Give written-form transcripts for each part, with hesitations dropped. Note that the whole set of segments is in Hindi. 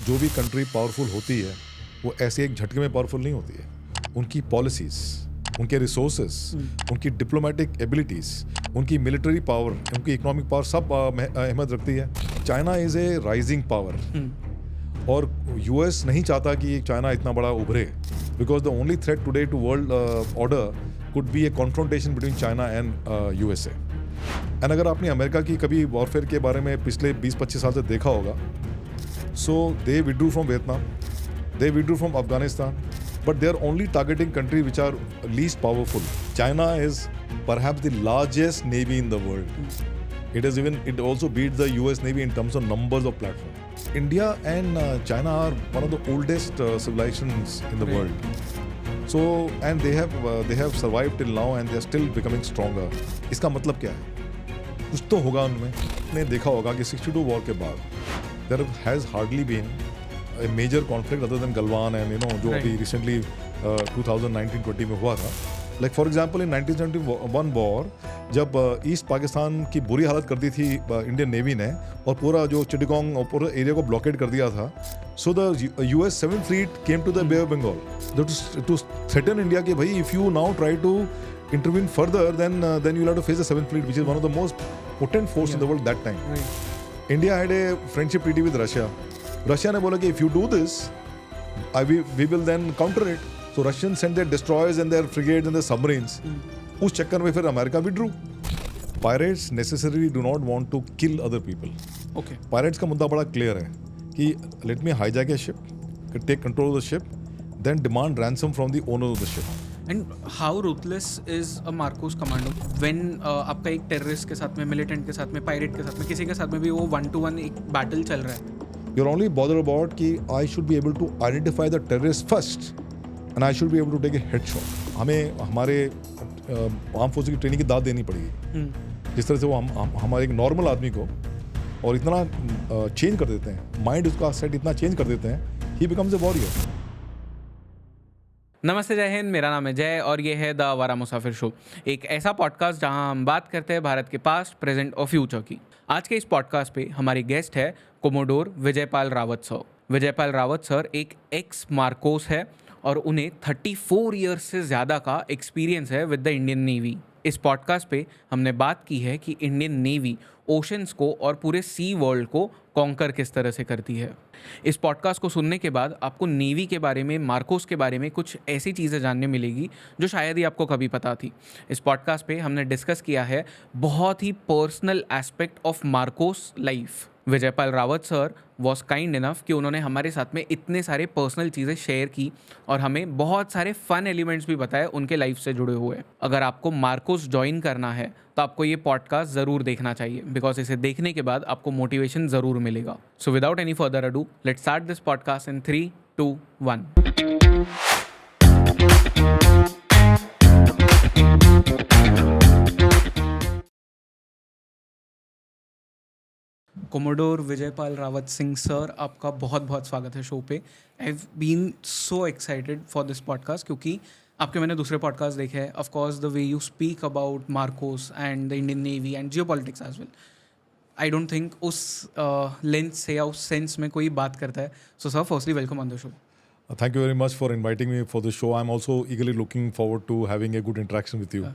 जो भी कंट्री पावरफुल होती है वो ऐसे एक झटके में पावरफुल नहीं होती है. उनकी पॉलिसीज, उनके रिसोर्सेस, उनकी डिप्लोमेटिक एबिलिटीज़, उनकी मिलिट्री पावर, उनकी इकोनॉमिक पावर सब अहमियत रखती है. China is a rising power और यूएस नहीं चाहता कि चाइना इतना बड़ा उभरे, because the only threat today to world order could be a confrontation between China and USA. And अगर आपने अमेरिका की कभी वॉरफेयर के बारे में पिछले 20-25 साल से देखा होगा, so they withdrew from Vietnam, they withdrew from Afghanistan, but they are only targeting countries which are least powerful. China is perhaps the largest navy in the world. It also beats the US Navy in terms of numbers of platforms. India and China are one of the oldest civilizations in the world. So and they have survived till now and they are still becoming stronger. इसका मतलब क्या है? कुछ तो होगा उनमें. आपने देखा होगा कि 62 वॉर के बाद there has hardly been a major conflict other than Galwan and जो अभी recently 2019-20 में हुआ था. Like for example in 1971 war जब ईस्ट पाकिस्तान की बुरी हालत कर दी थी इंडियन नेवी ने और पूरा जो चिटगोंग और पूरा एरिया को ब्लॉकेड कर दिया था. So the US 7th Fleet came to the Bay of Bengal to threaten India कि भाई if you now try to intervene further then you'll have to face the 7th Fleet which is one of the most potent force in the world that time. India had a friendship treaty with Russia. Russia ने बोला कि if you do this, we will then counter it. So Russians sent their destroyers and their frigates and their submarines. उस चक्कर में फिर America withdrew. Pirates necessarily do not want to kill other people. Okay. Pirates का मुद्दा बड़ा clear है कि let me hijack a ship, take control of the ship, then demand ransom from the owner of the ship. And how ruthless is a Marcos commando when आपका एक टेररिस्ट के साथ में, मिलिटेंट के साथ में, पायरेट के साथ में, किसी के साथ में भी वो 1-to-1 एक बैटल चल रहा है. You're only bothered about कि I should be able to identify the terrorist first and I should be able to take a headshot. हमें हमारे आर्म फोर्स की ट्रेनिंग की दाद देनी पड़ेगी. जिस तरह से वो हमारे एक नॉर्मल आदमी को और इतना चेंज कर देते हैं, माइंड उसका सेट इतना चेंज कर देते हैं, he becomes a warrior. नमस्ते, जय हिंद. मेरा नाम है जय और ये है द आवारा मुसाफिर शो, एक ऐसा पॉडकास्ट जहां हम बात करते हैं भारत के पास्ट, प्रेजेंट और फ्यूचर की. आज के इस पॉडकास्ट पे हमारी गेस्ट है commodore Vijaypal Rawat sir. Vijaypal Rawat sir एक एक्स मार्कोस है और उन्हें 34 ईयर्स से ज़्यादा का एक्सपीरियंस है विद द इंडियन नेवी. इस पॉडकास्ट पे हमने बात की है कि इंडियन नेवी ओशंस को और पूरे सी वर्ल्ड को कॉन्कर किस तरह से करती है. इस पॉडकास्ट को सुनने के बाद आपको नेवी के बारे में, मार्कोस के बारे में कुछ ऐसी चीज़ें जानने मिलेगी जो शायद ही आपको कभी पता थी. इस पॉडकास्ट पे हमने डिस्कस किया है बहुत ही personal aspect of MARCOS life. Vijaypal Rawat sir was kind enough कि उन्होंने हमारे साथ में इतने सारे पर्सनल चीज़ें शेयर की और हमें बहुत सारे फन एलिमेंट्स भी बताए उनके लाइफ से जुड़े हुए. अगर आपको मार्कोस ज्वाइन करना है तो आपको ये पॉडकास्ट ज़रूर देखना चाहिए, बिकॉज इसे देखने के बाद आपको मोटिवेशन ज़रूर मिलेगा. So without any further ado, let's start this podcast in 3, 2, 1. Commodore Vijaypal Rawat Singh sir, आपका बहुत बहुत स्वागत है शो पे. I have been so excited for this podcast क्योंकि आपके मैंने दूसरे पॉडकास्ट देखे हैं. Of course the way you speak about MARCOS and the Indian navy and geopolitics as well, I don't think उस लेंथ से या उस सेंस में कोई बात करता है. So sir, firstly welcome on the show. Thank you very much for inviting me for the show. I'm also eagerly looking forward to having a good interaction with you.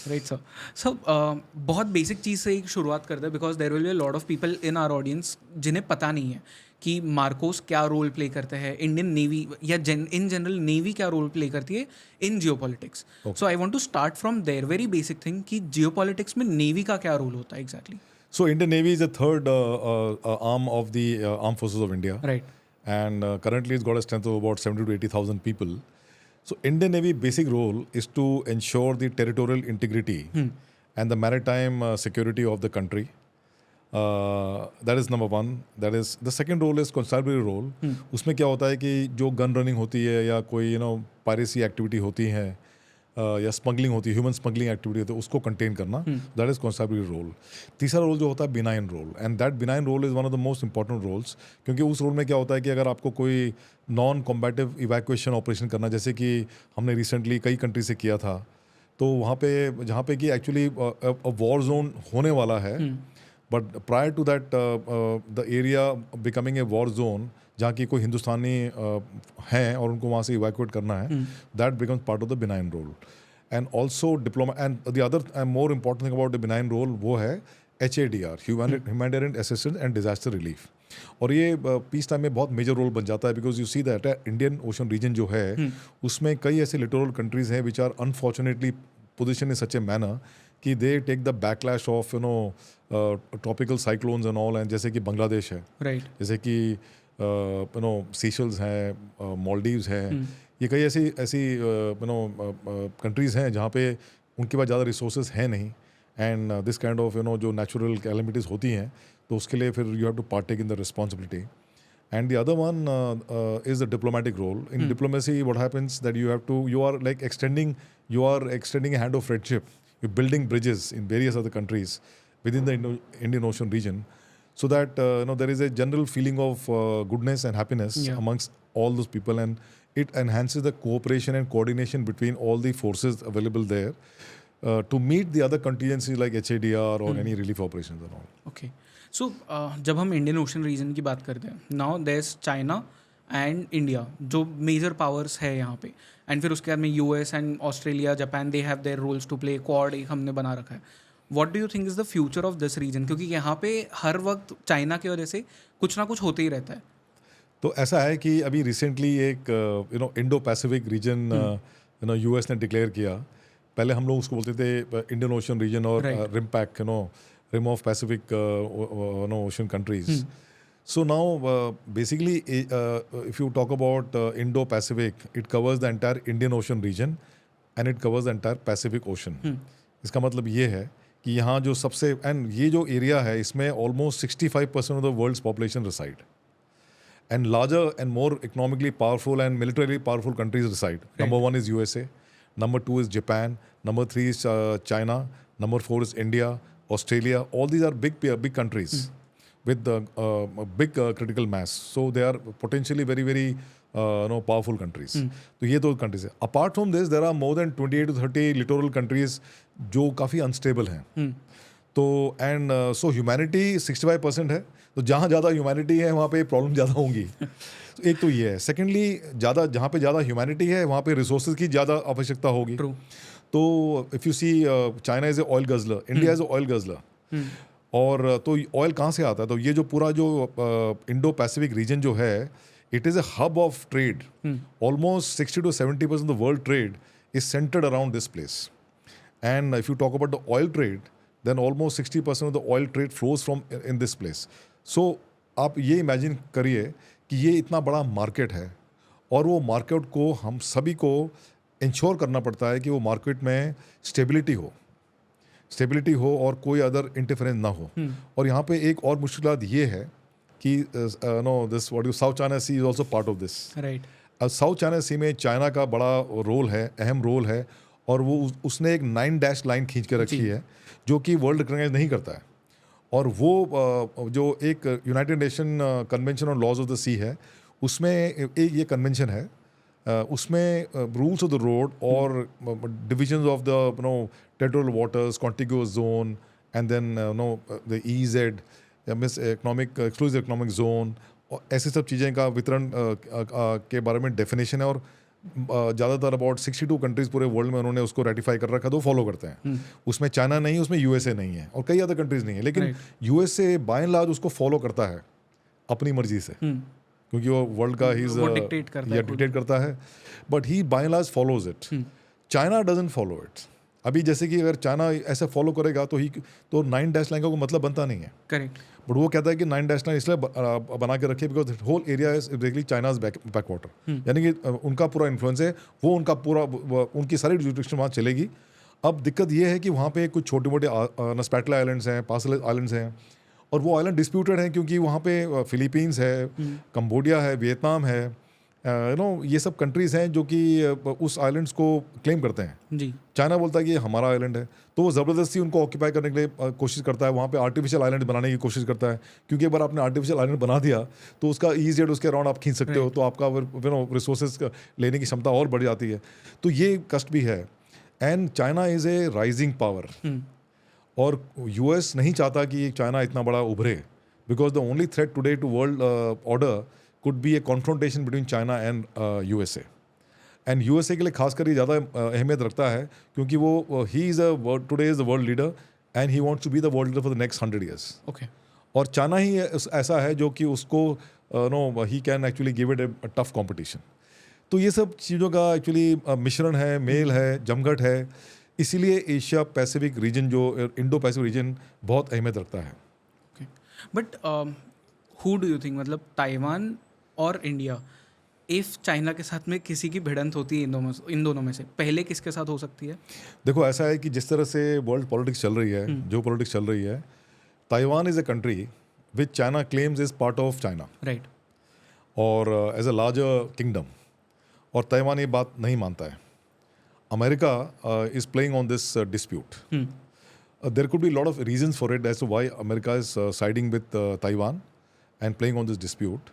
Right sir. Sir, बहुत बेसिक चीज़ से एक शुरुआत करते हैं because there will be a lot of people in our audience जिन्हें पता नहीं है कि मार्कोस क्या रोल प्ले करते हैं, इंडियन नेवी या इन जनरल नेवी क्या रोल प्ले करती है in geopolitics. So I want to start from there very basic thing कि जियोपॉलिटिक्स में नेवी का क्या रोल होता है exactly. So Indian Navy is the third arm of the armed forces of India. Right. And currently it's got a strength of about 70 to 80,000 people. So Indian Navy basic role is to ensure the territorial integrity and the maritime security of the country. That is number one. That is the second role is constabulary role. उसमें क्या होता है कि जो गन रनिंग होती है या कोई पायरेसी एक्टिविटी होती है या स्मगलिंग होती है, ह्यूमन स्मगलिंग एक्टिविटी होती है, उसको कंटेन करना, दैट इज कॉन्स्टेबलरी रोल. तीसरा रोल जो होता है benign role, and that benign role is one of the most important roles, क्योंकि उस रोल में क्या होता है कि अगर आपको कोई नॉन कॉम्बैटिव इवैक्यूएशन ऑपरेशन करना, जैसे कि हमने रिसेंटली कई कंट्री से किया था, तो वहाँ पे जहाँ पे कि एक्चुअली वॉर जोन होने वाला है, but prior to that the area becoming a war zone, जहाँ की कोई हिंदुस्तानी हैं और उनको वहाँ से इवैक्यूएट करना है, that becomes part of the benign role. And also diploma and the other more important thing about the benign role वो है HADR, humanitarian assistance and disaster relief. और ये पीस टाइम में बहुत मेजर रोल बन जाता है, because you see that Indian Ocean region जो है उसमें कई ऐसे लिटोरल कंट्रीज हैं which are unfortunately position in such a manner कि they take the backlash of tropical cyclones and all, and जैसे कि बांग्लादेश है, जैसे कि सीशल्स हैं, मालदीव्स हैं, ये कई ऐसी कंट्रीज़ हैं जहाँ पे उनके पास ज़्यादा रिसोर्सेज हैं नहीं, एंड दिस काइंड ऑफ जो नेचुरल कैलेमिटीज़ होती हैं तो उसके लिए फिर you have to partake in the responsibility. And the other one is the diplomatic role. In diplomacy what happens that you are like extending a hand of friendship. You're building bridges in various other countries within the Indian Ocean region, so that there is a general feeling of goodness and happiness amongst all those people, and it enhances the cooperation and coordination between all the forces available there to meet the other contingencies like HADR or any relief operations and all. Okay. So जब हम इंडियन ओशन रीजन की बात करते हैं, now there is China and India जो मेजर पावर्स है यहाँ पे, एंड फिर उसके बाद में US and Australia, Japan, they have their roles to play. Quad एक हमने बना रखा है. What do you think is the future of this region, क्योंकि यहाँ पे हर वक्त चाइना की वजह से कुछ ना कुछ होते ही रहता है. तो ऐसा है कि अभी रिसेंटली एक इंडो पैसिफिक रीजन US ने डिक्लेयर किया. पहले हम लोग उसको बोलते थे इंडियन ओशन रीजन और RIMPAC, Rim of Pacific ocean countries. So now basically if you talk about Indo-Pacific, it covers the entire Indian Ocean region and it covers the entire Pacific Ocean. इसका मतलब ये है कि यहाँ जो सबसे एंड ये जो एरिया है इसमें almost 65% of the world's population reside. And larger and more economically powerful and militarily powerful countries reside. Right. Number 1 is USA. Number 2 is Japan. Number 3 is China. Number 4 is India, Australia. All these are big countries with a big critical mass. So they are potentially very, very powerful countries. तो ये दो countries है. Apart from this, there are more than 28 to 30 littoral countries जो काफ़ी unstable हैं. तो एंड सो ह्यूमैनिटी 65% है. तो जहाँ ज़्यादा ह्यूमैनिटी है वहाँ पे प्रॉब्लम ज़्यादा होंगी. तो एक तो ये है. सेकेंडली ज़्यादा जहाँ पे ज़्यादा ह्यूमैनिटी है वहाँ पे रिसोर्सेज की ज़्यादा आवश्यकता होगी. तो if you see China is a oil guzzler, India is a oil guzzler. और तो ऑयल कहाँ से आता है? तो ये जो पूरा जो इंडो पैसिफिक रीजन जो है, it is a hub of trade. Almost 60 to 70% of the world trade is centred around this place. And if you talk about the oil trade, then almost 60% of the oil trade flows from in this place. So आप ये इमेजिन करिए कि ये इतना बड़ा मार्केट है और वो मार्केट को हम सभी को इंश्योर करना पड़ता है कि वो मार्केट में स्टेबिलिटी हो और कोई अदर इंटरफेरेंस ना हो. और यहाँ पे एक और मुश्किल बात ये है कि this what you South China Sea is also part of this. Right. South China Sea में चाइना का बड़ा रोल है, अहम रोल है, और वो उसने एक 9 डैश लाइन खींच के रखी है जो कि वर्ल्ड रिकॉग्नाइज नहीं करता है. और वो जो एक United Nation Convention on laws of the sea है, उसमें एक ये कन्वेंशन है, उसमें रूल्स ऑफ द रोड और divisions of the territorial waters, contiguous zone, and then the EEZ means economic exclusive economic zone, और ऐसी सब चीज़ें का वितरण के बारे में डेफिनेशन है. और ज़्यादातर अबाउट 62 कंट्रीज़ पूरे वर्ल्ड में उन्होंने उसको रेटिफाई कर रखा, तो फॉलो करते हैं. उसमें चाइना नहीं है, उसमें USA नहीं है, और कई अदर कंट्रीज़ नहीं है. लेकिन USA बाय एंड लार्ज उसको फॉलो करता है अपनी मर्जी से, क्योंकि वो वर्ल्ड का ही डिक्टेट करता है. But he by and large follows it. China doesn't follow it. अभी जैसे कि अगर चाइना ऐसे फॉलो करेगा तो 9 डैश लाइन का कोई मतलब बनता नहीं है. करेक्ट. बट वो कहता है कि 9 डैश लाइन इसलिए बना के रखिए because whole area is basically China's backwater. यानी कि उनका पूरा इन्फ्लुएंस है, वो उनका पूरा उनकी सारी जुरिडिक्शन वहाँ चलेगी. अब दिक्कत ये है कि वहाँ पे कुछ छोटे मोटे स्पैटला आइलैंड्स हैं, पार्सल आइलैंड्स हैं, और वो आइलैंड डिस्प्यूटेड हैं क्योंकि वहाँ पे फिलीपींस है, कंबोडिया है, वियतनाम है, ये सब कंट्रीज़ हैं जो कि उस आइलैंड्स को क्लेम करते हैं जी. चाइना बोलता है कि ये हमारा आइलैंड है, तो वो ज़बरदस्ती उनको ऑक्यूपाई करने के लिए कोशिश करता है. वहाँ पे आर्टिफिशियल आइलैंड बनाने की कोशिश करता है, क्योंकि एक बार आपने आर्टिफिशियल आइलैंड बना दिया तो उसका EEZ उसके अराउंड आप खींच सकते हो, तो आपका रिसोर्सेज लेने की क्षमता और बढ़ जाती है. तो ये कष्ट भी है. And China is a rising power, और यूएस नहीं चाहता कि चाइना इतना बड़ा उभरे, because the only threat today to world order could be a confrontation between China and USA. And USA के लिए खासकर ये ज़्यादा अहमियत रखता है क्योंकि वो ही is today is the world leader and he wants to be the world leader for the next 100 years। Okay. और चाइना ही ऐसा है जो कि उसको no he can actually give it a tough competition. तो ये सब चीज़ों का एक्चुअली मिश्रण है, मेल है, जमघट है, इसीलिए एशिया पैसिफिक रीजन जो इंडो पैसिफिक रीजन बहुत अहमियत रखता है। Okay, but who do you think, मतलब ताइवान और इंडिया, इफ चाइना के साथ में किसी की भिड़ंत होती है इन दोनों में से पहले किसके साथ हो सकती है? देखो ऐसा है कि जिस तरह से वर्ल्ड पॉलिटिक्स चल रही है, जो पॉलिटिक्स चल रही है, Taiwan is a country which China claims is part of China, right. और एज अ लार्जर किंगडम, और ताइवान ये बात नहीं मानता है। America is playing on this dispute. There could be a lot of reasons for it as to why America is siding with Taiwan and playing on this dispute.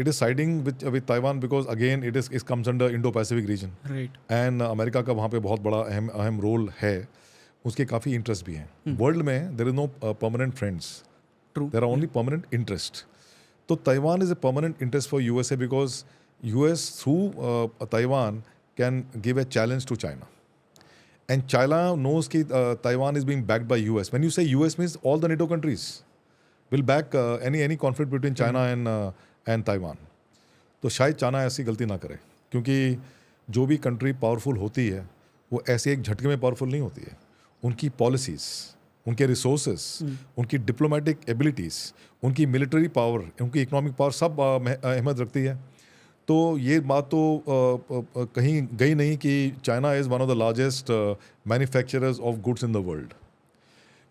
It is siding with Taiwan because again it comes under Indo-Pacific region. Right. And America का वहाँ पे बहुत बड़ा अहम रोल है, उसके काफ़ी इंटरेस्ट भी हैं। वर्ल्ड में there is no permanent friends, true. There are only permanent interest. तो Taiwan is a permanent interest for USA because US through Taiwan can give a challenge to China. And China knows that Taiwan is being backed by US. When you say US means all the NATO countries will back any conflict between China and Taiwan. तो शायद चाइना ऐसी गलती ना करे, क्योंकि जो भी कंट्री पावरफुल होती है वो ऐसे एक झटके में पावरफुल नहीं होती है। उनकी पॉलिसीज़, उनके रिसोर्सेज, उनकी डिप्लोमेटिक एबिलिटीज़, उनकी मिलिट्री पावर, उनकी इकोनॉमिक पावर सब अहमियत रखती है। तो ये बात तो कहीं गई नहीं कि China is one of the largest manufacturers of goods in the world.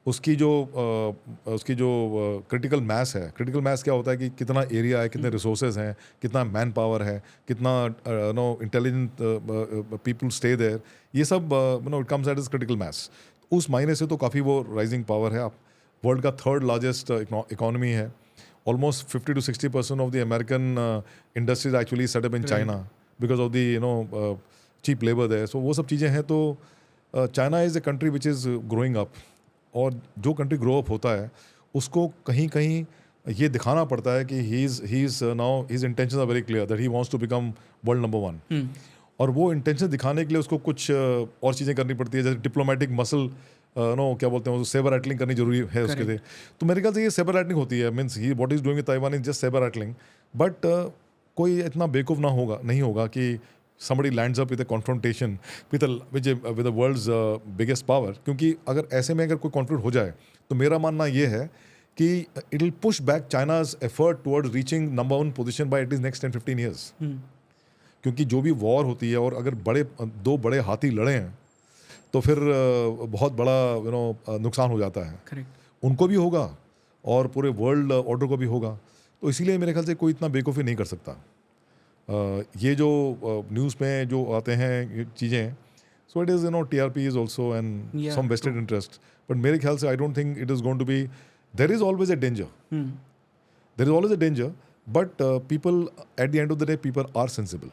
उसकी जो क्रिटिकल मैस है, क्रिटिकल मैस क्या होता है कि कितना एरिया है, कितने रिसोर्सेज हैं, कितना मैन पावर है, कितना इंटेलिजेंट पीपल स्टे देयर, ये सब it comes at is critical mess. उस मायने से तो काफ़ी वो राइजिंग पावर है। आप वर्ल्ड का 3rd लार्जेस्ट इकोनॉमी है। Almost 50 to 60% of the American industries actually set up in China because of the cheap labor there. So वो सब चीज़ें हैं। तो China is a country which is growing up, और जो कंट्री ग्रो अप होता है उसको कहीं कहीं ये दिखाना पड़ता है कि he is now his intentions are very clear that he wants to become world number 1. और वो इंटेंशन दिखाने के लिए उसको कुछ और चीज़ें करनी पड़ती है, जैसे डिप्लोमेटिक मसल क्या बोलते हैं, सेबर रैटलिंग करनी जरूरी है उसके लिए। तो मेरे ख्याल से ये सेबर रैटलिंग होती है, means he what is doing with Taiwan is just sabre rattling. But कोई इतना बेवकूफ़ नहीं होगा कि somebody lands up with a confrontation with the world's biggest power, क्योंकि अगर ऐसे में अगर कोई कॉन्फ्लिक्ट हो जाए तो मेरा मानना ये है कि it will push back China's effort towards reaching number 1 position by at least next 10-15 years। क्योंकि जो भी वॉर होती है और अगर दो बड़े हाथी लड़े हैं तो फिर बहुत बड़ा नुकसान हो जाता है। करेक्ट। उनको भी होगा और पूरे वर्ल्ड ऑर्डर को भी होगा। तो इसीलिए मेरे ख्याल से कोई इतना बेवकूफ़ी नहीं कर सकता। ये जो न्यूज़ में जो आते हैं चीज़ें, so it is TRP is also and some vested interest, but मेरे ख्याल से I don't think it is going to be, there is always a danger, but people at the end of the day people are sensible.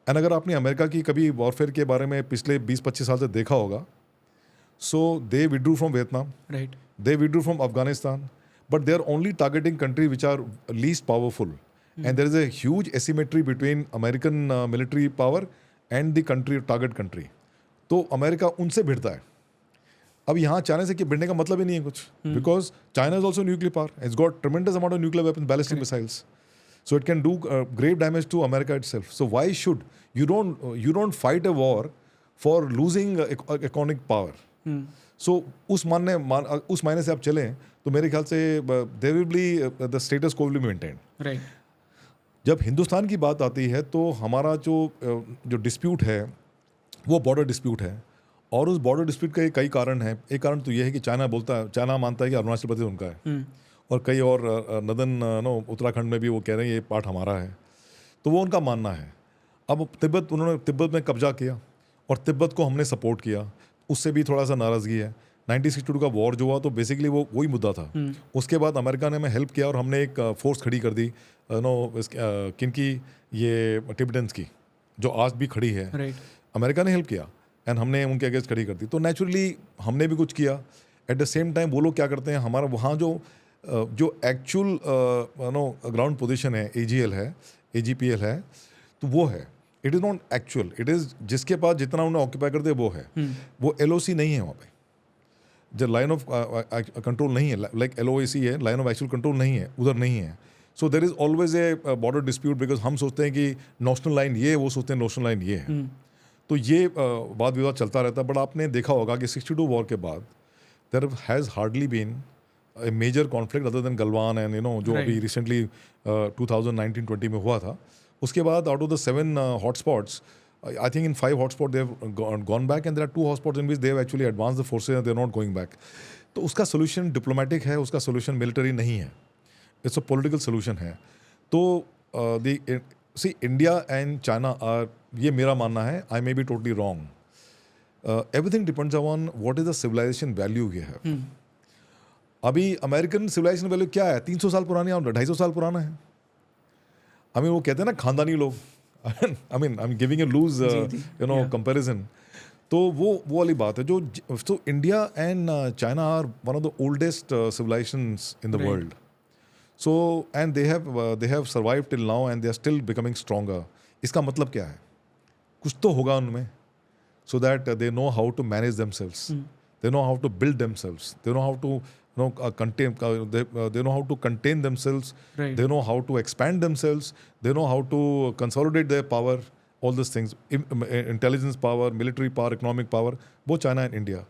And अगर आपने अमेरिका की कभी वॉरफेयर के बारे में पिछले 20-25 साल से देखा होगा, so they withdrew from Vietnam, right, they withdrew from Afghanistan, but they are only targeting country which are least powerful, and there is a huge asymmetry between American military power and the country target country. तो अमेरिका उनसे भिड़ता है। अब यहाँ चाइना से भिड़ने का मतलब ही नहीं है कुछ, because China is also nuclear power, it's got ट्रेमेंडस amount of nuclear weapons, ballistic missiles, so it can do grave damage to America itself. So why should you don't fight a war for losing economic power? So उस मायने से आप चलें तो मेरे ख्याल से there will be the status quo will be maintained. Right. जब हिंदुस्तान की बात आती है तो हमारा जो डिस्प्यूट है वो बॉर्डर डिस्प्यूट है, और उस बॉर्डर डिस्प्यूट के कई कारण हैं। एक कारण तो ये है कि चाइना मानता है कि अरुणाचल प्रदेश उनका है, और कई और नदन उत्तराखंड में भी वो कह रहे हैं ये पार्ट हमारा है, तो वो उनका मानना है। अब उन्होंने तिब्बत में कब्जा किया और तिब्बत को हमने सपोर्ट किया, उससे भी थोड़ा सा नाराज़गी है। 1962 का वॉर जो हुआ तो बेसिकली वो वही मुद्दा था। उसके बाद अमेरिका ने हमें हेल्प किया और हमने एक फोर्स खड़ी कर दी किनकी, ये टिबेटन्स की, जो आज भी खड़ी है। राइट। अमेरिका ने हेल्प किया, एंड हमने उनके अगेंस्ट खड़ी कर दी, तो नेचुरली हमने भी कुछ किया। एट द सेम टाइम वो लोग क्या करते हैं, हमारा वहाँ जो एक्चुअल ग्राउंड पोजीशन है, AGL है, AGPL है, तो वो है, it is not actual, it is जिसके पास जितना उन्हें ऑक्यूपाई करते वो है, वो LOC नहीं है वहाँ पे, जो लाइन ऑफ कंट्रोल नहीं है, लाइक LOAC है, लाइन ऑफ एक्चुअल कंट्रोल नहीं है, उधर नहीं है। So there is always a border dispute, because हम सोचते हैं कि नोशनल लाइन ये है, वो सोचते हैं नोशनल लाइन ये है, तो ये वाद विवाद चलता रहता है। बट आपने देखा होगा कि 62 वॉर के बाद there has hardly been a major conflict other than Galwan and जो अभी रिसेंटली 2019-20 में हुआ था। उसके बाद out of the 7 hotspots, I think in 5 hotspots they have gone back, and there are 2 hotspots in which they have actually advanced the forces and they are not going back. तो उसका solution डिप्लोमेटिक है, उसका solution मिलिट्री नहीं है, इट्स अ पॉलिटिकल solution है। तो see India and China are, ये मेरा मानना है, I may be totally wrong, everything depends on what is the civilisation value ये है। अभी अमेरिकन सिविलाइजेशन वैल्यू क्या है, 300 साल पुरानी है, 250 साल पुराना है। वो कहते हैं ना खानदानी लोग, I am giving a loose comparison, तो वो वाली बात है जो, तो India and China are one of the oldest civilisations in the world. So and they have survived till now and they are still becoming stronger. इसका मतलब क्या है, कुछ तो होगा उनमें, so that they know how to manage themselves, they know how to build themselves, they know how to they know how to contain themselves, Right. they know how to expand themselves, they know how to consolidate their power, all these things, intelligence power, military power, economic power, both China and India.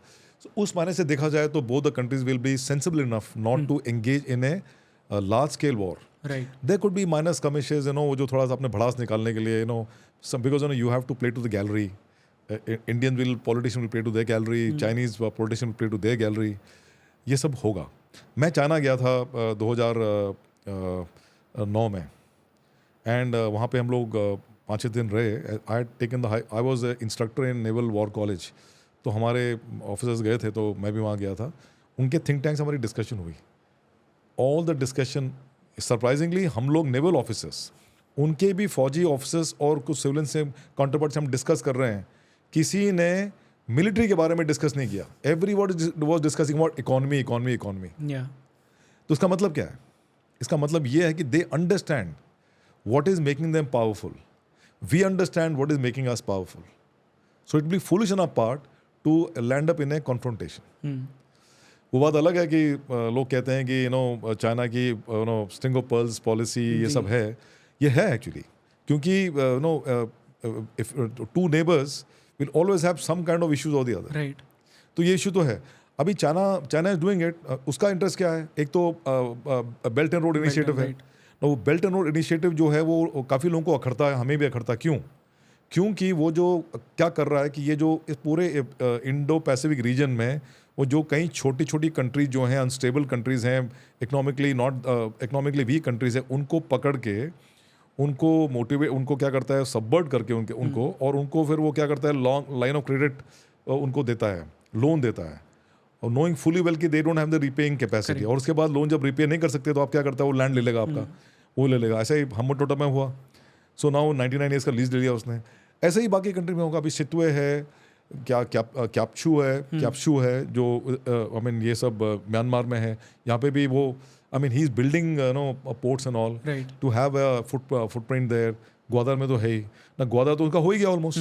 So उस मायने से देखा जाए तो both the countries will be sensible enough not to engage in a large scale war. Right. There could be minor skirmishes, वो जो थोड़ा सा अपने भड़ास निकालने के लिए, because you have to play to the gallery. Politician will play to their gallery, Chinese politician will play to their gallery. ये सब होगा। मैं चाइना गया था 2009 में, एंड वहाँ पे हम लोग 5-6 दिन रहे। I was instructor in naval war college, तो हमारे ऑफिसर्स गए थे, तो मैं भी वहाँ गया था। उनके थिंक टैंक से हमारी डिस्कशन हुई, ऑल द डिस्कशन, सरप्राइजिंगली हम लोग नेवल ऑफिसर्स, उनके भी फौजी ऑफिसर्स और कुछ सिविलियन से काउंटरपार्ट से हम डिस्कस कर रहे हैं, किसी ने मिलिट्री के बारे में डिस्कस नहीं किया। Everybody was discussing about economy. तो इसका मतलब क्या है? इसका मतलब ये है कि they understand what is making them powerful, we understand what is making us powerful, so it be foolish on a part to land up in a confrontation. वो बात अलग है कि लोग कहते हैं कि चाइना की स्ट्रिंग ऑफ पर्ल्स पॉलिसी ये सब है, ये है एक्चुअली, क्योंकि if 2 neighbors will always have some kind of issues or the other. Right. तो ये इशू तो है। अभी चाइना इज डूइंग इट, उसका इंटरेस्ट क्या है? एक तो बेल्ट एंड रोड इनिशिएटिव है। वो बेल्ट एंड रोड इनिशिएटिव जो है वो काफ़ी लोगों को अखरता है, हमें भी अखरता। क्यों? क्योंकि वो जो क्या कर रहा है कि ये जो इस पूरे इंडो पैसिफिक रीजन में वो जो कई छोटी छोटी कंट्रीज जो हैं, अनस्टेबल कंट्रीज़ हैं, इकोनॉमिकली वीक कंट्रीज़ हैं, उनको पकड़ के उनको मोटिवेट, उनको क्या करता है, सबवर्ट करके उनको और उनको फिर वो क्या करता है, लॉन्ग लाइन ऑफ क्रेडिट उनको देता है, लोन देता है, और नोइंग फुली वेल कि they don't have the repaying capacity. और उसके बाद लोन जब रीपे नहीं कर सकते तो आप क्या करता है, वो लैंड ले लेगा आपका, वो ले लेगा। ऐसे ही हमटोटा में हुआ, सो नाउ 99 ईयर्स का लीज ले लिया उसने। ऐसे ही बाकी कंट्री में होगा। अभी सितुए है, क्याप्शू है जो ये सब म्यांमार में है। यहाँ पे भी वो he is building ports and all, Right. to have a footprint there. Gwadar में तो है ही ना, ग्वादर तो उसका हो ही गया ऑलमोस्ट,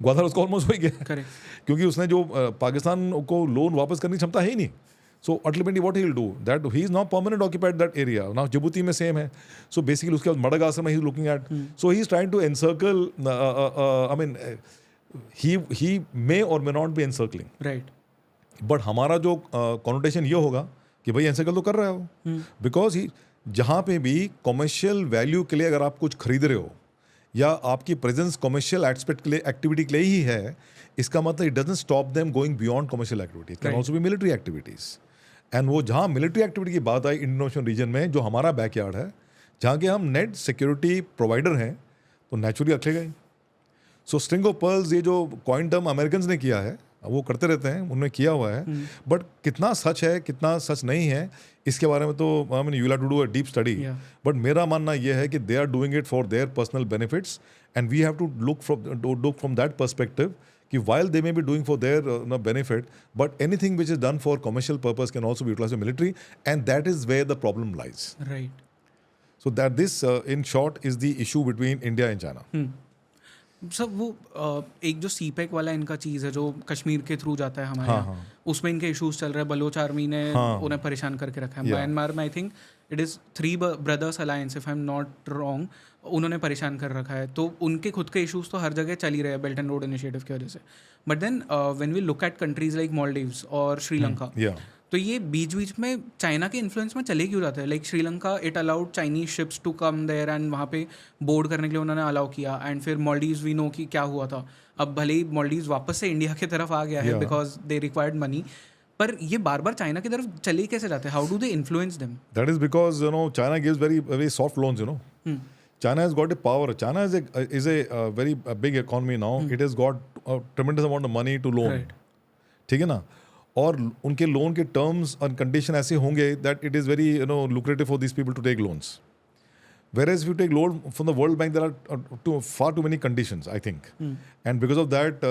ग्वादर उसका ऑलमोस्ट हो ही गया। Correct. क्योंकि उसने जो पाकिस्तान को लोन वापस करने की क्षमता है ही नहीं। So ultimately what he will do, that he is now permanent occupied that area. Now Djibouti में सेम है। सो बेसिकली उसके बाद मडागास्कर में he is looking at, so he is trying to encircle, he may or may not be encircling. Right. But हमारा जो कॉनोटेशन ये होगा कि भाई एनसर्कल तो कर रहा है वो, बिकॉज ही जहाँ पे भी कॉमर्शियल वैल्यू के लिए अगर आप कुछ खरीद रहे हो या आपकी प्रेजेंस कॉमर्शियल एस्पेक्ट के लिए, एक्टिविटी के लिए ही है, इसका मतलब it doesn't stop them going beyond commercial activity, can also be military activities. And वो जहाँ मिलिट्री एक्टिविटी की बात आई इंडियन ओशन रीजन में, जो हमारा बैकयार्ड है, जहाँ के हम नेट सिक्योरिटी प्रोवाइडर हैं, तो नेचुरली रखेगा ही। सो स्ट्रिंग ऑफ पर्ल्स, ये जो कॉइन टर्म अमेरिकन ने किया है, वो करते रहते हैं, उन्होंने किया हुआ है, बट कितना सच है कितना सच नहीं है इसके बारे में तो you have to do a deep study. But मेरा मानना यह है कि they are doing it for their personal benefits, and we have to look from that perspective कि while they may be doing for their benefit, but anything which is done for commercial purpose can also be utilized by military, and that is where the problem lies. Right. So that this, in short, is the issue between India and China. Sir वो एक जो सीपेक वाला इनका चीज़ है जो कश्मीर के थ्रू जाता है हमारे हाँ, यहाँ, उसमें इनके इश्यूज चल रहे हैं. बलोच आर्मी ने उन्हें परेशान करके रखा है. म्यांमार में I think it is 3 brothers alliance, if I am not wrong, उन्होंने परेशान कर रखा है. तो उनके खुद के इश्यूज तो हर जगह चल ही रहे हैं बेल्ट एंड रोड इनिशिएटिव की वजह से. But then when we look at countries like Maldives और श्रीलंका, तो ये बीच बीच में चाइना के इन्फ्लुएंस में चले क्यों जाते हैं? Like Sri Lanka, it allowed Chinese ships to come there and वहाँ पे बोर्ड करने के लिए उन्होंने अलाउ किया. एंड फिर मालदीव्स वी नो कि क्या हुआ था. अब भले ही मालदीव्स वापस से इंडिया की तरफ आ गया है बिकॉज दे रिक्वायर्ड मनी, पर ये बार बार चाइना की तरफ चले कैसे जाते हैं? How do they influence them? That is because China gives very soft loans. China has got a power. China is a very big economy now. It has got a tremendous amount of money to loan. Right. ठीक है ना? और उनके लोन के टर्म्स और कंडीशन ऐसे होंगे that it is very lucrative for these people to take loans. Whereas if you take loan from the World Bank, there are far too many conditions, I think. And because of that,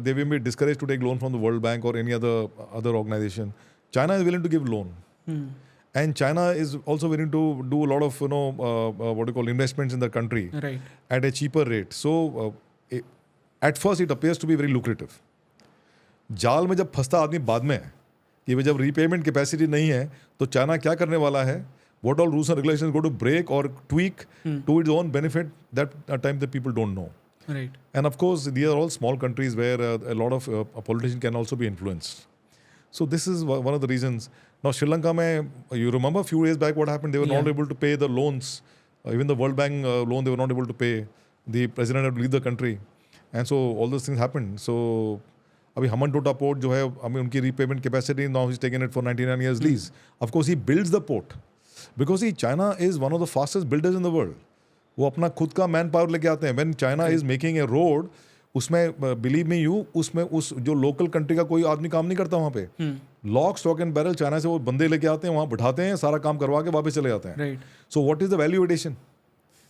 they will be discouraged to take loan from the World Bank or any other organization. China is willing to give loan. And China is also willing to do a lot of what you call investments in the country at a cheaper rate. So at first it appears to be very lucrative. जाल में जब फंसता आदमी बाद में है कि भाई जब रीपेमेंट कैपेसिटी नहीं है तो चाइना क्या करने वाला है, what all rules and regulations go to break or tweak to its own benefit, that at times the people don't know. Right. And of course these are all small countries where a lot of a politician can also be influenced. So this is one of the reasons. Now Sri Lanka mein, you remember a few years back what happened? They were not able to pay the loans, even the World Bank loan they were not able to pay. The president had to leave the country, and so all those things happened. So अभी हमनटोटा पोर्ट जो है, हमें उनकी repayment capacity, now he is taken it for 99 years lease. Of course he builds the port because he China is one of the fastest builders in the world. वो अपना खुद का मैन पावर लेके आते हैं. When China is making a road, उसमें बिलीव मी यू, उसमें उस जो लोकल कंट्री का कोई आदमी काम नहीं करता वहाँ पे. Lock stock and barrel China से वो बंदे लेके आते हैं, वहाँ बिठाते हैं, सारा काम करवा के वापस चले जाते हैं. So what is the value addition?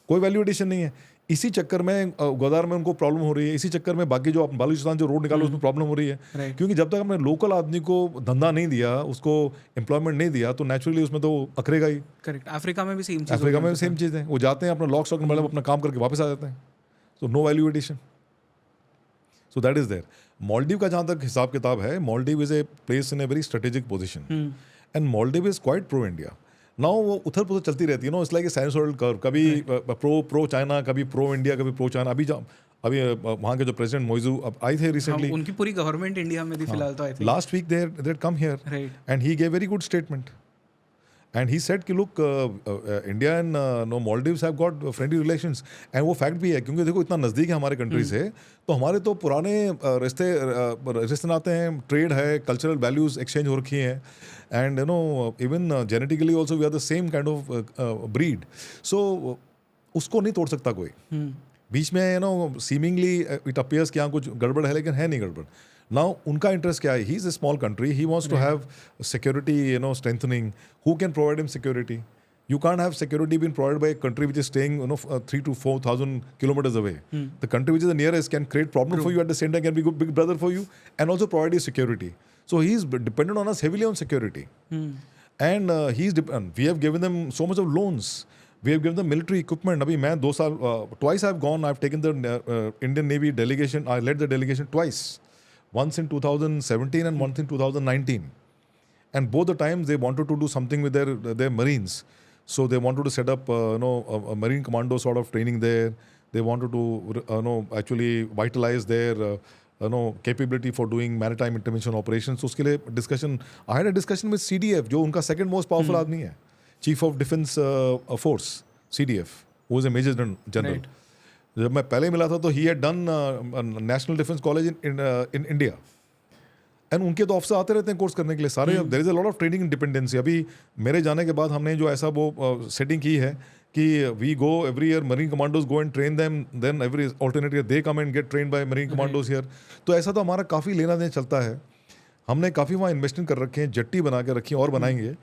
कोई वैल्यू एडिशन नहीं है. इसी चक्कर में गोदार में उनको प्रॉब्लम हो रही है. इसी चक्कर में बाकी जो बालूचिस्तान जो रोड निकालो उसमें प्रॉब्लम हो रही है. क्योंकि जब तक हमने लोकल आदमी को धंधा नहीं दिया, उसको एम्प्लॉयमेंट नहीं दिया, तो नेचुरली उसमें तो अखरेगा ही. करेक्ट. अफ्रीका में भी सेम चीज़. अफ्रीका में भी सेम चीज़ है. वो जाते हैं अपना लॉक स्टॉक मतलब अपना काम करके वापस आ जाते हैं. So no value addition. So that is there. Maldives का जहाँ तक हिसाब किताब है, Maldives is a place in a very strategic position and Maldives is quite pro India. Now वो उथल पुथल चलती रहती है. It's like a sinusoidal curve. कभी प्रो चाइना, कभी प्रो इंडिया, कभी प्रो चाइना. अभी वहाँ के जो प्रेसिडेंट मोइजू अब आए थे रिसेंटली, उनकी पूरी गवर्नमेंट इंडिया में थी फिलहाल. तो I think last week they come here and he gave very good statement. And he said कि look, India and Maldives have got friendly relations. And वो फैक्ट भी है क्योंकि देखो इतना नज़दीक है हमारे कंट्री से, तो हमारे तो पुराने रिश्ते नाते हैं, ट्रेड है, कल्चरल वैल्यूज एक्सचेंज हो रखी हैं. And even genetically also we are the same kind of breed. So उसको नहीं तोड़ सकता कोई. बीच में सीमिंगली इट अपीयर्स कि यहाँ कुछ गड़बड़ है, लेकिन है नहीं गड़बड़. Now, उनका इंटरेस्ट क्या है? He is a small country. He wants to have security, strengthening. Who can provide him security? You can't have security being provided by a country which is staying, 3,000 to 4,000 kilometers away. The country which is the nearest can create problem for you, at the same time can be good big brother for you, and also provide you security. So he is dependent on us heavily on security. And we have given them so much of loans. We have given them military equipment. Abhi main 2 saal, twice I have gone. I have taken the Indian Navy delegation. I led the delegation twice. Once in 2017 and once in 2019, and both the times they wanted to do something with their Marines. So they wanted to set up a Marine commando sort of training there. They wanted to actually vitalize their capability for doing maritime intervention operations. So uske liye discussion. I had a discussion with CDF, जो उनका second most powerful आदमी है, Chief of Defence Force, CDF, who is a Major General. Right. जब मैं पहले मिला था तो he had done national defence college in India. And उनके तो ऑफिसर आते रहते हैं कोर्स करने के लिए सारे. There is a lot of training independency. अभी मेरे जाने के बाद हमने जो ऐसा वो सेटिंग की है कि we go every year, marine commandos go and train them, then every alternate year they come and get train by marine commandos here. तो ऐसा तो हमारा काफ़ी लेना देना चलता है. हमने काफ़ी वहाँ इन्वेस्टमेंट कर रखे हैं, जेट्टी बना के रखी है और बनाएंगे.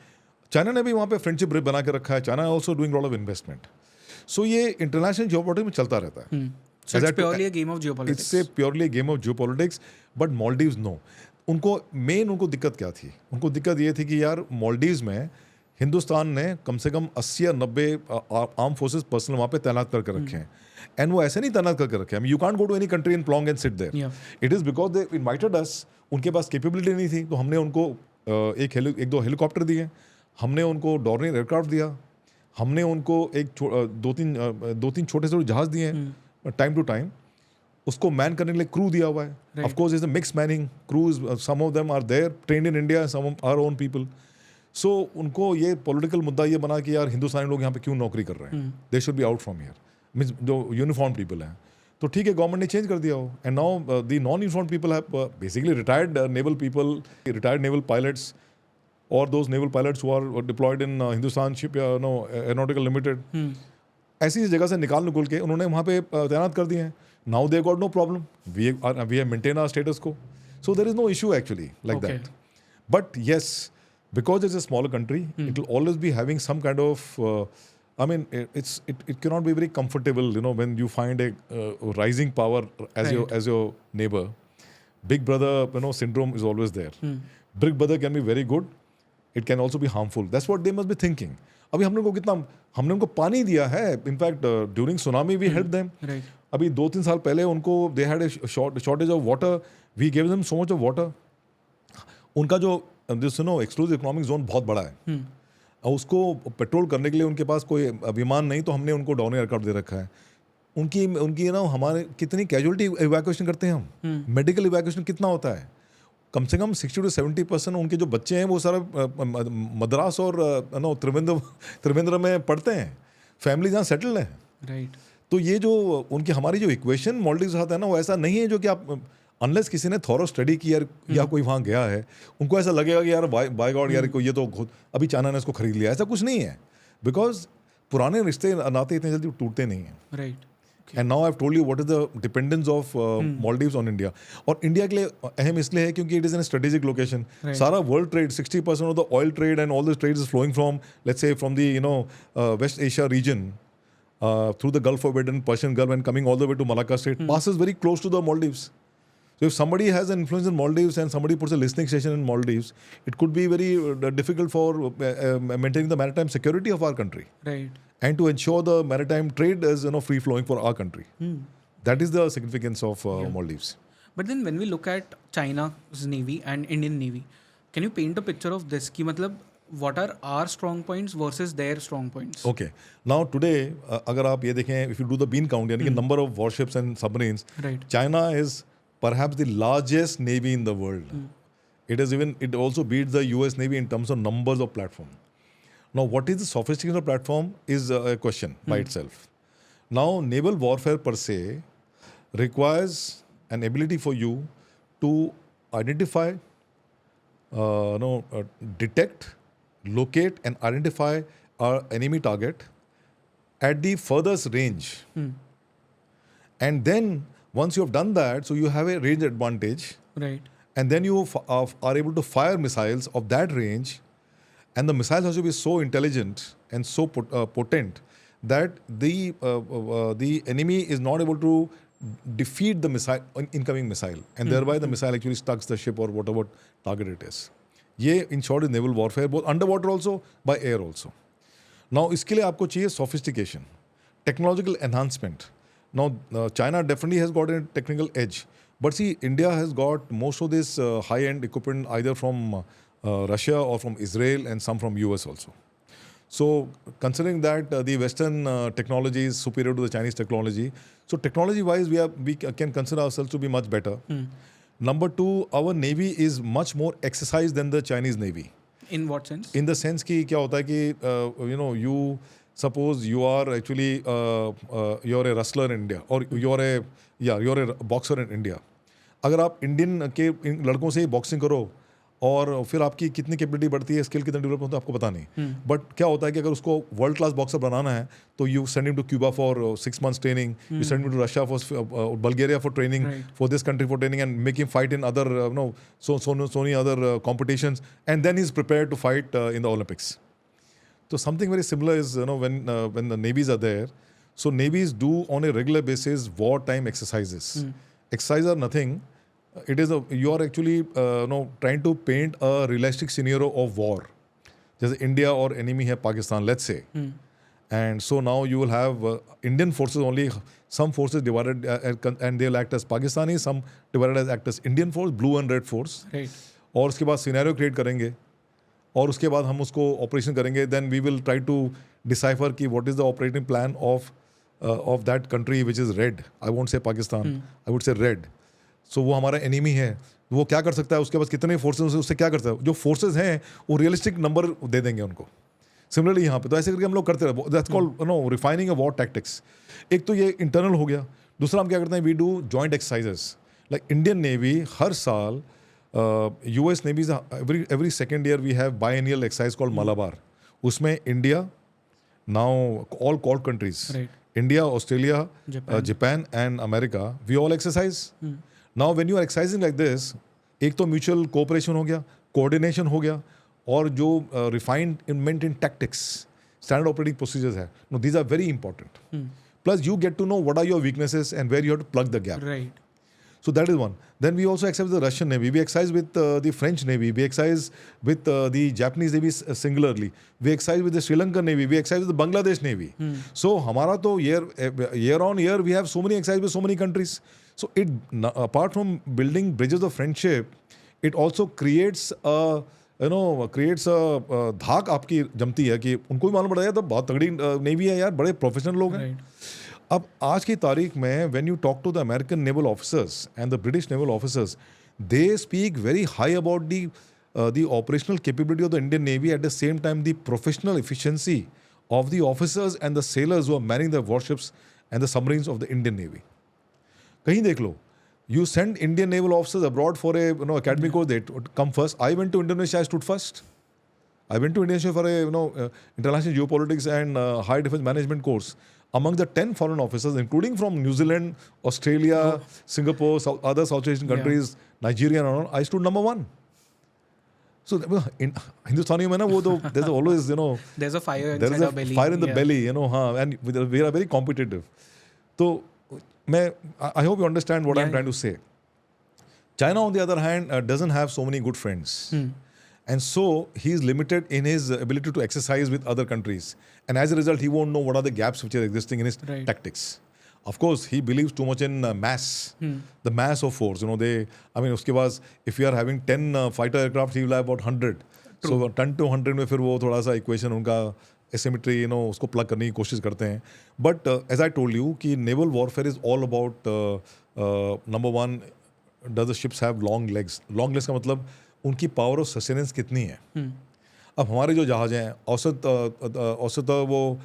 चाइना ने भी वहाँ पे फ्रेंडशिप बना के रखा है. China also doing lot of investment. So ये इंटरनेशनल जियोपॉलिटिक्स में चलता रहता है. So it's purely a game of geopolitics. It's a purely a game of geopolitics, but Maldives no. उनको दिक्कत क्या थी? उनको दिक्कत ये थी कि यार मालदीव्स में हिंदुस्तान ने कम से कम 80 या 90 आर्म फोर्सेस पर्सनल वहाँ पे तैनात करके रखे हैं. एंड वो ऐसे नहीं तैनात करके रखे हैं. You can't go to any country in plonk and sit there. It is because they invited us. उनके पास कैपेबिलिटी नहीं थी, तो हमने उनको एक दो हेलीकॉप्टर दिए, हमने उनको डॉर्नियर एयरक्राफ्ट दिया, हमने उनको दो तीन छोटे छोटे जहाज दिए हैं टाइम टू टाइम. उसको मैन करने के लिए क्रू दिया हुआ है. Of course is a mix manning crews. Some of them are there trained in India, some our own people. So उनको ये पॉलिटिकल मुद्दा ये बना कि यार हिंदुस्तानी लोग यहाँ पे क्यों नौकरी कर रहे हैं. दे should be out from here. Means जो यूनिफॉर्म पीपल हैं, तो ठीक है गवर्नमेंट ने चेंज कर दिया हो. And now the non uniform people have basically retired naval people, retired naval pilots, और those naval pilots who are deployed in Hindustan ship aeronautical limited. ऐसी जगह से निकाल के उन्होंने वहाँ पे तैनात कर दिए हैं. Now they got no problem. We have maintained our status quo. So there is no issue actually like that. But yes, because it's a smaller country, it will always be having some kind of. It cannot be very comfortable, when you find a rising power as your neighbor. Big brother, syndrome is always there. Big brother can be very good. It can also be harmful. That's what they must be thinking. अभी हमने उनको पानी दिया है. In fact during tsunami we help them. अभी 2-3 साल पहले उनको they had a shortage of water. We give them so much of water. उनका जो एक्सक्लूसिव इकोनॉमिक जोन बहुत बड़ा है, और उसको पेट्रोल करने के लिए उनके पास कोई विमान नहीं, तो हमने उनको डॉर्नियर एयरक्राफ्ट दे रखा है. उनकी हमारे कितनी कैजुअलिटी इवैक्यूएशन करते हैं हम. मेडिकल इवैक्यूएशन कितना होता है? कम से कम 60 to 70% उनके जो बच्चे हैं वो सारा मद्रास और त्रिवेंद्र में पढ़ते हैं. फैमिली जहाँ सेटल्ड है. राइट. तो ये जो हमारी जो इक्वेशन मालदीव साथ है ना, वो ऐसा नहीं है जो कि आप अनलेस किसी ने थॉरो स्टडी की या कोई वहाँ गया है, उनको ऐसा लगेगा कि यार बाय गॉड यार ये तो अभी चाइना ने इसको खरीद लिया. ऐसा कुछ नहीं है. बिकॉज पुराने रिश्ते नाते इतने जल्दी टूटते नहीं हैं. Right. And now I have told you what is the dependence of Maldives on India. और इंडिया के लिए अहम इसलिए है क्योंकि इट इज इन स्ट्रेटेजिक लोकेशन. सारा world trade 60% of the oil trade and all the trade is flowing from let's say from the West Asia region through the Gulf of Aden, Persian Gulf, and coming all the way to Malacca Strait, passes very close to the Maldives. So if somebody has an influence in Maldives and somebody puts a listening station in Maldives, it could be very difficult for maintaining the maritime security of our country. Right. And to ensure the maritime trade is free flowing for our country. That is the significance of Maldives. But then when we look at China's navy and Indian navy, can you paint a picture of this? कि मतलब what are our strong points versus their strong points? Okay. Now today, अगर आप ये देखें, if you do the bean count, यानी कि number of warships and submarines, right. China is perhaps the largest navy in the world. It also beats the US Navy in terms of numbers of platform. Now, what is the sophistication of platform is a question by itself. Now, naval warfare per se requires an ability for you to identify, detect, locate and identify our enemy target at the furthest range. And then once you have done that, so you have a range advantage. Right. And then you are able to fire missiles of that range, and the missiles has to be so intelligent and so potent that the enemy is not able to defeat the incoming missile, and thereby the missile actually stucks the ship or whatever target it is. ये in short is naval warfare, both under water also, by air also. Now इसके लिए आपको चाहिए sophistication, technological enhancement. Now China definitely has got a technical edge, but see India has got most of this high end equipment either from Russia और from Israel and some from US also. So considering that the Western technology is superior to the Chinese technology, so technology-wise we can consider ourselves to be much better. Number two, our navy is much more exercised than the Chinese navy. In what sense? In the sense कि क्या होता है कि you suppose you are actually you're a wrestler in India or you're a boxer in India. अगर आप इंडियन के इन लड़कों से ही बॉक्सिंग करो और फिर आपकी कितनी कैपेबिलिटी बढ़ती है, स्किल कितना डेवलप होता है आपको पता नहीं. बट क्या होता है कि अगर उसको वर्ल्ड क्लास बॉक्सर बनाना है तो you send him to Cuba for 6 months training, you send him to Russia for Bulgaria for training, for this country for training, and make him fight in other so many other competitions, and then he's prepared to fight in the Olympics. So something very similar is when the navies are there. So navies do on a regular basis wartime exercises. Exercises are nothing. It is you are actually trying to paint a realistic scenario of war. जैसे India और enemy है Pakistan, let's say. And so now you will have Indian forces only, some forces divided and they'll act as Pakistani, some divided as act as Indian force, blue and red force. Right. और उसके बाद सिनेरियो क्रिएट करेंगे और उसके बाद हम उसको ऑपरेशन करेंगे. Then we will try to decipher कि what is the operating plan of that country which is red. I won't say Pakistan, I would say red. So वो हमारा एनिमी है, वो क्या कर सकता है, उसके पास कितने फोर्सेज उससे क्या करता है. जो फोर्सेज हैं वो रियलिस्टिक नंबर दे देंगे उनको. सिमिलरली यहाँ पे तो ऐसे करके हम लोग करते रहे. That's called refining a war tactics. एक तो ये इंटरनल हो गया. दूसरा हम क्या करते हैं, we do joint exercises. Like Indian Navy हर साल, US Navy every second year we have biennial exercise called Malabar. उसमें India, now all core countries, Right. India, Australia, Japan. and America, we all exercise. Now when you are exercising like this, एक तो mutual cooperation हो गया, coordination हो गया, और जो refinement in tactics, standard operating procedures है. No, these are very important. Plus you get to know what are your weaknesses and where you have to plug the gap. Right. So that is one. Then we also exercise with the Russian Navy. We exercise with the French Navy. We exercise with the Japanese Navy singularly. We exercise with the Sri Lankan Navy. We exercise with the Bangladesh Navy. So हमारा तो year on year we have so many exercises with so many countries. So it apart from building bridges of friendship, it also creates a धाक आपकी जमती है कि उनको भी मालूम पड़ जाए तो बहुत तगड़ी नेवी है यार, बड़े प्रोफेशनल लोग हैं. अब आज की तारीख में when you talk to the American naval officers and the British naval officers, they speak very high about the operational capability of the Indian navy, at the same time the professional efficiency of the officers and the sailors who are manning the warships and the submarines of the Indian navy. कहीं देख लो, you send Indian naval officers abroad for a academy course, they come first. I went to Indonesia, I stood first. I went to Indonesia for a international geopolitics and high defense management course. Among the 10 foreign officers, including from New Zealand, Australia, Singapore, other South Asian countries, Nigeria and all, I stood number 1. So in Hindustani mein na wo to there's always there's a fire there inside is our belly. fire in the belly, and we are very competitive. So I hope you understand what I'm trying to say. China, on the other hand, doesn't have so many good friends. And so he's limited in his ability to exercise with other countries. And as a result, he won't know what are the gaps which are existing in his tactics. Of course, he believes too much in mass, the mass of force. उसके बाद, if you are having 10 fighter aircraft, he will have about 100. True. So 10 to 100 में फिर वो थोड़ा सा equation उनका asymmetry, उसको प्लग करने की कोशिश करते हैं. But as I told you कि naval warfare is all about number 1, does the ships have long legs. Long legs का मतलब उनकी पावर ऑफ सस्टेनेंस कितनी है. अब हमारे जो जहाज हैं औसत वो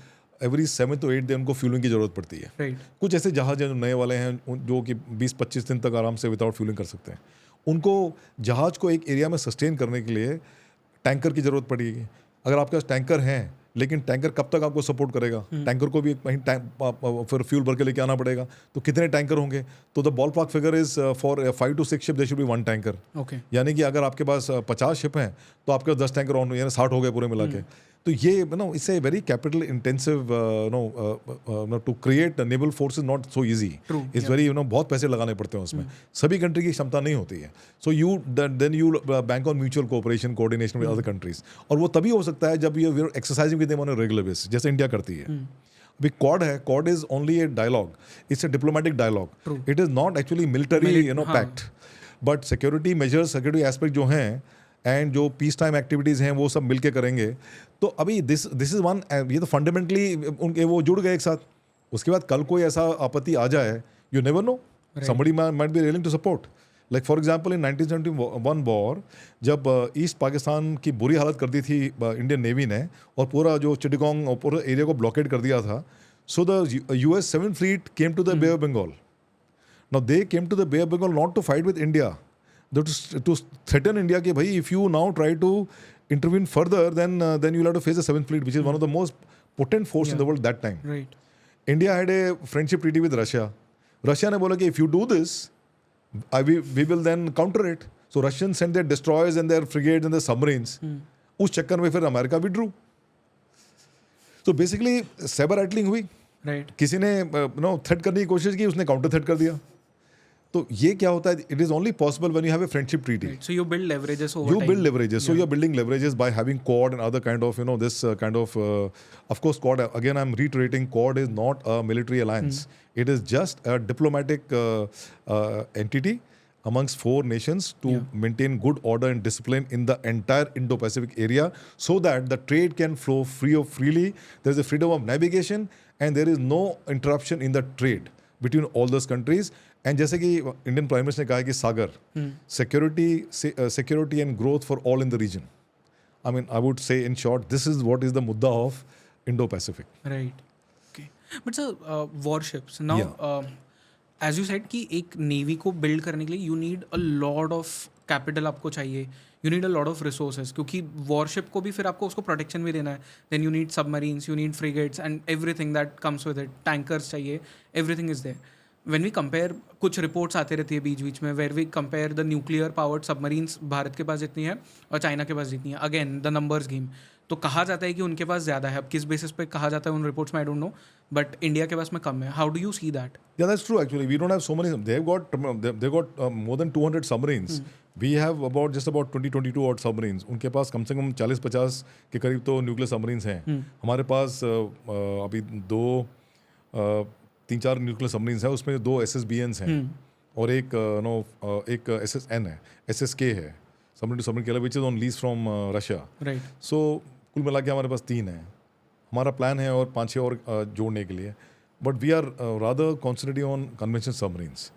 एवरी 7 to 8 दिन उनको फ्यूलिंग की ज़रूरत पड़ती है. कुछ ऐसे जहाज हैं जो नए वाले हैं जो कि 20-25 दिन तक आराम से विदाउट फ्यूलिंग कर सकते हैं. उनको जहाज को एक एरिया में सस्टेन करने के लिए टैंकर की ज़रूरत पड़ेगी. अगर आपके पास टैंकर हैं, लेकिन टैंकर कब तक आपको सपोर्ट करेगा. टैंकर को भी कहीं फिर फ्यूल भर के लेके आना पड़ेगा. तो कितने टैंकर होंगे. तो the ballpark figure is for 5 to 6 ship there should be 1 tanker. यानी कि अगर आपके पास 50 शिप हैं तो आपके पास 10 टैंकर ऑन, यानी 60 हो गए पूरे मिला के. तो ये इससे very capital intensive to create naval force is not so easy. It's very बहुत पैसे लगाने पड़ते हैं उसमें. सभी कंट्री की क्षमता नहीं होती है. So you then you bank on mutual cooperation, coordination with other countries. और वो तभी हो सकता है जब you exercising with them on a regular basis, जैसे इंडिया करती है. अभी क्वाड है, Quad is only a dialogue, it's a diplomatic dialogue. It is not actually military pact, but security measures, security aspect जो हैं एंड जो पीस टाइम एक्टिविटीज़ हैं वो सब मिलके करेंगे. तो अभी दिस इज़ वन, ये तो फंडामेंटली उनके वो जुड़ गए एक साथ. उसके बाद कल कोई ऐसा आपत्ति आ जाए, you never know, somebody might be willing to support. Like for example in 1971 war, जब ईस्ट पाकिस्तान की बुरी हालत कर दी थी इंडियन नेवी ने और पूरा जो चिटगांग और पूरा एरिया को ब्लॉकेड कर दिया था, so the US 7th Fleet came to the Bay of Bengal. Now they came to the Bay of Bengal not to fight with India, to threaten India कि भाई if you now try to intervene further then you'll have to face the 7th Fleet, which is one of the most potent force in the world that time. Right. India had a friendship treaty with Russia. Russia ने बोला कि if you do this, we will then counter it. So Russians sent their destroyers and their frigates and their submarines. उस चक्कर में फिर America withdrew. So basically saber rattling हुई. राइट किसी ने थ्रेट करने की कोशिश की, उसने काउंटर थ्रेट कर दिया. तो ये क्या होता है, it is only possible when you have a friendship treaty. So you build leverages over You time. build leverages, so you're building leverages by having Quad and other kind of, this kind of course, Quad, again, I'm reiterating, Quad is not a military alliance. It is just a diplomatic entity amongst 4 nations to maintain good order and discipline in the entire Indo-Pacific area, so that the trade can flow freely. There is a freedom of navigation and there is no interruption in the trade between all those countries. And जैसे कि इंडियन प्राइम मिनिस्टर ने कहा है कि SAGAR, security and growth for all in the region. I mean, I would say in short, this is what is the मुद्दा of Indo Pacific. Right. Okay. But sir, warships now, as you said कि एक नेवी को बिल्ड करने के लिए you need a lot of capital आपको चाहिए, you need a lot of resources, क्योंकि वॉरशिप को भी फिर आपको उसको प्रोटेक्शन भी देना है. Then you need submarines, you need frigates and everything that comes with it. Tankers चाहिए, everything is there. When we compare, कुछ रिपोर्ट्स आते रहती है बीच बीच में, where we compare the nuclear powered submarines Bharat के पास जितनी है और चाइना के पास जितनी है. Again the numbers game. तो कहा जाता है कि उनके पास ज़्यादा है. अब किस बेसिस पे कहा जाता है उन रिपोर्ट्स में, आई डोंट नो, बट इंडिया के पास में कम है. How do you see that? Yeah, that's true actually. We don't have so many. They've got more than 200 submarines. We have just about 22 odd submarines. उनके पास कम से कम 40-50 के करीब तो न्यूक्लियर सबमरीन्स हैं. हमारे पास अभी 3-4 न्यूक्लियर सबमरीन्स हैं. उसमें 2 SSBNs हैं और एक SSN है, SSK है, submarine to submarine killer, which is on lease from Russia. Right. So कुल मिला के हमारे पास 3 हैं. हमारा प्लान है और 5-6 और जोड़ने के लिए. But we are rather concentrating on conventional submarines.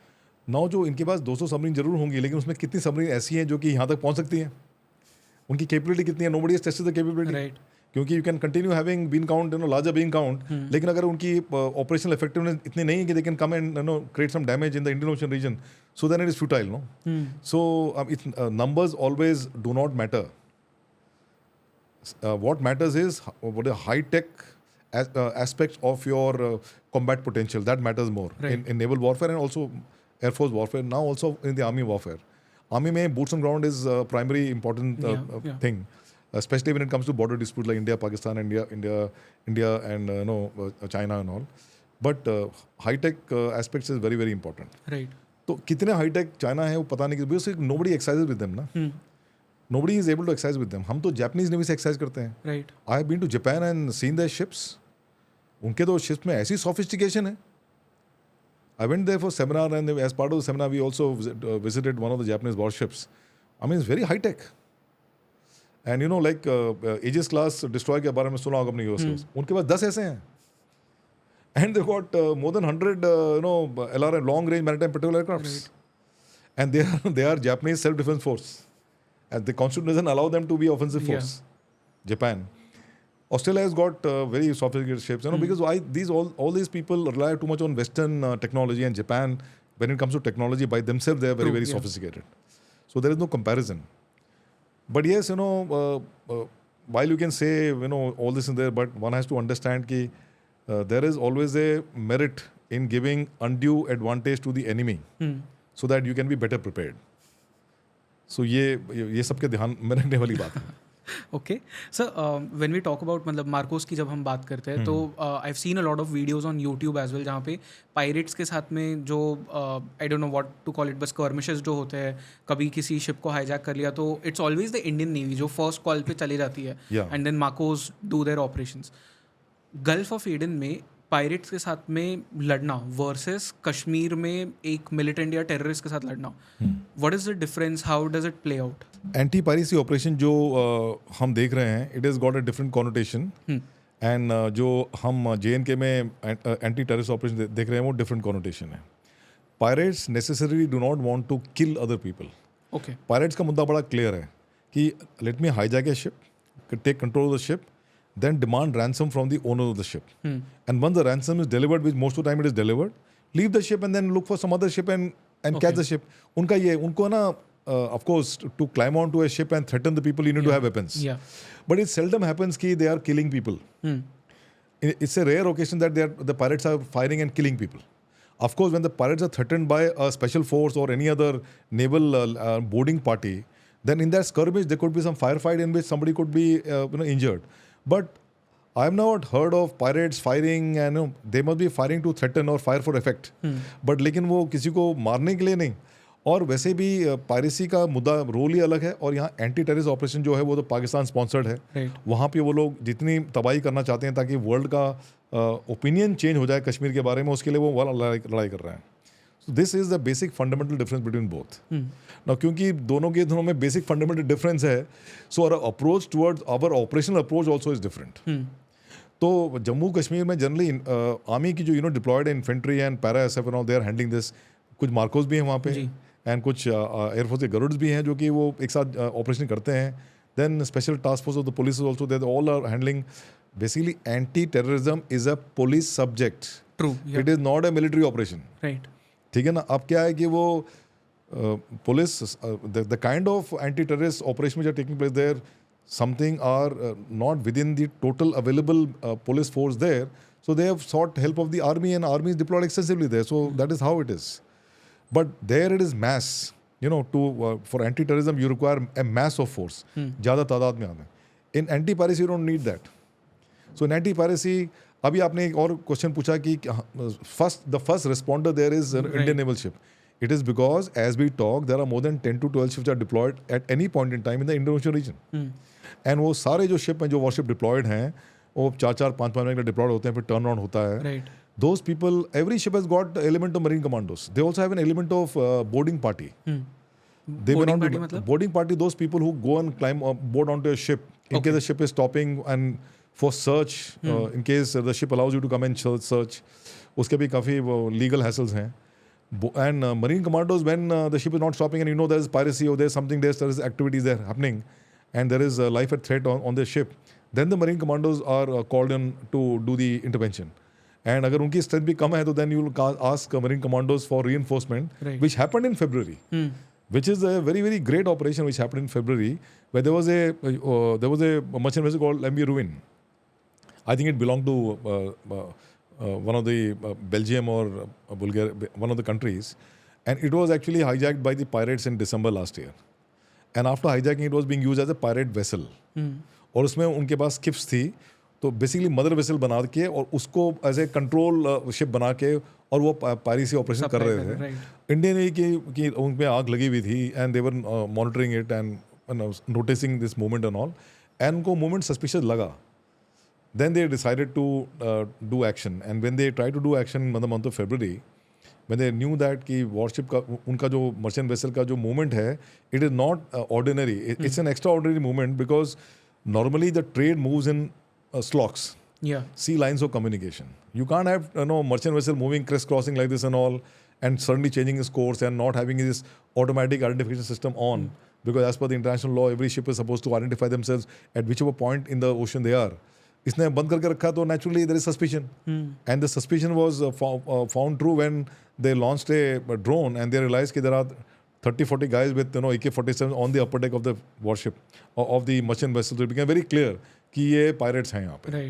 Now जो इनके पास 200 सबमरीन जरूर होंगी, लेकिन उसमें कितनी सबमरीन ऐसी हैं जो कि यहाँ तक पहुँच सकती हैं, उनकी कैपेबिलिटी कितनी है. Nobody has tested the capability. Right. क्योंकि you can continue having bean count, larger bean count, लेकिन अगर उनकी ऑपरेशनल इफेक्टिवनेस इतनी नहीं है कि they can come and create some damage in the Indian Ocean region, so then it is futile. No. So numbers always do not matter. What matters is what the high tech aspects of your combat potential, that matters more. Right. In naval warfare and also air force warfare, now also in the army warfare. Army में boots on ground is primary important thing, especially when it comes to border disputes like India, Pakistan, India and China and all. But high tech aspects is very, very important. Right. तो कितने हाई टेक चाइना है वो पता नहीं, because nobody exercises with them ना. Nobody is able to exercise with them. हम तो जापानीज नेवी से एक्सरसाइज करते हैं. Right. I have been to Japan and seen their ships. उनके तो ships में ऐसी sophistication है. I went there for seminar and as part of the seminar we also visited one of the Japanese warships. I mean it's very high tech. And like Aegis class destroyer के बारे में सुना होगा अपने US को. उनके पास 10 ऐसे हैं. And they've got more than 100 LRM, long range maritime patrol aircrafts. Right. And they are Japanese self-defense force. And the constitution doesn't allow them to be offensive force. Japan. Australia has got very sophisticated ships, because all these people rely too much on Western technology, and Japan, when it comes to technology by themselves, they are very, very sophisticated. So there is no comparison. But yes, while you can say, all this is there, but one has to understand that there is always a merit in giving undue advantage to the enemy, so that you can be better prepared. So ये सबके ध्यान में रखने वाली बात है. Okay sir, when we talk about मतलब मार्कोस की जब हम बात करते हैं, तो I have seen a lot of videos on YouTube as well, जहाँ पे पायरेट्स के साथ में जो I don't know what to call it, बस स्कर्मिशेस जो होते हैं, कभी किसी शिप को हाईजैक कर लिया तो it's always the Indian navy जो फर्स्ट कॉल पे चली जाती है, and then MARCOS do their operations. Gulf of Aden में पायरेट्स के साथ में लड़ना वर्सेस कश्मीर में एक मिलिटेंट या टेररिस्ट के साथ लड़ना, what is the difference, how does it play out? Anti piracy operation जो हम देख रहे हैं, it is got a different connotation, and जो हम JNK में एंटी टेररिस्ट ऑपरेशन देख रहे हैं वो डिफरेंट कॉनोटेशन है. Pirates necessary do not want to kill other people. Okay. Pirates का मुद्दा बड़ा क्लियर है कि let me hijack a ship, take control of the ship, then demand ransom from the owner of the ship. And once the ransom is delivered, which most of the time it is delivered, leave the ship and then look for some other ship and catch the ship. उनको ना of course to climb onto a ship and threaten the people, you need to have weapons. Yeah. But it seldom happens कि they are killing people. It's a rare occasion that the pirates are firing and killing people. Of course, when the pirates are threatened by a special force or any other naval boarding party, then in that skirmish there could be some firefight in which somebody could be injured. But I have not heard of pirates firing and they must be firing to threaten or fire for effect. But लेकिन वो किसी को मारने के लिए नहीं. और वैसे भी पायरेसी का मुद्दा रोल ही अलग है और यहाँ एंटी टेररिस्ट ऑपरेशन जो है वो तो पाकिस्तान स्पॉन्सर्ड है. वहाँ पे वो लोग जितनी तबाही करना चाहते हैं ताकि वर्ल्ड का ओपिनियन चेंज हो जाए कश्मीर के बारे में, उसके लिए वो लड़ाई कर रहे हैं. So this is the basic fundamental difference between both. Now क्योंकि दोनों के दोनों में basic fundamental difference है, so our approach towards our operational approach also is different. तो जम्मू कश्मीर में जनरली आर्मी की जो deployed infantry and para SF and they are handling this. कुछ मार्कोस भी हैं वहाँ पे एंड कुछ एयरफोर्स के गरुड्स भी हैं जो कि वो एक साथ ऑपरेशन करते हैं. Then special task force of the police also they all are handling. Basically anti terrorism is a police subject. True. It is not a military operation. Right. ठीक है ना. अब क्या है कि वो police the kind of anti terrorist operation which are taking place there something are not within the total available police force there, so they have sought help of the army and army is deployed extensively there. So that is how it is. But there it is mass, for anti-terrorism you require a mass of force. ज़्यादा तादाद में आना. In anti-piracy you don't need that. So in anti-piracy अभी आपने एक और क्वेश्चन पूछा कि the first responder there is an Indian naval ship. It is because as we talk there are more than 10 to 12 ships are deployed at any point in time in the Indo-Ocean region. And वो सारे जो शिप हैं जो वॉरशिप डिप्लॉयड हैं वो 4-5 महीने के लिए डिप्लॉयड होते हैं, फिर टर्न अराउंड होता है. Those people, every ship has got element of marine commandos. They also have an element of boarding party. They may not be boarding party, those people who go and climb board onto a ship in case the ship is stopping and for search, in case the ship allows you to come and search. उसके भी काफ़ी legal hassles हैं. And marine commandos, when the ship is not stopping and you know there is piracy or there is something, there is activities there happening and there is a life at threat on the ship, then the marine commandos are called in to do the intervention. And अगर उनकी strength भी कम है तो then you will ask marine commandos for reinforcement, which happened in February. Which is a very, very great operation which happened in February, where there was a merchant vessel called MV Ruin. I think it belonged to one of the Belgium or Bulgaria, one of the countries, and it was actually hijacked by the pirates in December last year. And after hijacking, it was being used as a pirate vessel. और उसमें उनके पास skips थी, तो बेसिकली मदर वेसल बना के और उसको एज ए कंट्रोल शिप बना के और वो पायरेसी ऑपरेशन कर रहे थे. इंडियन नेवी की उन पे आग लगी हुई थी and they were monitoring it and noticing this movement and all, and उनको मूवमेंट सस्पिशियस लगा. Then they decided to do action, and when they try to do action in the month of February, when they knew that कि वॉरशिप का उनका जो मर्चेंट वेसल का जो मूवमेंट है it is not ordinary, it's an extraordinary movement because normally the trade moves in slocks, sea lines of communication. You can't have merchant vessel moving crisscrossing like this and all and suddenly changing its course and not having this automatic identification system on, because as per the international law every ship is supposed to identify themselves at whichever point in the ocean they are. इसने बंद करके रखा तो naturally there is suspicion, and the suspicion was found true when they launched a drone and they realized that there are 30-40 guys with AK-47 on the upper deck of the warship of the merchant vessel. So it became very clear कि ये pirates हैं यहाँ पे.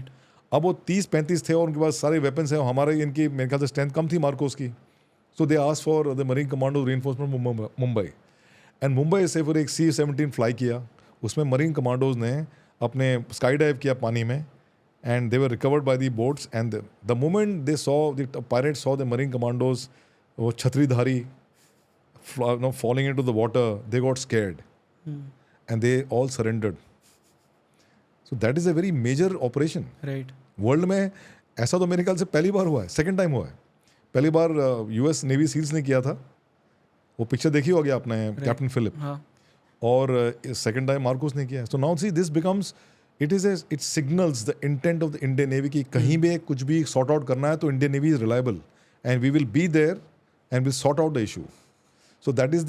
अब वो 30-35 थे और उनके पास सारे weapons हैं. हमारे इनकी मेरे ख्याल से strength कम थी मार्कोस की. So they asked for the Marine Commando reinforcement Mumbai. And Mumbai से फिर एक C-17 फ्लाई किया. उसमें Marine Commandos ने अपने स्काई डाइव किया पानी में, and they were recovered by the boats. And the moment they saw the pirates saw the Marine Commandos, वो छतरीधारी falling into the water, they got scared and they all surrendered. So that is a very major operation. Right. World में ऐसा तो मेरे ख्याल से पहली बार हुआ है, सेकंड टाइम हुआ है. पहली बार यूएस नेवी सील्स ने किया था, वो पिक्चर देखी होगी आपने, कैप्टन फिलिप. और सेकंड टाइम मार्कोस ने किया है. So now see this becomes it signals the intent of the Indian navy कि कहीं भी कुछ भी सॉर्ट आउट करना है तो Indian navy is reliable and we will be there and will sort out the issue. So that is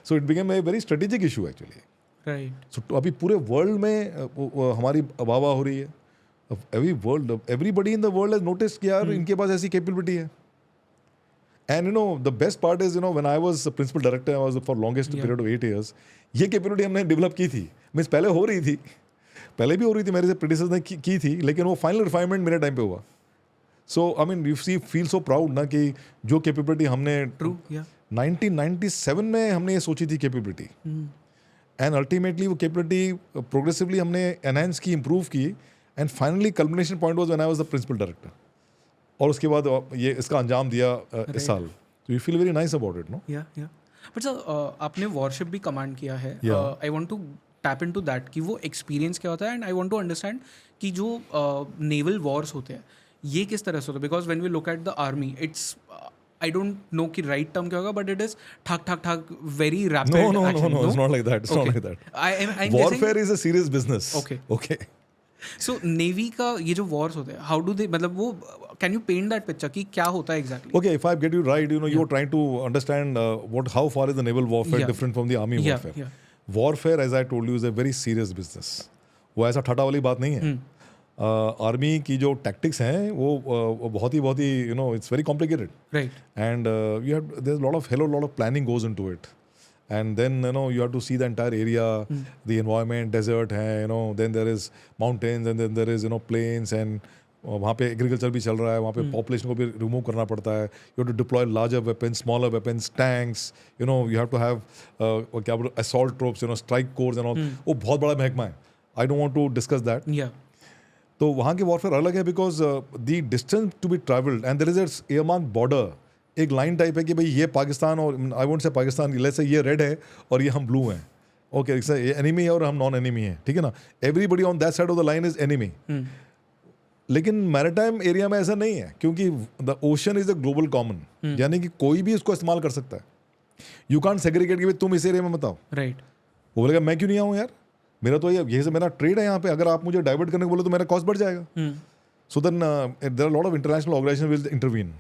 so it became a very strategic issue actually. Right. So अभी पूरे वर्ल्ड में हमारी वाह हो रही है. Everybody in the world has noticed कि यार इनके पास ऐसी capability है. And the best part is when I was principal director, I was for longest period of 8 years. ये capability हमने develop की थी. मीन्स पहले हो रही थी, पहले भी हो रही थी, मेरे से predecessors ने की थी, लेकिन वो फाइनल रिफाइनमेंट मेरे टाइम पे हुआ. So you feel so proud ना कि जो capability हमने 1997 में हमने ये सोची थी कैपेबिलिटी, एंड अल्टीमेटली वो कैपेबिलिटी प्रोग्रेसिवली हमने एनहांस की, इम्प्रूव की, and finally culmination point was when I was the principal director, और उसके बाद ये इसका अंजाम दिया इस साल. तो you feel very nice about it, no? Yeah but sir आपने वॉरशिप भी कमांड किया है. Yeah. I want to tap into that कि वो एक्सपीरियंस क्या होता है, and I want to understand कि जो नेवल वॉर्स होते हैं ये किस तरह से होते हैं. Because when we look at the army, it's I don't know कि राइट टर्म क्या होगा, बट इट इज ठक ठक ठक very rapid. No, it's not like that. It's not like that. Warfare is a serious business. Okay. So navy का ये जो वॉर्स होते हैं, हाउ डू दे, मतलब वो can you paint that picture कि क्या होता है exactly? Okay, if I get you right, you were trying to understand how far is the naval warfare Yeah. different from the army warfare. Yeah. Warfare, as I told you, is a very serious business. वो ऐसा ठटा वाली बात नहीं है. आर्मी की जो टैक्टिक्स हैं वो बहुत ही it's very complicated. Right. And there's a lot of planning goes into it. And then you have to see the entire area, the environment, desert है, then there is mountains, and then there is plains, and वहाँ पे एग्रीकल्चर भी चल रहा है, वहाँ पे पॉपुलेशन को भी रिमूव करना पड़ता है. You have to deploy larger weapons, smaller weapons, tanks, you have to have क्या बोलो assault troops, strike corps and all. वो बहुत बड़ा महकमा है. I don't want to discuss that. Yeah. तो वहाँ की वॉरफेयर अलग है because the distance to be travelled and there is an earmark border. एक लाइन टाइप है कि भाई ये पाकिस्तान, और आई won't say Pakistan, let's say ये रेड है और ये हम ब्लू हैं. ओके, ये एनिमी है और हम नॉन एनिमी हैं, ठीक है ना. Everybody on that side of the line is enemy. लेकिन मैरिटाइम एरिया में ऐसा नहीं है, क्योंकि the ocean is the global common, यानी कि कोई भी इसको इस्तेमाल कर सकता है. यू कांट सेग्रीगेट कि भाई तुम इस एरिया में मत आओ. Right. वो बोलेगा मैं क्यों नहीं आऊँ यार, मेरा तो यही से मेरा ट्रेड है यहाँ पे, अगर आप मुझे डाइवर्ट करने को बोले तो मेरा कॉस्ट बढ़ जाएगा. So then there are lot of international organization will intervene.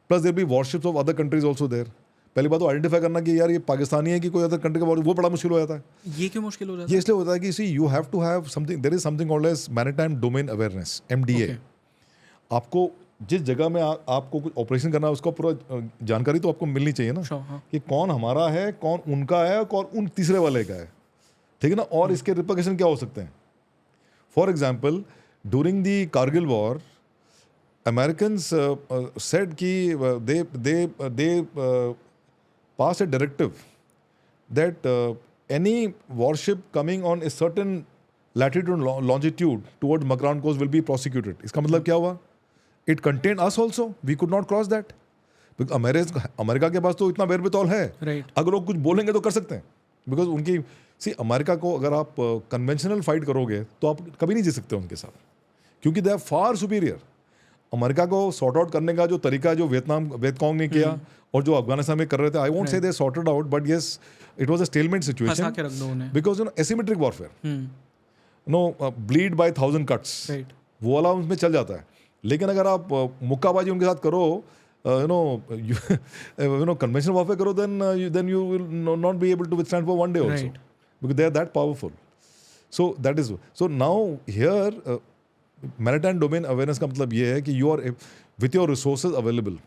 Plus there be warships of other countries also there. पहली बात तो आइडेंटिफाई करना कि यार ये पाकिस्तानी है कि कोई अदर कंट्री का, वो बड़ा मुश्किल हो जाता है. ये क्यों मुश्किल हो जाता है? ये इसलिए होता है कि see you have to have something, there is something called as maritime domain awareness, MDA. आपको जिस जगह में आपको कुछ ऑपरेशन करना है उसका पूरा जानकारी तो आपको मिलनी चाहिए ना. Sure, हाँ. कि कौन हमारा है, कौन उनका है, और कौन उन तीसरे वाले का है, ठीक है ना. और इसके रिपरकशन क्या हो सकते हैं. For example, during the Kargil war, Americans said कि they passed a directive that any warship coming on a certain latitude and longitude towards Makran coast will be prosecuted. इसका मतलब क्या हुआ? It contained us also. We could not cross that. America के पास तो इतना बेरबेतौल है. Right. अगर वो कुछ बोलेंगे तो कर सकते हैं. बिकॉज उनकी अमेरिका को अगर आप कन्वेंशनल फाइट करोगे तो आप कभी नहीं जीत सकते उनके साथ, क्योंकि they are far superior. America को सॉर्ट आउट करने का जो तरीका जो वियतकांग ने किया और जो अफगानिस्तान में कर रहे थे, I won't say they sorted out, but yes it was a stalemate situation because asymmetric warfare, bleed by 1000 cuts, वो वाला उनमें चल जाता है. लेकिन अगर आप मुक्काबाजी उनके साथ करो, conventional warfare करो, then you will not be able to withstand for one day also, because they are that powerful. So that is so now here maritime domain awareness का मतलब ये है कि you are with your resources available,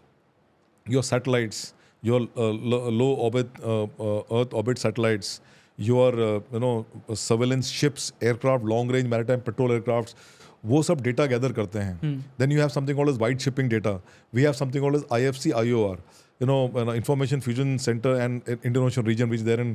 your satellites, your low orbit Earth orbit satellites, your surveillance ships, aircraft, long range maritime patrol aircrafts, वो सब डेटा गैदर करते हैं. Then you have something called as white shipping data. We have something called as IFC IOR, information fusion center and Indian Ocean region, which is there in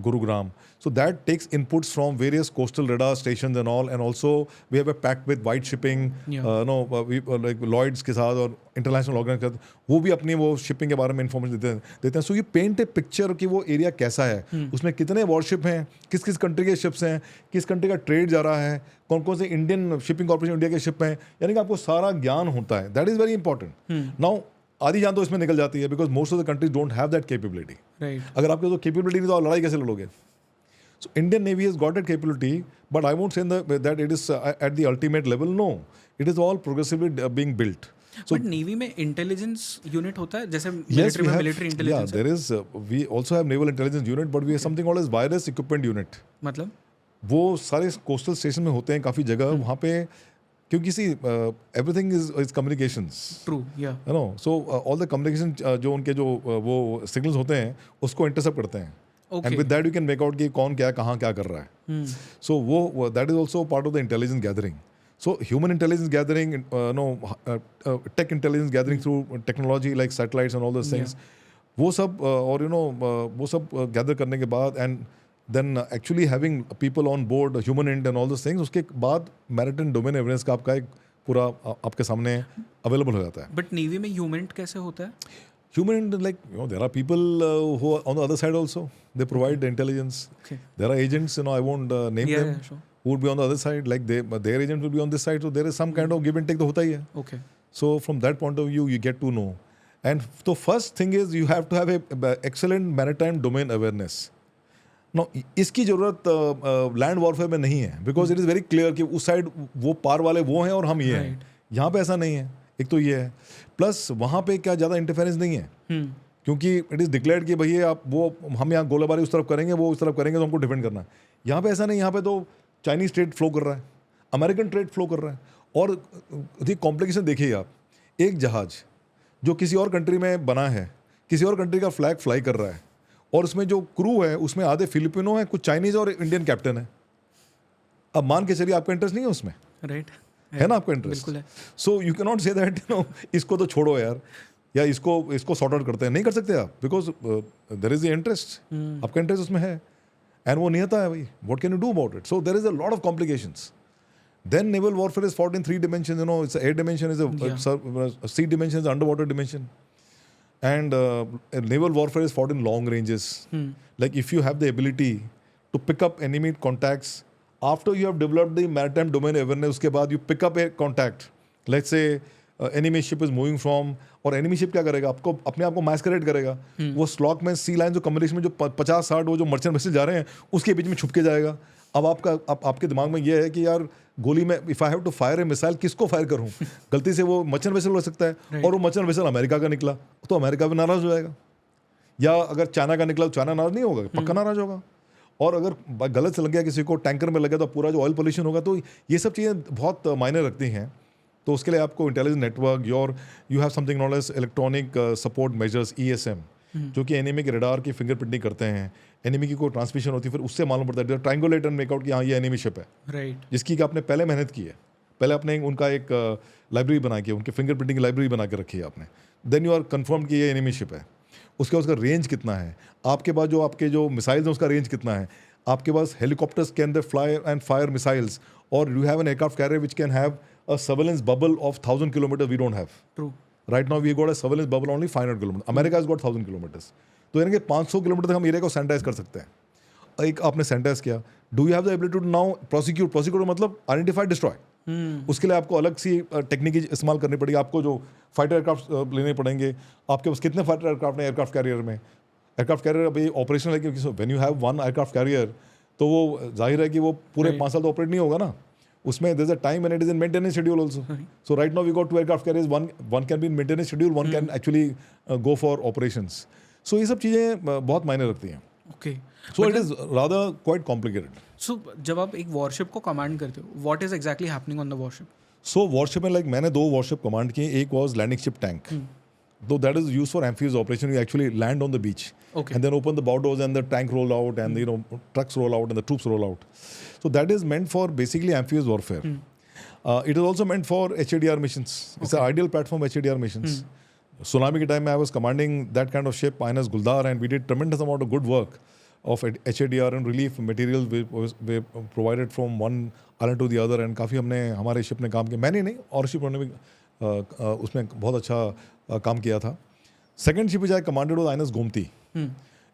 Gurugram. So that takes inputs from various coastal radar stations and all, and also we have a pact with white shipping, we like Lloyd's के साथ और international organizations के साथ, वो भी अपनी वो shipping के बारे में information देते हैं. So you paint a picture कि वो area कैसा है, उसमें कितने warship हैं, किस किस country के ships हैं, किस country का trade जा रहा है, कौन कौन से Indian shipping corporation इंडिया के ship हैं, यानी कि आपको सारा ज्ञान होता है. That is very important. Now आधी जान तो इसमें निकल जाती है because most of the countries don't have that capability. अगर आपके तो कैपेबिलिटी नहीं तो आप लड़ाई कैसे लड़ोगे. So Indian Navy has got that capability, but I won't say that it is at the ultimate level. No, it is all progressively being built. But navy में इंटेलिजेंस यूनिट होता है जैसे मिलिट्री में military intelligence. There is, we also have naval intelligence unit, but we have something called as wireless equipment unit. मतलब वो सारे कोस्टल स्टेशन में होते हैं काफ़ी जगह. वहाँ पे क्योंकि see everything is communications. True, या you know. So all the communication जो उनके जो वो सिग्नल्स होते हैं उसको इंटरसेप्ट करते हैं. And with that you can make out कि कौन क्या कहाँ क्या कर रहा है. सो वो that is also part of the intelligence gathering. So human intelligence gathering, tech intelligence gathering through technology like satellites and all those things, वो सब और वो सब गैदर करने के बाद, and then actually having people on board, human end and all those things, उसके बाद मैरिटाइम डोमेन एविडेंस का आपका एक पूरा आपके सामने अवेलेबल हो जाता है. बट नेवी में ह्यूमेंट कैसे होता है? Human end, like, there are people who are on the other side also. They provide the intelligence. Okay. There are agents, I won't name them, sure. who would be on the other side. Like their agent will be on this side. So there is some kind of give and take तो होता ही है. Okay. So from that point of view, you get to know. And the first thing is you have to have a excellent maritime domain awareness. Now, इसकी जरूरत लैंड वॉरफेयर में नहीं है, because it is very clear कि उस साइड वो पार वाले वो हैं और हम ये हैं. यहाँ पे ऐसा नहीं है. एक तो ये है, प्लस वहाँ पे क्या ज़्यादा इंटरफेरेंस नहीं है, क्योंकि इट इज़ डिक्लेयर्ड कि भैया आप वो हम यहाँ गोलाबारी उस तरफ करेंगे, वो उस तरफ करेंगे, तो हमको डिफेंड करना है. यहाँ पे ऐसा नहीं. यहाँ पे तो चाइनीज़ ट्रेड फ्लो कर रहा है, अमेरिकन ट्रेड फ्लो कर रहा है. और कॉम्प्लिकेशन देखिए आप, एक जहाज़ जो किसी और कंट्री में बना है, किसी और कंट्री का फ्लैग फ्लाई कर रहा है, और उसमें जो क्रू है उसमें आधे फिलिपिनो है, कुछ चाइनीज़ और इंडियन कैप्टन है. अब मान के चलिए आपका इंटरेस्ट नहीं है उसमें, राइट? है ना आपका interest. So you can not say that इसको तो छोड़ो यार, या इसको सॉर्ट आउट करते हैं. नहीं कर सकते आप, because there is the interest, आपका इंटरेस्ट उसमें है एंड वो नियता है भाई. What can you do about it? So there is a lot of complications. Then naval warfare is fought in 3 dimensions. It's a air dimension, is a sea dimension, is an underwater dimension, and naval warfare is fought in long ranges. Like if you have the ability to pick up enemy contacts after you have developed the maritime domain awareness, उसके बाद you pick up a contact. Let's say enemy ship is moving from, और enemy ship क्या करेगा, आपको अपने आप को मैस्करेड करेगा. वो स्लॉक में सी लाइन जो कम्युनिकेशन में जो 50-60 वो जो मर्चेंट वेसल जा रहे हैं उसके बीच में छुप के जाएगा. अब आपके दिमाग में ये है कि यार गोली में if I have to fire a missile, किसको फायर करूं? गलती से वो मर्चेंट वेसल हो सकता है, और वो मर्चेंट वेसल अमेरिका का निकला तो अमेरिका भी नाराज हो जाएगा, या अगर चाइना का निकला तो चाइना नाराज नहीं होगा, पक्का नाराज होगा. और अगर गलत से लग गया किसी को, टैंकर में लग गया तो पूरा जो ऑयल पोल्यूशन होगा. तो ये सब चीज़ें बहुत मायने रखती हैं. तो उसके लिए आपको intelligence network, you have something known as electronic support measures, ESM, जो कि एनिमी के रडार की फिंगरप्रिंटिंग करते हैं. एनिमी की कोई ट्रांसमिशन होती है, फिर उससे मालूम पड़ता है, ट्रायंगुलेट एंड मेकआउट कि हाँ ये एनिमी शिप है, राइट, जिसकी कि आपने पहले मेहनत की है. पहले आपने उनका एक लाइब्रेरी बना के, उनके फिंगरप्रिंटिंग की लाइब्रेरी बना के रखी है आपने. देन यू आर कन्फर्म कि ये एनिमी शिप है. उसका रेंज कितना है, आपके पास जो आपके जो मिसाइल्स हैं उसका रेंज कितना है, आपके पास helicopters can they fly and fire missiles, और you have an aircraft carrier which can have a surveillance bubble of 1,000 kilometers. We don't have. True. Right now we got a surveillance bubble only 500 kilometers. America has got 1,000 kilometers. तो यानी कि 500 किलोमीटर तक हम एरिया को सैनिटाइज कर सकते हैं. एक आपने सैनिटाइज किया, do you have the ability to now prosecute मतलब आइडेंटिफाई, डिस्ट्रॉय. उसके लिए आपको अलग सी टेक्निक इस्तेमाल करनी पड़ेगी. आपको जो फाइटर एयरक्राफ्ट लेने पड़ेंगे, आपके पास कितने फाइटर एयरक्राफ्ट हैं एयरक्राफ्ट कैरियर में. एयरक्राफ्ट कैरियर अभी ऑपरेशनल है, क्योंकि when you have one aircraft carrier तो वो जाहिर है कि वो पूरे 5 साल तो ऑपरेट नहीं होगा ना. उसमें there's a time when it is in maintenance schedule also. So right now we got 2 aircraft carriers. One can be in maintenance schedule, one can actually go for operations. So ये सब चीज़ें बहुत मायने रखती हैं. Okay. So it is rather quite complicated. So जब आप एक वॉरशिप को कमांड करते हो, what is exactly happening on the warship? So warship में like मैंने 2 warship कमांड किए. एक was landing ship tank. Though that is used for amphibious operation, you actually land on the beach. Okay. And then open the bow doors and the tank roll out, and trucks roll out and the troops roll out. So that is meant for basically amphibious warfare. It is also meant for HADR missions. It's an ideal platform for HADR missions. Tsunami ke time I was commanding that kind of ship, INS Guldar, and we did tremendous amount of good work of HADR and relief materials we provided from one island to the other, and काफ़ी हमने हमारे शिप ने काम किया. मैंने नहीं, और शिप ने भी उसमें बहुत अच्छा काम किया था. Second ship which I commanded was INS Gomti.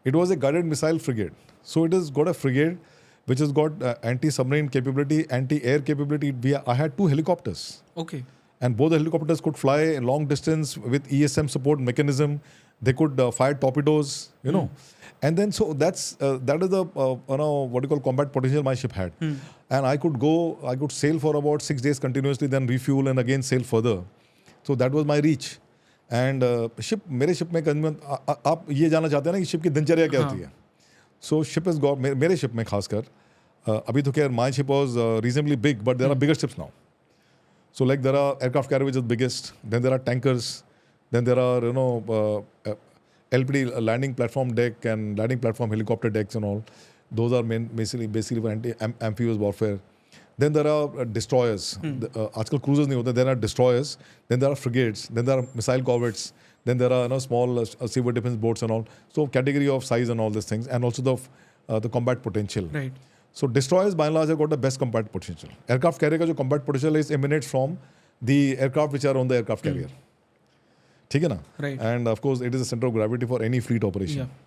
It was a guided missile frigate. So it has got a frigate which has got anti-submarine capability, anti-air capability. I had 2 helicopters. Okay. And both the helicopters could fly a long distance with ESM support mechanism. They could fire torpedoes, And then so that is the what you call combat potential my ship had. And I could sail for about 6 days continuously, then refuel and again sail further. So that was my reach. And मेरे शिप में आप ये जानना चाहते हैं ना कि शिप की दिनचर्या क्या होती है. So ship has got, मेरे शिप में खासकर अभी तो क्या, my ship was reasonably big, but there are bigger ships now. So like there are aircraft carrier which is biggest, then there are tankers, then there are LPD landing platform deck and landing platform helicopter decks and all. Those are basically for amphibious warfare. Then there are destroyers. आजकल cruisers नहीं होते. There are destroyers. Then there are frigates. Then there are missile corvettes. Then there are small civil defense boats and all. So category of size and all these things. And also the the combat potential. Right. So destroyers by and large have got the best combat potential. Aircraft carrier का जो combat potential is emanates from the aircraft which are on the aircraft carrier. ठीक है ना? Right. And of course it is a center of gravity for any fleet operation. Yeah.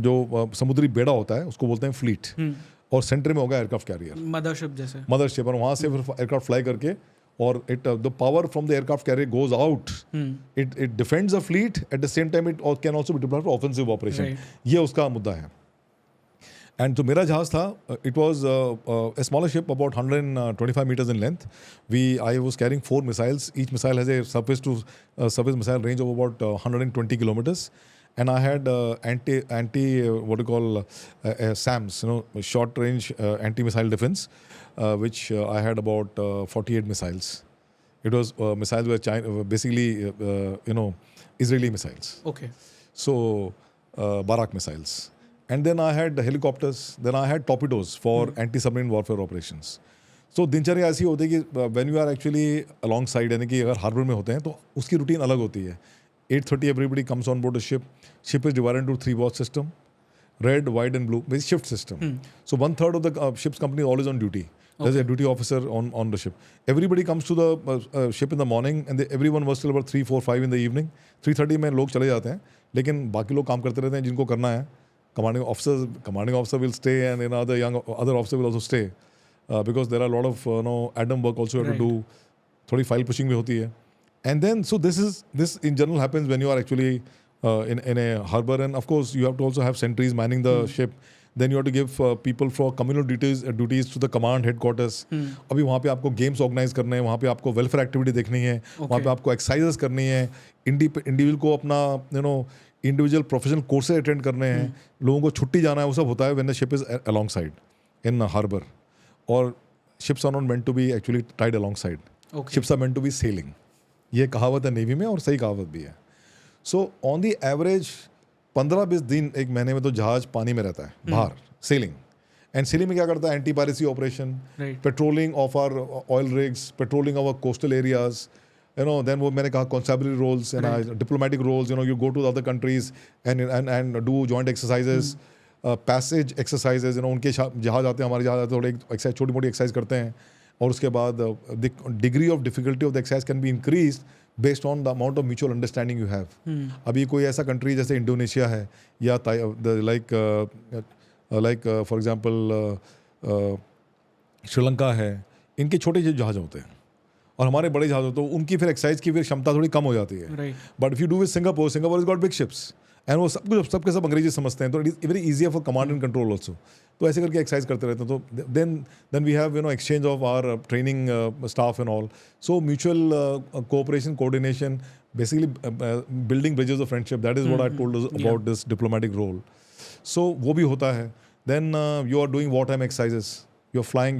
जो समुद्री बेड़ा होता है उसको बोलते हैं फ्लीट, और सेंटर में होगा एयरक्राफ्ट कैरियर, मदरशिप जैसे. मदरशिप, और वहाँ से फिर एयरक्राफ्ट फ्लाई करके, और it the power from the aircraft carrier goes out, it defends the fleet, eight the same time it can also be diploid for offensive operation. ये उसका मुद्दा है. एंड जो मेरा जहाज था, it was a smaller ship about 125 meters in length. I was carrying 4 missiles. Each missile has a surface to surface missile range of about 120 kilometers. And I had what you call SAMs, short range anti-missile defense, which I had about 48 missiles. It was missiles were basically Israeli missiles. Okay. So Barak missiles. And then I had helicopters. Then I had torpedoes for anti-submarine warfare operations. So दिनचर्या ऐसी होती है कि when you are actually alongside, यानी कि अगर हार्बर में होते हैं तो उसकी रूटीन अलग होती है. 8:30 everybody comes on board the ship. Ship is divided into 3 watch system: red, white, and blue. Basically shift system. So 1/3 of the ship's company is always on duty. There's a duty officer on the ship. Everybody comes to the ship in the morning, and everyone works till about 3, 4, 5 in the evening. 3:30 में लोग चले जाते हैं, लेकिन बाकी लोग काम करते रहते हैं जिनको करना है. Commanding officer will stay, and other officer will also stay, because there are a lot of addendum work also you have to do. थोड़ी फाइल पुशिंग भी होती है. And then, so this in general happens when you are actually in a harbor, and of course you have to also have sentries manning the ship. Then you have to give people for communal duties to the command headquarters. अभी वहाँ पे आपको games organize करने हैं, वहाँ पे आपको welfare activity देखनी है, वहाँ पे आपको exercises करनी है, individual को अपना individual professional courses attend करने हैं, लोगों को छुट्टी जाना है, वो सब होता है when the ship is alongside in a harbor. और ships are not meant to be actually tied alongside. Ships are meant to be sailing. ये कहावत है नेवी में, और सही कहावत भी है. सो ऑन दी एवरेज 15-20 दिन एक महीने में तो जहाज पानी में रहता है, बाहर सेलिंग. एंड सेलिंग में क्या करता है? Anti piracy operation, patrolling of our oil rigs, patrolling of our coastal areas, then वो मैंने कहा constabulary roles and diplomatic roles, you go to other countries and do joint exercises, passage exercises, उनके जहाज आते हैं, हमारे जहाज आते हैं, थोड़े एक्सरसाइज, छोटी मोटी एक्सरसाइज करते हैं. और उसके बाद the degree of difficulty of the exercise can be increase based on the amount of mutual understanding you have. अभी कोई ऐसा कंट्री जैसे इंडोनेशिया है, या लाइक फॉर एग्जांपल श्रीलंका है, इनके छोटे जहाज होते हैं और हमारे बड़े जहाज होते हैं, तो उनकी फिर एक्सरसाइज की फिर क्षमता थोड़ी कम हो जाती है. But if you do with Singapore is got big ships, and वो सबके सब अंग्रेजी समझते हैं, तो it is very easier for command and control also. तो ऐसे करके एक्सरसाइज करते रहते हैं. तो then we have exchange of our training staff and all. So mutual cooperation, coordination, basically building bridges of friendship, that is what I told about this diplomatic role. So वो भी होता है. Then you are doing war time exercises. You're flying,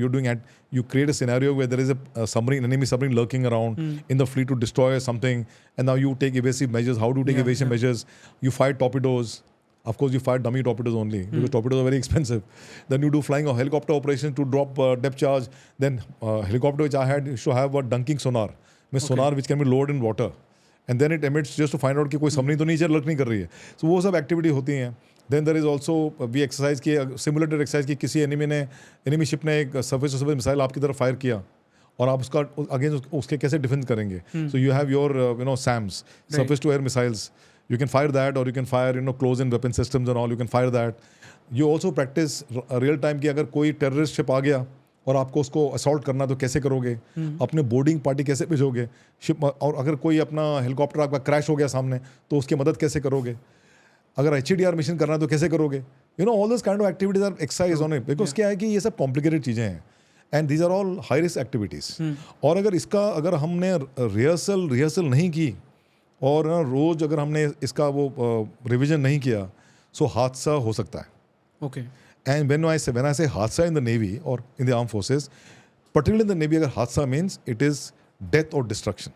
you create a scenario where there is a enemy submarine lurking around in the fleet to destroy something, and now you take evasive measures. How do you take evasive measures? You fire torpedoes. Of course, you fire dummy torpedoes only, because torpedoes are very expensive. Then you do flying or helicopter operations to drop depth charge. Then helicopter which I had used to have a dunking sonar, sonar which can be lowered in water, and then it emits just to find out कि कोई submarine तो नीचे लर्क नहीं कर रही है. So वो सब एक्टिविटी होती हैं. Then there is also we exercise की सिमुलेटेड एक्सरसाइज की, किसी एनिमी शिप ने एक सरफेस टू सरफेस मिसाइल आपकी तरफ फायर किया, और आप उसका अगेंस्ट उसके कैसे डिफेंस करेंगे. So you have your SAMs, surface to air missiles. You can fire that, or you can fire close-in weapon systems and all. You can fire that. You also practice real time कि अगर कोई टेररिस्ट शिप आ गया और आपको उसको असॉल्ट करना, तो कैसे करोगे, अपने बोर्डिंग पार्टी कैसे भेजोगे शिप, और अगर कोई अपना हेलीकॉप्टर आपका क्रैश हो गया सामने, तो उसकी मदद कैसे करोगे, अगर HDR मिशन करना है तो कैसे करोगे. All this kind of activities are exercise on it, because क्या है कि ये सब कॉम्प्लिकेटेड चीज़ें हैं, and these are all high risk activities. और अगर हमने रिहर्सल नहीं की, और रोज़ अगर हमने इसका वो रिविजन नहीं किया, सो हादसा हो सकता है. ओके. एंड व्हेन आई से हादसा इन द नेवी और in the arm forces, particularly in the navy, अगर हादसा मीन्स इट इज़ डेथ और destruction.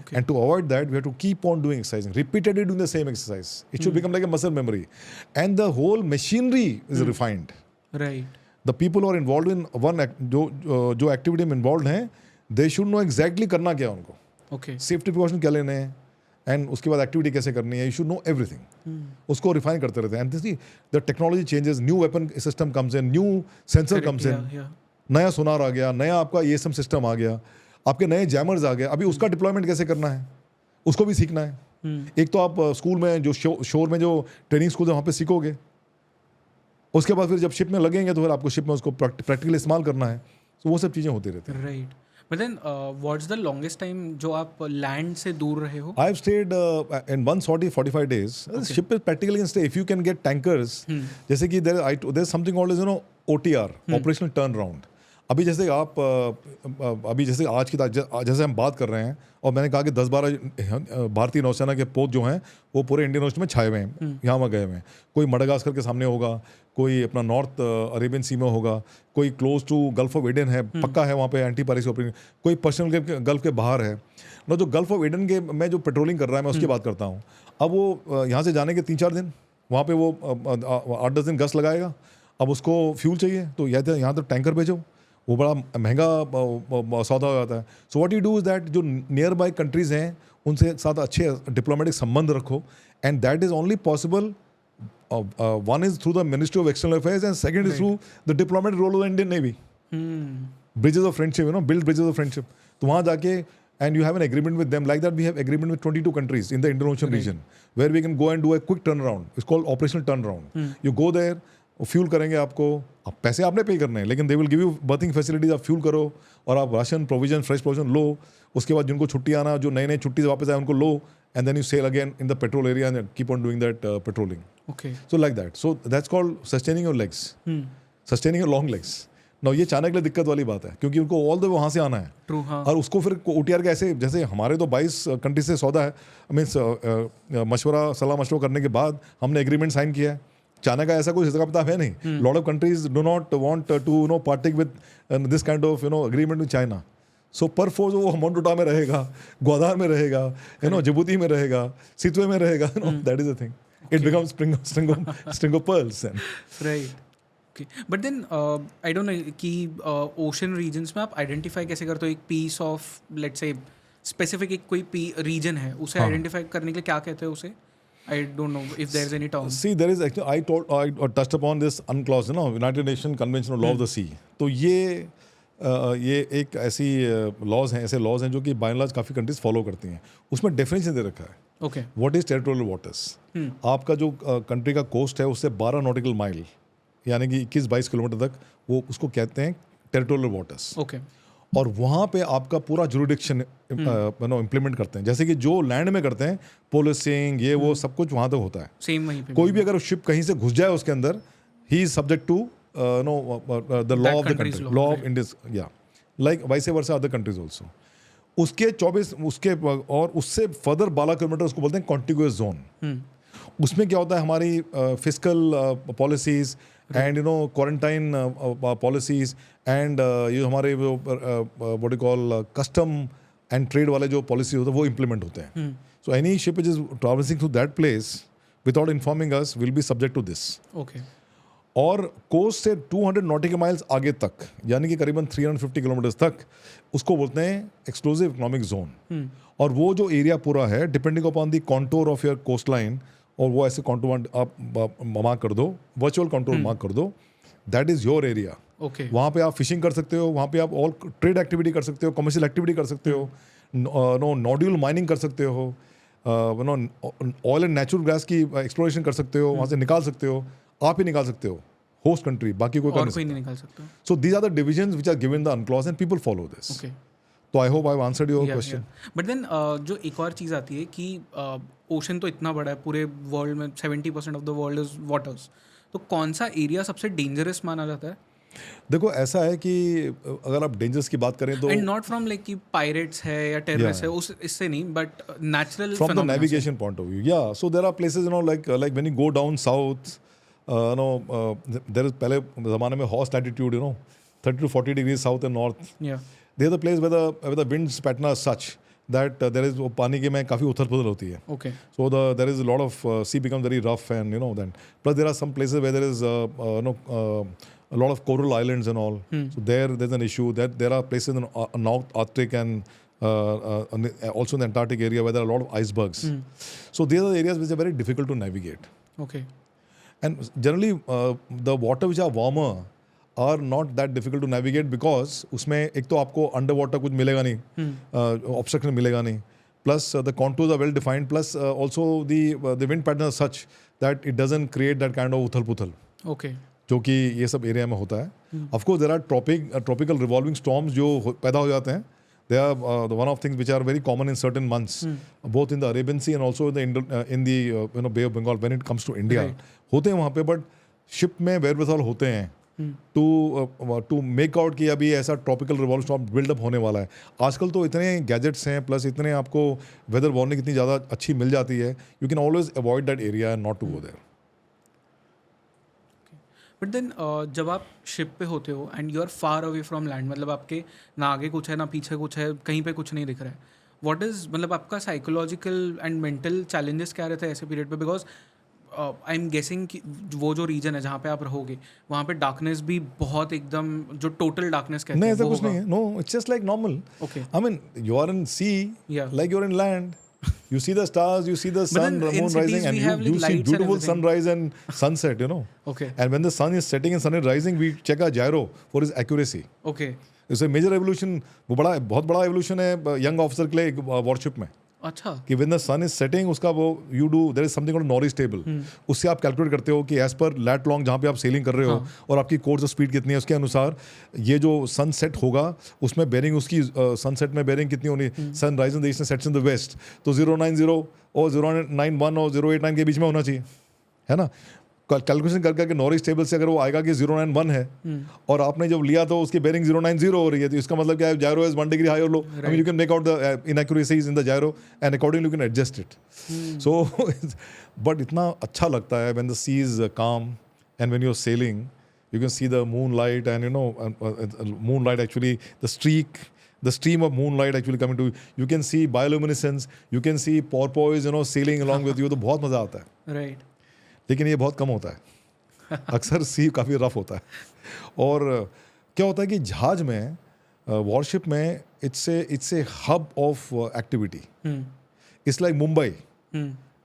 Okay. And to avoid that, we have to keep on doing exercising, repeatedly doing the same exercise. It should become like a muscle memory, and the whole machinery is refined. Right. The people who are involved in जो activity में involved हैं, they should know exactly करना क्या उनको. Okay. Safety precaution क्या लेने हैं, एंड उसके बाद एक्टिविटी कैसे करनी है, यू शुड नो एवरीथिंग. उसको रिफाइन करते रहते हैं. And the technology changes, new weapon system comes in, new sensor comes in, नया सोनार आ गया, नया आपका ESM सिस्टम आ गया, आपके नए जैमर्स आ गए. अभी उसका डिप्लॉयमेंट कैसे करना है उसको भी सीखना है. एक तो आप स्कूल में जो शोर में जो ट्रेनिंग स्कूल है वहाँ पे सीखोगे, उसके बाद फिर जब शिप में लगेंगे तो फिर आपको शिप में उसको प्रैक्टिकली इस्तेमाल करना है. तो वो सब चीज़ें होती रहती हैं. Right. But then what's the longest time जो आप लैंड से दूर रहे हो? I have stayed in 145 days. Ship पे practically can stay if you can get tankers. जैसे कि there is something called as OTR, operational turn round. अभी जैसे आप अभी जैसे आज की जैसे हम बात कर रहे हैं और मैंने कहा कि 10-12 भारतीय नौसेना के पोत जो हैं वो पूरे इंडियन ओशन में छाए हुए हैं, यहाँ वहाँ गए हुए हैं. कोई मडागास्कर के सामने होगा, कोई अपना नॉर्थ अरेबियन सी में होगा, कोई close to gulf of Aden है, पक्का है वहाँ पे एंटी पायरेसी ऑपरेशन, कोई पर्शियन गल्फ के बाहर है ना. जो गल्फ ऑफ एडन के में जो पेट्रोलिंग कर रहा है मैं उसकी बात करता हूँ. अब वो यहाँ से जाने के 3-4 दिन वहाँ पे वो 8-10 दिन गश्त लगाएगा. अब उसको फ्यूल चाहिए तो यहाँ तो टैंकर भेजो, वो बड़ा महंगा सौदा हो जाता है. So what you do is that जो नियर बाय कंट्रीज़ हैं उनसे साथ अच्छे डिप्लोमेटिक संबंध रखो. And that is only possible, one is through the ministry of external affairs and second is through the diplomatic role of the Indian navy. Bridges of friendship, build bridges of friendship. तो वहाँ जाके and you have an agreement with them, like that we have agreement with 22 countries in the Indian Ocean region where we can go and do a quick turnaround. It's called operational turnaround. You go there, fuel करेंगे आपको, आप पैसे आपने पे करने हैं लेकिन they will give you berthing facilities. आप फ्यूल करो और आप राशन प्रोविजन फ्रेश प्रोविजन लो. उसके बाद जिनको छुट्टी आना, जो नए छुट्टी से वापस आए उनको लो, and then you sail again in the patrol area and keep on doing that patrolling. Okay. So like that. So that's called sustaining your legs, sustaining your long legs. ना ये चाइना के लिए दिक्कत वाली बात है क्योंकि उनको ऑल द वहाँ से आना है. ट्रू. हाँ. और उसको फिर OTR के ऐसे, जैसे हमारे तो 22 कंट्री से सौदा है, मीन्स सलाह मशवरा करने के बाद हमने एग्रीमेंट साइन किया है. चाइना का ऐसा कोई हिसाब किताब है नहीं. Lot of countries do not want to partake with this kind of agreement with China. So पर फोर्स वो मोन्टोटा में रहेगा, ग्वादार में रहेगा, जिबूती में रहेगा, सितवे में रहेगा. That is the thing. It becomes string of pearls. Right. Okay. But then I don't know कि ओशन रीजन्स में आप आइडेंटिफाई कैसे करते हो एक piece of, let's say specific एक कोई रीजन है, उसे आइडेंटिफाई करने के लिए क्या कहते हैं उसे? I don't know if there is any term. See, there is actually, I touched upon this UNCLOS, United Nations Convention on Law of the Sea. तो ये एक ऐसी लॉज हैं, ऐसे लॉज हैं जो कि बाय एंड लार्ज काफ़ी कंट्रीज फॉलो करती हैं. उसमें डेफिनेशन दे रखा है. Okay. What is territorial waters. आपका जो कंट्री का कोस्ट है उससे 12 नॉटिकल माइल यानी कि 21-22 किलोमीटर तक वो उसको कहते हैं टेरिटोरियल वाटर्स. ओके. और वहाँ पे आपका पूरा जुरिडिक्शन इम्प्लीमेंट करते हैं. जैसे कि जो लैंड में करते हैं पुलिसिंग ये वो सब कुछ वहाँ तक होता है. सेम वहीं पे. कोई भी अगर शिप कहीं से घुस जाए उसके अंदर, he is subject to the law of the country, law of India, या like vice versa other countries also. उसके 24 उसके और उससे फर्दर 12 किलोमीटर उसको बोलते हैं कॉन्टिग्यूअस जोन. उसमें क्या होता है, हमारी fiscal policies and quarantine policies and ये हमारे what you call custom and trade वाले जो पॉलिसी होते हैं वो इम्प्लीमेंट होते हैं. So any ship is travelling through that place without informing us will be subject to this. Okay. और कोस्ट से 200 नॉटिकल माइल्स आगे तक यानी कि करीबन 350 किलोमीटर्स तक उसको बोलते हैं एक्सक्लूसिव इकोनॉमिक जोन. और वो जो एरिया पूरा है depending upon the contour of your coast line, और वो ऐसे कॉन्टोर आप मार्क कर दो, वर्चुअल कॉन्टोर मार्क कर दो, that is your area. Okay. वहाँ पे आप फिशिंग कर सकते हो, वहाँ पे आप ऑल ट्रेड एक्टिविटी कर सकते हो, कमर्शियल एक्टिविटी कर सकते हो, नोड्यूल माइनिंग कर सकते हो, ऑयल एंड नेचुरल गैस की एक्सप्लोरेशन कर सकते हो, वहाँ से निकाल सकते हो. आप ही निकाल सकते हो, होस्ट कंट्री, बाकी कोई नहीं निकाल सकता. So these are the divisions which are given the UNCLOS and people follow this. Okay. तो I hope I have answered your question. But then जो एक और चीज़ आती है कि ओशन तो इतना बड़ा है, पूरे वर्ल्ड में 70% of the world is waters. तो कौन सा एरिया सबसे डेंजरस माना जाता है? देखो ऐसा है कि अगर आप डेंजर्स की बात करें तो एंड नॉट फ्रॉम लाइक कि पायरेट्स है या टेररिस्ट है, उस इससे नहीं, but natural from the navigation point of view. या so there are places like when you go down south, there is पहले ज़माने में horse latitude 30 to 40 degrees south and north. They are the place where the winds pattern are such that there is पानी के में काफ़ी उथल पुथल होती है. Okay. So there is a lot of sea becomes very rough and then plus there are some places where there is a lot of coral islands and all. So there's an issue that there are places in North Arctic and also in the Antarctic area where there are a lot of icebergs. So these are the areas which are very difficult to navigate. Okay. And generally the water which are warmer are not that difficult to navigate because उसमें एक तो आपको अंडर वाटर कुछ मिलेगा नहीं, ऑब्स्ट्रक्शन मिलेगा नहीं, plus the contours are well defined, plus also the wind pattern is such that it doesn't create that kind of उथल पुथल Okay. जो कि ये सब एरिया में होता है. Of course there are tropical revolving storms जो पैदा हो जाते हैं. They are the one of things which are very common in certain months, both in the Arabian Sea and also in the Bay of Bengal when it comes to India. Right. होते हैं वहाँ पे, but ship में wherewithal होते हैं to make out कि अभी ऐसा tropical revolving storm build up होने वाला है. आजकल तो इतने gadgets हैं, plus इतने आपको weather warning इतनी ज़्यादा अच्छी मिल जाती है, you can always avoid that area and not to go there. But then जब आप शिप पे होते हो and you are far away from land, मतलब आपके ना आगे कुछ है ना पीछे कुछ है, कहीं पे कुछ नहीं दिख रहा है, व्हाट इज़ मतलब आपका साइकोलॉजिकल एंड मेंटल चैलेंजेस क्या रहते हैं ऐसे पीरियड पे? बिकॉज आई एम गेसिंग कि वो जो रीजन है जहाँ पे आप रहोगे वहाँ पे डार्कनेस भी बहुत एकदम जो टोटल डार्कनेस कहते नहीं हैं ऐसा वो कुछ होगा. नहीं है. No, it's just like normal. Okay. I mean, you are in sea, Yeah. like you're in land. You see the stars, you see the sun, then in moon cities rising, and we have, like, you see lights and beautiful everything. sunrise and sunset, you know. Okay. And when the sun is setting and sun is rising, we check our gyro for its accuracy. Okay. It's a major evolution. वो बहुत बड़ा evolution है young officer के लिए warship में. अच्छा. कि when the sun is setting उसका वो you do there is something called Norris table. उससे आप कैलकुलेट करते हो कि as per lat long जहाँ पे आप सेलिंग कर रहे हो और आपकी कोर्स ऑफ स्पीड कितनी है उसके अनुसार ये जो सन सेट होगा उसमें बेरिंग उसकी सनसेट में बेरिंग कितनी होनी, sunrise in the east and sets in the west, तो 090 और 091 और 089 के बीच में होना चाहिए, है ना. कैलकुलेशन करके नॉरिस टेबल से अगर वो आएगा कि 091 है और आपने जब लिया तो उसकी बेरिंग 090 हो रही है, तो इसका मतलब क्या है, जायरो इज 1 डिग्री हाई और low. I mean you can make out the inaccuracies in the gyro and accordingly you can adjust it. So but इतना अच्छा लगता है when the sea is calm and when you are sailing you can see the moonlight and moonlight actually the stream of moonlight actually coming to you. You can see bioluminescence, you can see porpoise sailing along with you. तो बहुत मज़ा आता है. Right. लेकिन ये बहुत कम होता है. अक्सर सी काफ़ी रफ होता है. और क्या होता है कि जहाज में वॉरशिप में it's a hub of activity. It's like Mumbai.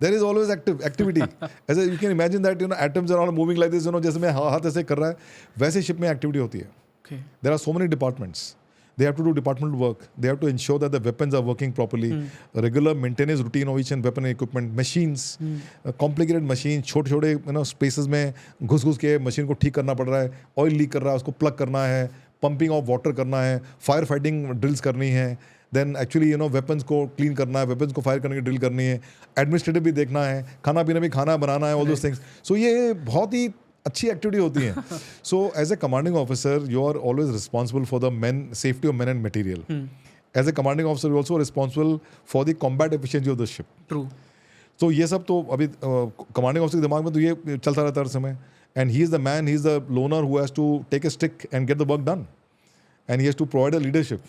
There is always activity. As you can imagine that atoms are all moving like this. जैसे मैं हाथ ऐसे कर रहा है वैसे शिप में एक्टिविटी होती है. Okay. There are so many departments. They have to do departmental work. They have to ensure that the weapons are working properly. Regular maintenance routine of each and weapon and equipment. Machines, complicated machines, छोटे spaces में घुस के मशीन को ठीक करना पड़ रहा है. Oil leak कर रहा है उसको plug करना है. Pumping of water करना है. Fire fighting drills करनी है. Then actually weapons को clean करना है. Weapons को fire करने की drill करनी है. Administrative भी देखना है. खाना पीना भी खाना बनाना है. All those things. So ये बहुत ही अच्छी एक्टिविटी होती हैं. So as a commanding officer you are always responsible for the man safety of man and material. As a commanding officer you also responsible for the combat efficiency of the ship. True. तो ये सब तो अभी कमांडिंग ऑफिसर के दिमाग में तो ये चलता रहता है हर समय. And he is the man, he is the loner who has to take a stick and get the work done and he has to provide a leadership.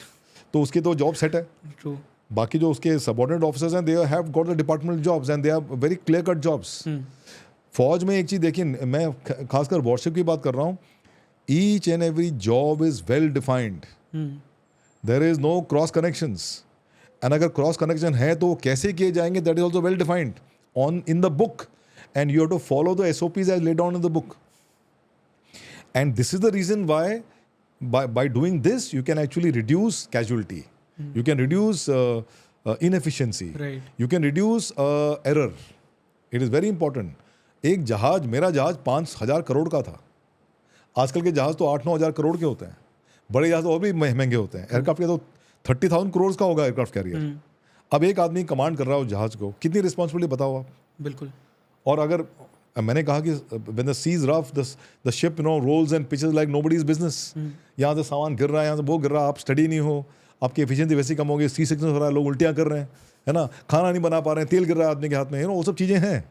तो उसकी तो जॉब सेट है. ट्रू. बाकी जो उसके सबऑर्डिनेट ऑफिसर्स हैं they have got the departmental jobs and they are very clear cut jobs. फौज में एक चीज़ देखिए, मैं खासकर वॉरशिप की बात कर रहा हूँ, each and every job is well defined. There is no cross connections. And अगर क्रॉस कनेक्शन है तो कैसे किए जाएंगे, that is also well defined on in the book and you have to follow the SOPs as laid down in the book. And this is the reason why by doing this you can actually reduce casualty, you can reduce inefficiency, Right. you can reduce error. It is very important. एक जहाज, मेरा जहाज 5,000 करोड़ का था. आजकल के जहाज तो 8-9 हज़ार करोड़ के होते हैं. बड़े जहाज तो और भी महंगे होते हैं. एयरक्राफ्ट के तो 30,000 करोड़ का होगा एयरक्राफ्ट कैरियर. अब एक आदमी कमांड कर रहा हो जहाज को, कितनी रिस्पॉन्सिबिलिटी बताओ आप. बिल्कुल. और अगर मैंने कहा कि when the sea is rough, the ship rolls and pitches like nobody's business. यहाँ से सामान गिर रहा है, यहाँ से वो गिर रहा है, आप स्टडी नहीं हो, आपकी एफिशिएंसी वैसी कम होगी, सी सिकनेस हो रहा है, लोग उल्टियाँ कर रहे हैं, है ना, खाना नहीं बना पा रहे हैं, तेल गिर रहा है आदमी के हाथ में, वो सब चीज़ें हैं.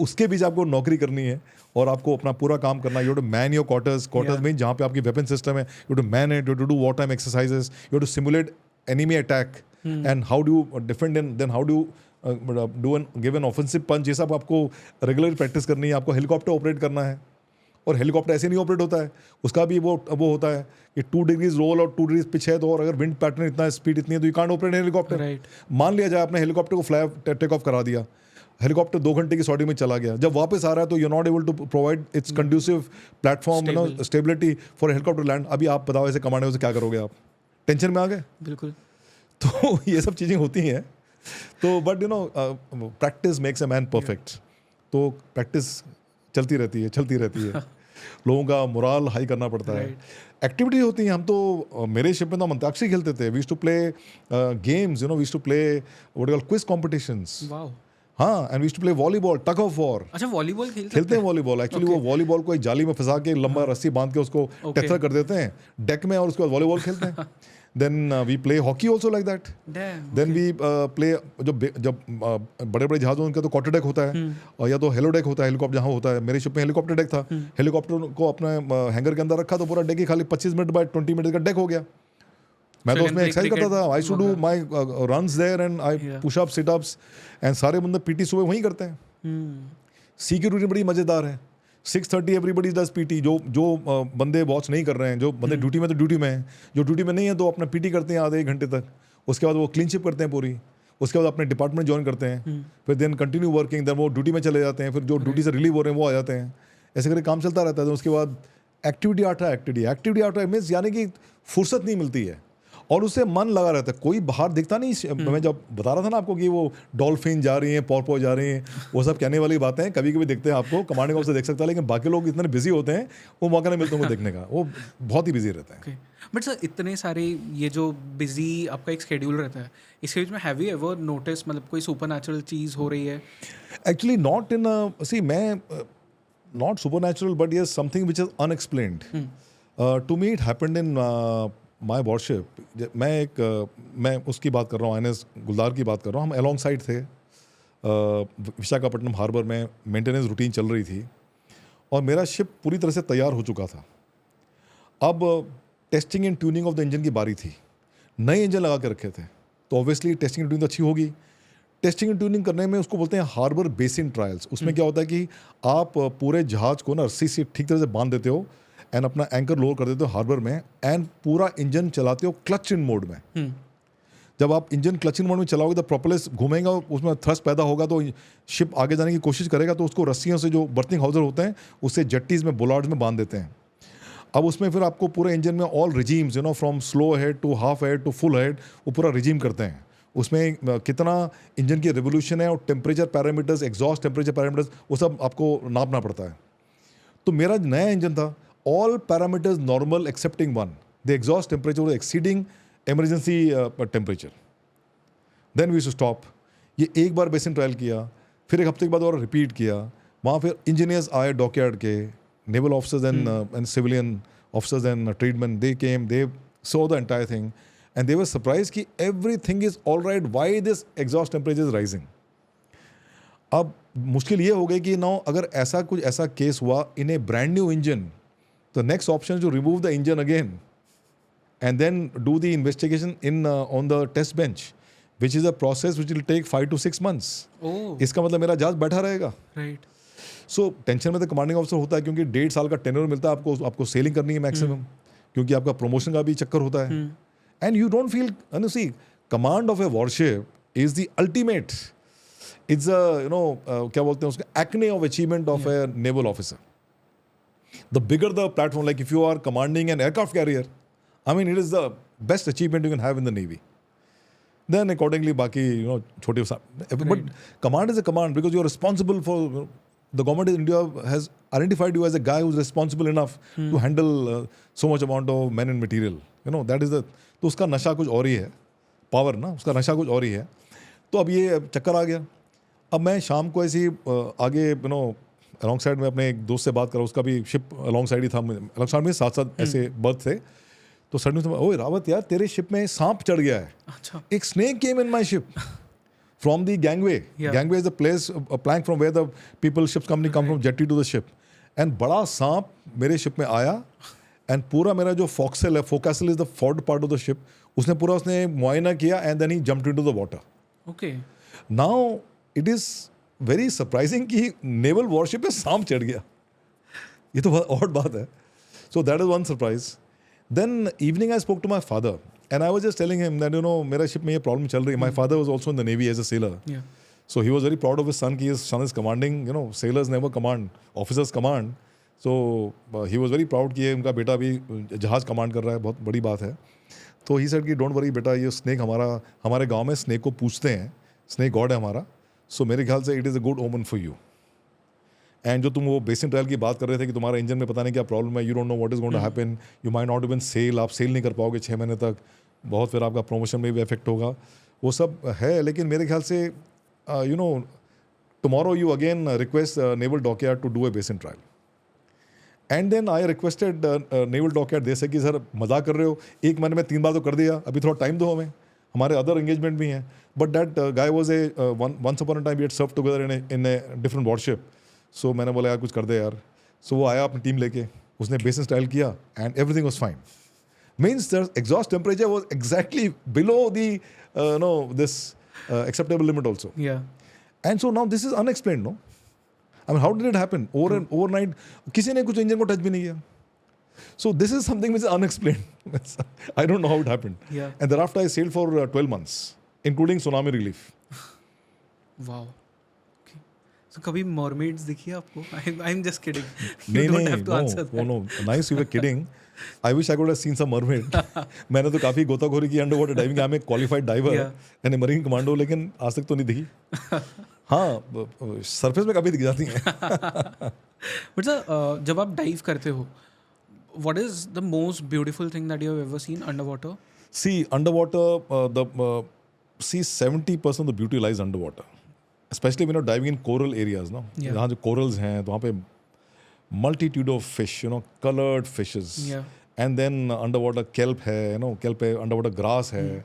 उसके बीच आपको नौकरी करनी है और आपको अपना पूरा काम करना है. You have to man your quarters में जहाँ पे आपकी वेपन सिस्टम है, you have to man it, you have to do war time exercises, you have to simulate enemy attack and how do defend and then how do do an give an offensive punch. ये सब आपको रेगुलर प्रैक्टिस करनी है. आपको हेलीकॉप्टर ऑपरेट करना है और हेलीकॉप्टर ऐसे नहीं ऑपरेट होता है, उसका भी वो होता है कि 2 डिग्रीज रोल और 2 डिग्रीज पिच है, तो और अगर विंड पैटर्न इतना स्पीड इतनी है तो you can't operate helicopter. Right. मान लिया जाए आपने हेलीकॉप्टर को फ्लाई टेक ऑफ करा दिया, हेलीकॉप्टर 2 घंटे की सॉर्टिंग में चला गया, जब वापस आ रहा है तो you not able to provide its conducive platform, you know, stability for helicopter land. अभी आप बताओ ऐसे कमांडर से क्या करोगे आप? टेंशन में आ गए। बिल्कुल। तो ये सब चीज़ें होती हैं। तो but you know practice makes a man perfect. तो प्रैक्टिस चलती रहती है लोगों का मोरल हाई करना पड़ता है। एक्टिविटी होती है। हम तो मेरे शिप में तो हम अंताक्षरी खेलते थे, we used to play games, you know, we used to play what you call quiz competitions. Wow. हाँ, and we used to play volleyball, tug of war. अच्छा, वॉलीबॉल खेलते हैं वॉलीबॉल। एक्चुअली वो वॉलीबॉल को एक जाली में फंसा के लंबा रस्सी बांध के उसको टेथर कर देते हैं डेक में, और उसके बाद वॉलीबॉल खेलते हैं। Then we play hockey also like that. Then we play जब बड़े बड़े जहाज उनका तो क्वार्टर डेक होता है, और या तो हेलो डेक होता है, हेलीकॉप्टर जहाँ होता है। मेरे शिप में हेलीकॉप्टर डेक था, हेलीकॉप्टर को अपने हैंगर के अंदर रखा तो पूरा डेक ही खाली 25 मिनट बाय 20 मिनट का डेक हो गया। मैं तो उसमें एक्सरसाइज करता था। I should do my runs there and I push up, sit ups, and सारे बंदे पीटी सुबह वहीं करते हैं। सिक्योरिटी बड़ी मजेदार है। 6:30 एवरीबडी डज पीटी। जो बंदे वॉच नहीं कर रहे हैं, जो बंदे ड्यूटी में तो ड्यूटी में हैं, जो ड्यूटी में नहीं है तो अपना पीटी करते हैं आधे 1 घंटे तक। उसके बाद वो क्लीनशिप करते हैं पूरी, उसके बाद अपने डिपार्टमेंट ज्वाइन करते हैं, फिर देन कंटिन्यू वर्किंग, देन वो ड्यूटी में चले जाते हैं, फिर जो ड्यूटी से रिलीव हो रहे हैं वो आ जाते हैं। ऐसे करके काम चलता रहता है। तो उसके बाद एक्टिविटी आता है मीन्स यानी कि फुर्सत नहीं मिलती है, और उससे मन लगा रहता है। कोई बाहर दिखता नहीं। मैं जब बता रहा था ना आपको कि वो डॉल्फिन जा रही हैं, पॉर्पो जा रही हैं, वो सब कहने वाली बातें हैं। कभी कभी दिखते हैं आपको, कमांडिंग ऑफिसर देख सकता है, लेकिन बाकी लोग इतने बिजी होते हैं वो मौका नहीं मिलता उनको देखने का। वो बहुत ही बिजी रहता है। बट सर, इतने सारे ये जो बिजी आपका एक शेड्यूल रहता है, इसके बीच में हैव यू एवर नोटिस, मतलब कोई सुपरनैचुरल चीज़ हो रही है? एक्चुअली नॉट इन सी मैं not supernatural, but yes something which is unexplained to me. It happened in my warship. मैं उसकी बात कर रहा हूँ, INS गुलदार की बात कर रहा हूँ। हम अलॉन्ग साइड थे, विशाखापट्टनम हार्बर में मेंटेनेंस रूटीन चल रही थी, और मेरा शिप पूरी तरह से तैयार हो चुका था। अब testing and tuning of the engine की बारी थी। नए इंजन लगा के रखे थे, तो ऑब्वियसली टेस्टिंग एंड ट्यूनिंग तो अच्छी होगी। टेस्टिंग एंड ट्यूनिंग करने में उसको बोलते हैं हार्बर बेसिन ट्रायल्स। उसमें क्या होता है कि आप पूरे जहाज को ना रस्सी से ठीक तरह से बांध देते हो, एंड अपना एंकर लोअर कर देते हो हार्बर में, एंड पूरा इंजन चलाते हो क्लच इन मोड में। जब आप इंजन क्लच इन मोड में चलाओगे तो प्रोपेलर्स घूमेगा, उसमें थ्रस्ट पैदा होगा, तो शिप आगे जाने की कोशिश करेगा। तो उसको रस्सियों से, जो बर्थिंग हाउसर होते हैं, उससे जेट्टीज में, बोलार्ड्स में बांध देते हैं। अब उसमें फिर आपको पूरे इंजन में all regimes, you know, from slow head to half head to full head, वो पूरा रिजीम करते हैं। उसमें कितना इंजन की रेवोल्यूशन है, और temperature parameters, exhaust temperature parameters, वो सब आपको नापना पड़ता है। तो मेरा नया इंजन था, all parameters normal excepting one. The exhaust temperature was exceeding emergency temperature. Then we used to stop. ये एक बार बेसिन ट्रायल किया, फिर एक हफ्ते के बाद और रिपीट किया। वहाँ फिर इंजीनियर्स आए डॉकयार्ड के, naval officers and civilian officers and tradesman, they came, they saw the entire thing, and they were surprise कि everything is all right, why this exhaust temperature is rising. अब मुश्किल ये हो गई कि नो, अगर ऐसा केस हुआ in a brand new engine, the next option is to remove the engine again and then do the investigation on the test bench, which is a process which will take 5 to 6 months. इसका मतलब मेरा जहाज बैठा रहेगा। राइट। सो टेंशन में तो कमांडिंग ऑफिसर होता है, क्योंकि 1.5 साल का टेन्योर मिलता है आपको सेलिंग करनी है मैक्सिमम, क्योंकि आपका प्रमोशन का भी चक्कर होता है। And you don't feel, see, command of a warship is the ultimate, it's क्या बोलते हैं उसका, acme of achievement of a naval officer. The bigger the platform, like if you are commanding an aircraft carrier, I mean, it is the best achievement you can have in the Navy. Then accordingly, baki, you know, chote sa. But command is a command because you are responsible for. The government of India has identified you as a guy who is responsible enough to handle so much amount of men and material. You know, that is the. तो उसका नशा कुछ और ही है, पावर ना, उसका नशा कुछ और ही है। तो अब ये चक्कर आ गया। अब मैं शाम को ऐसे आगे, यू नो, अलॉन्ग साइड में अपने एक दोस्त से बात करा, उसका भी शिप अलॉन्ग साइड ही था, अलॉन्ग साइड में साथ ऐसे बर्थ थे। तो सडनली तो ओए रावत यार, तेरे शिप में सांप चढ़ गया है। अच्छा। एक snake came in my ship from the gangway. Gangway is the place, plank from where the people ship's company come from jetty to the ship, and बड़ा सांप मेरे शिप में आया, एंड पूरा मेरा जो फोकसल है, fo'c'sle is the forward part of the ship, उसने मुआयना किया, and then he jumped into the water. Okay. Now it is very surprising कि नेवल वॉरशिप पे सांप चढ़ गया। ये तो बहुत ऑड बात है. So that is one surprise. Then evening I spoke to my father and I was just telling him that मेरा ship में ये problem चल रही है. My father was also in the Navy as a sailor. Yeah. So he was very proud of his son कि his son is commanding. Sailors never command, officers command. So he was very proud कि ये उनका बेटा अभी जहाज कमांड कर रहा है, बहुत बड़ी बात है. तो ही सेड कि डोंट वरी बेटा, ये स्नेक हमारे गांव में स्नेक को पूछते हैं, स्नेक गॉड है हमारा. सो मेरे ख्याल से इट इज़ अ गुड ओमन फॉर यू. एंड जो तुम वो बेसिन ट्रायल की बात कर रहे थे कि तुम्हारे इंजन में पता नहीं क्या प्रॉब्लम है, you don't know what is going to happen, you might not even sail, आप सेल नहीं कर पाओगे 6 महीने तक, बहुत फिर आपका प्रमोशन में भी इफेक्ट होगा, वो सब है. लेकिन मेरे ख्याल से tomorrow you again request naval dockyard to do a basin trial. And then I requested naval dockyard जैसे कि सर मजाक कर रहे हो, 1 महीने में 3 बार तो कर दिया, अभी थोड़ा टाइम दो हमें, हमारे अदर एंगेजमेंट भी हैं. But that guy was a once upon a time we had serve together in a different warship. So मैंने बोला यार कुछ कर दे यार. सो वो आया अपनी टीम लेके, उसने बेसिन स्टाइल किया and everything was fine. Means the exhaust temperature was exactly below the this acceptable limit also. Yeah. And so now this is unexplained, no? I mean, how did it happen? Overnight, किसी ने कुछ इंजन को टच भी नहीं किया. So this is something which is unexplained. I don't know how it happened. Yeah. And thereafter I sailed for 12 months, including tsunami relief. Wow. Okay. So कभी mermaids दिखी है आपको? I'm just kidding. नहीं, You don't have to answer that. no. Nice you were kidding. I wish I could have seen some mermaid. मैंने तो काफ़ी गोताखोरी की underwater diving. I am a qualified diver and a marine commando, लेकिन आज तक तो नहीं दिखी. हाँ, सरफेस में काफ़ी दिख जाती हैं. बट सर, जब आप डाइव करते हो, what is the most beautiful thing that you have ever seen underwater? See, underwater, 70% of the beauty lies underwater. Especially when you're diving in coral areas, no? Yeah. जहाँ जो corals हैं, तो वहाँ पे multitude of fish, colored fishes. Yeah. And then underwater kelp है, kelp है, underwater grass है.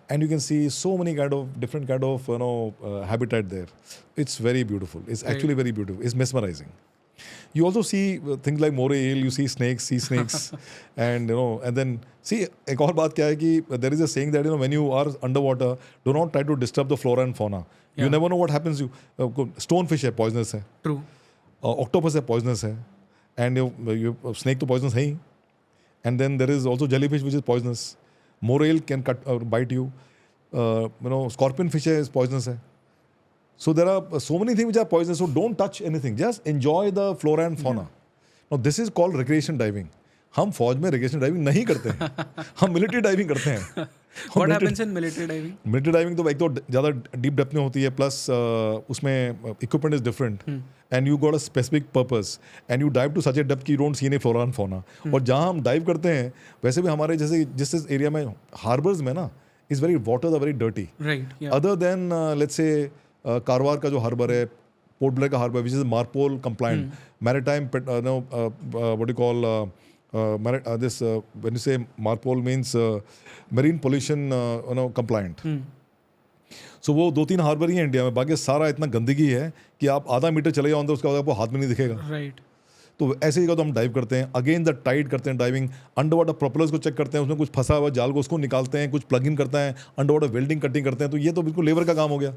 And you can see so many different kind of habitat there. It's very beautiful. It's actually very beautiful. It's mesmerizing. You also see things like moray eel, you see snakes, sea snakes, and and then see, एक और बात क्या है कि there is a saying that when you are underwater, do not try to disturb the flora and fauna. You Yeah. never know what happens. Stonefish है, poisonous है. True. Octopus है, poisonous है, and snake तो poisonous है ही. And then there is also jellyfish which is poisonous. Moray eel can bite you. Scorpion fish is poisonous है. So there are so many things which are poisonous. So don't touch anything. Just enjoy the flora and fauna. Now this is called recreation diving. हम फौज में recreation diving नहीं करते हैं. हम military diving करते हैं. What happens in military diving? Military diving तो एक तो ज़्यादा deep depth में होती है, plus उसमें equipment is different. And you got a specific purpose. And you dive to such a depth कि you don't see any flora and fauna. और जहाँ हम dive करते हैं, वैसे भी हमारे जैसे जिस एरिया में harbors में ना, is very waters are very dirty. Right. Yeah. Other than let's say Karwar का जो हार्बर है, पोर्ट ब्लेयर का harbour, which is MARPOL compliant, maritime, what you call this, when you say MARPOL means marine pollution compliant. So वो 2-3 हार्बर ही हैं इंडिया में, बाकी सारा इतना गंदगी है कि आप आधा मीटर चले जाओ अंदर, उसके बाद आपको हाथ में नहीं दिखेगा. Right. तो ऐसे जगह तो हम डाइव करते हैं. अगेन द टाइड करते हैं डाइविंग. अंडर वाटर प्रोपेलर्स को चेक करते हैं, उसमें कुछ फंसा हुआ जाल को उसको निकालते हैं, कुछ प्लग इन करता है, अंडर वाटर वेल्डिंग कटिंग करते हैं. तो ये तो बिल्कुल लेबर का काम हो गया.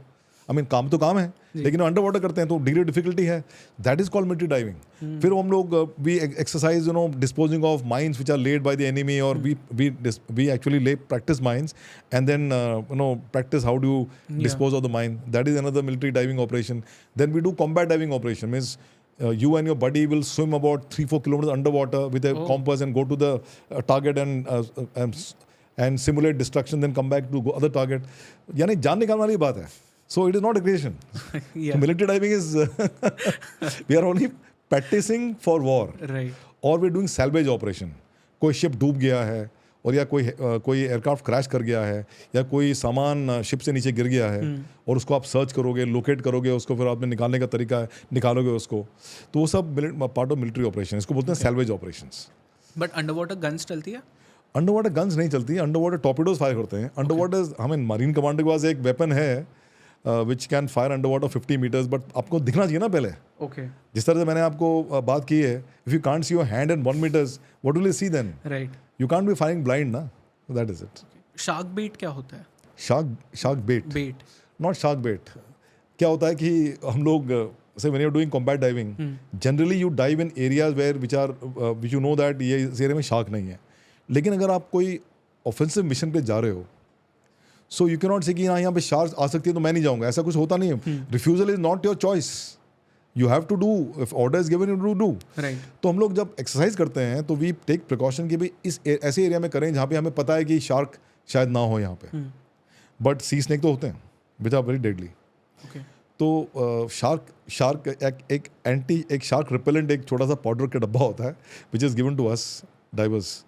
आई मीन काम तो काम है, लेकिन अंडर वाटर करते हैं तो डिग्री डिफिकल्टी है. That is called military diving. फिर हम लोग we exercise disposing of mines which are laid by the enemy, और we actually lay practice mines and then practice how do dispose of the mine. That is another military diving operation. Then we do combat diving operation. Means you and your buddy will swim about 3-4 kilometers underwater with a compass and go to the target and simulate destruction, then come back to other target. यानी जान निकालने वाली बात है. So it is not recreation. Yeah. So military diving is we are only practicing for war. Right. Or we are doing salvage operation. कोई शिप डूब गया है, और या कोई एयरक्राफ्ट क्रैश कर गया है, या कोई सामान शिप से नीचे गिर गया है, और उसको आप सर्च करोगे, लोकेट करोगे उसको, फिर आपने निकालने का तरीका है, निकालोगे उसको. तो वो सब पार्ट ऑफ मिलिट्री ऑपरेशन, इसको बोलते हैं salvage operations. But underwater guns चलती है? अंडरवाटर गन्स नहीं चलती, अंडरवाटर टॉर्पेडोज फायर करते हैं. अंडरवाटर हमें मरीन कमांडर के पास एक वेपन है which can fire underwater 50 meters, but आपको दिखना चाहिए ना पहले. ओके. जिस तरह से मैंने आपको बात की है, if you can't see your hand and 1 meters, what will you see then? Right. You can't be firing blind, na? That is it. Shark bait क्या होता है? Shark bait. Bat. Not shark bait. क्या होता है कि हम लोग say when you're doing combat diving, generally you dive in areas which you know that ये इस एरिया में शार्क नहीं है. लेकिन अगर आप कोई ऑफेंसिव मिशन पे जा रहे हो, सो यू कैन नॉट से कि यहाँ पे शार्क आ सकती है तो मैं नहीं जाऊँगा, ऐसा कुछ होता नहीं है. Refusal is not your choice, you have to do, if order is given you do. तो हम लोग जब एक्सरसाइज करते हैं तो वी टेक प्रिकॉशन कि भाई इस ऐसे एरिया में करें जहाँ पे हमें पता है कि शार्क शायद ना हो यहाँ पे. बट सी स्नेक तो होते हैं विच आर वेरी डेडली. तो शार्क एक शार्क रिपेलेंट एक छोटा सा पाउडर का डब्बा होता है which is given to us divers,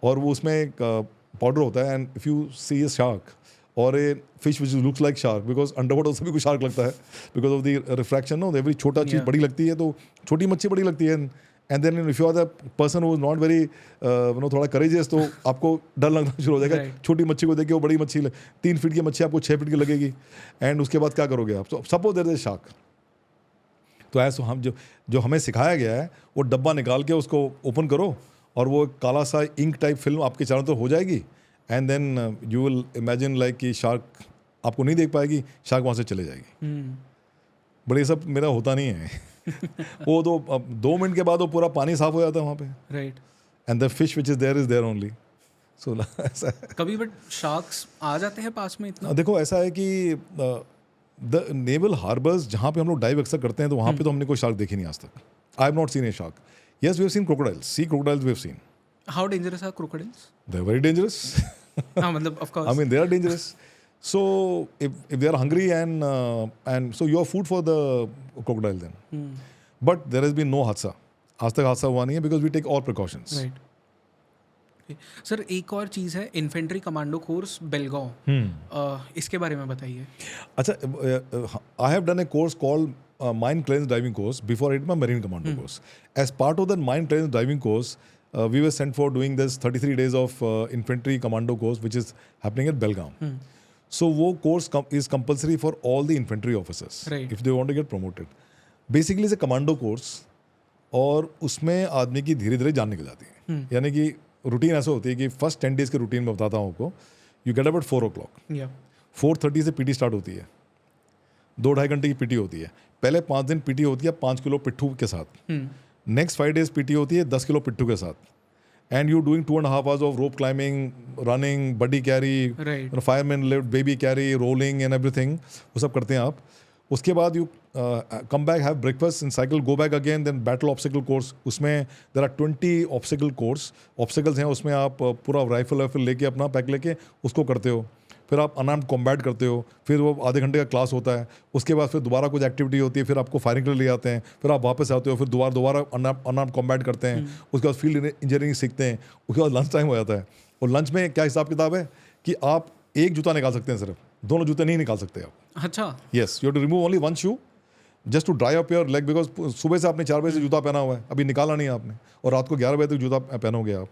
और वो उसमें एक पाउडर होता है. And if you see a shark और a fish which looks like shark, because under water सभी को शार्क लगता है because of the refraction. No, every छोटा चीज़ बड़ी लगती है, तो छोटी मच्छी बड़ी लगती है. And then if you are the person who is not very थोड़ा करेजियस, तो आपको डर लगना शुरू हो जाएगा. छोटी मच्छी को देख के वो बड़ी मच्छी 3 फीट की मच्छी आपको 6 फीट की लगेगी. एंड उसके बाद क्या करोगे आप? Suppose there is shark. तो ऐसा हम जो हमें सिखाया गया है, वो डब्बा निकाल के उसको ओपन करो और वो काला सा इंक टाइप फिल्म आपके चारों तरफ हो जाएगी. And then you will imagine like कि शार्क आपको नहीं देख पाएगी, शार्क वहाँ से चले जाएगी. बट ये सब मेरा होता नहीं है. वो तो 2 मिनट के बाद वो पूरा पानी साफ हो जाता है वहाँ पे. Right. And the fish which is there only. So ऐसा है. कभी बट शार्क्स आ जाते हैं पास में इतना? देखो ऐसा है कि द नेवल हार्बर्स जहाँ पे हम लोग डाइव अक्सर करते हैं, तो वहाँ पे तो हमने कोई शार्क देखी नहीं आज तक. I have not seen a shark. Yes, we have seen crocodiles. Sea crocodiles we have seen. How dangerous are crocodiles? They are very dangerous. हाँ, मतलब of course. I mean, they are dangerous. So if they are hungry and so you are food for the crocodile then. But there has been no हादसा. आज तक हादसा हुआ नहीं है because we take all precautions. Right. Sir, एक और चीज़ है इन्फेंट्री कमांडो कोर्स बेलगांव. इसके बारे में बताइए. अच्छा, I have done a course called Mine Cleanse Diving Course before I did my Marine Commando course. As part of that Mine Cleanse Diving course, we were sent for doing this 33 days of infantry commando course which is happening at Belgaum. So वो course is compulsory for all the infantry officers if they want to get promoted. Basically it's a commando course और उसमें आदमी की धीरे धीरे जान निकल जाती है. यानी कि रूटीन ऐसा होती है कि फर्स्ट 10 डेज के रूटीन में बताता हूँ आपको. You get about 4 o'clock. 4:30 से पीटी स्टार्ट होती है. 2-2.5 घंटे की पीटी होती है. पहले 5 दिन पीटी होती है 5 किलो पिट्ठू के साथ. नेक्स्ट 5 days पीटी होती है 10 किलो पिट्ठू के साथ. And you doing 2.5 hours of rope climbing, running, buddy carry, fireman lift, baby carry, rolling and everything. वो सब करते हैं आप. उसके बाद you come back, have breakfast and cycle, go back again. Then battle obstacle course. उसमें there are 20 obstacle course. Obstacles हैं, उसमें आप पूरा राइफल लेके अपना पैक लेके उसको करते हो. फिर आप अनआर्म्ड कॉम्बैट करते हो. फिर वो आधे घंटे का क्लास होता है. उसके बाद फिर दोबारा कुछ एक्टिविटी होती है. फिर आपको फायरिंग के लिए ले जाते हैं. फिर आप वापस आते हो. फिर दोबारा अनआर्म्ड कॉम्बैट करते हैं. उसके बाद फील्ड इंजीनियरिंग सीखते हैं. उसके बाद लंच टाइम हो जाता है. और लंच में क्या हिसाब किताब है कि आप एक जूता निकाल सकते हैं, सिर्फ 2 जूते नहीं निकाल सकते आप. अच्छा. Yes, you have to remove only 1 shoe just to dry up your leg, because सुबह से आपने 4 बजे से जूता पहना हुआ है, अभी निकाला नहीं आपने, और रात को 11 बजे तक जूता पहनोगे आप.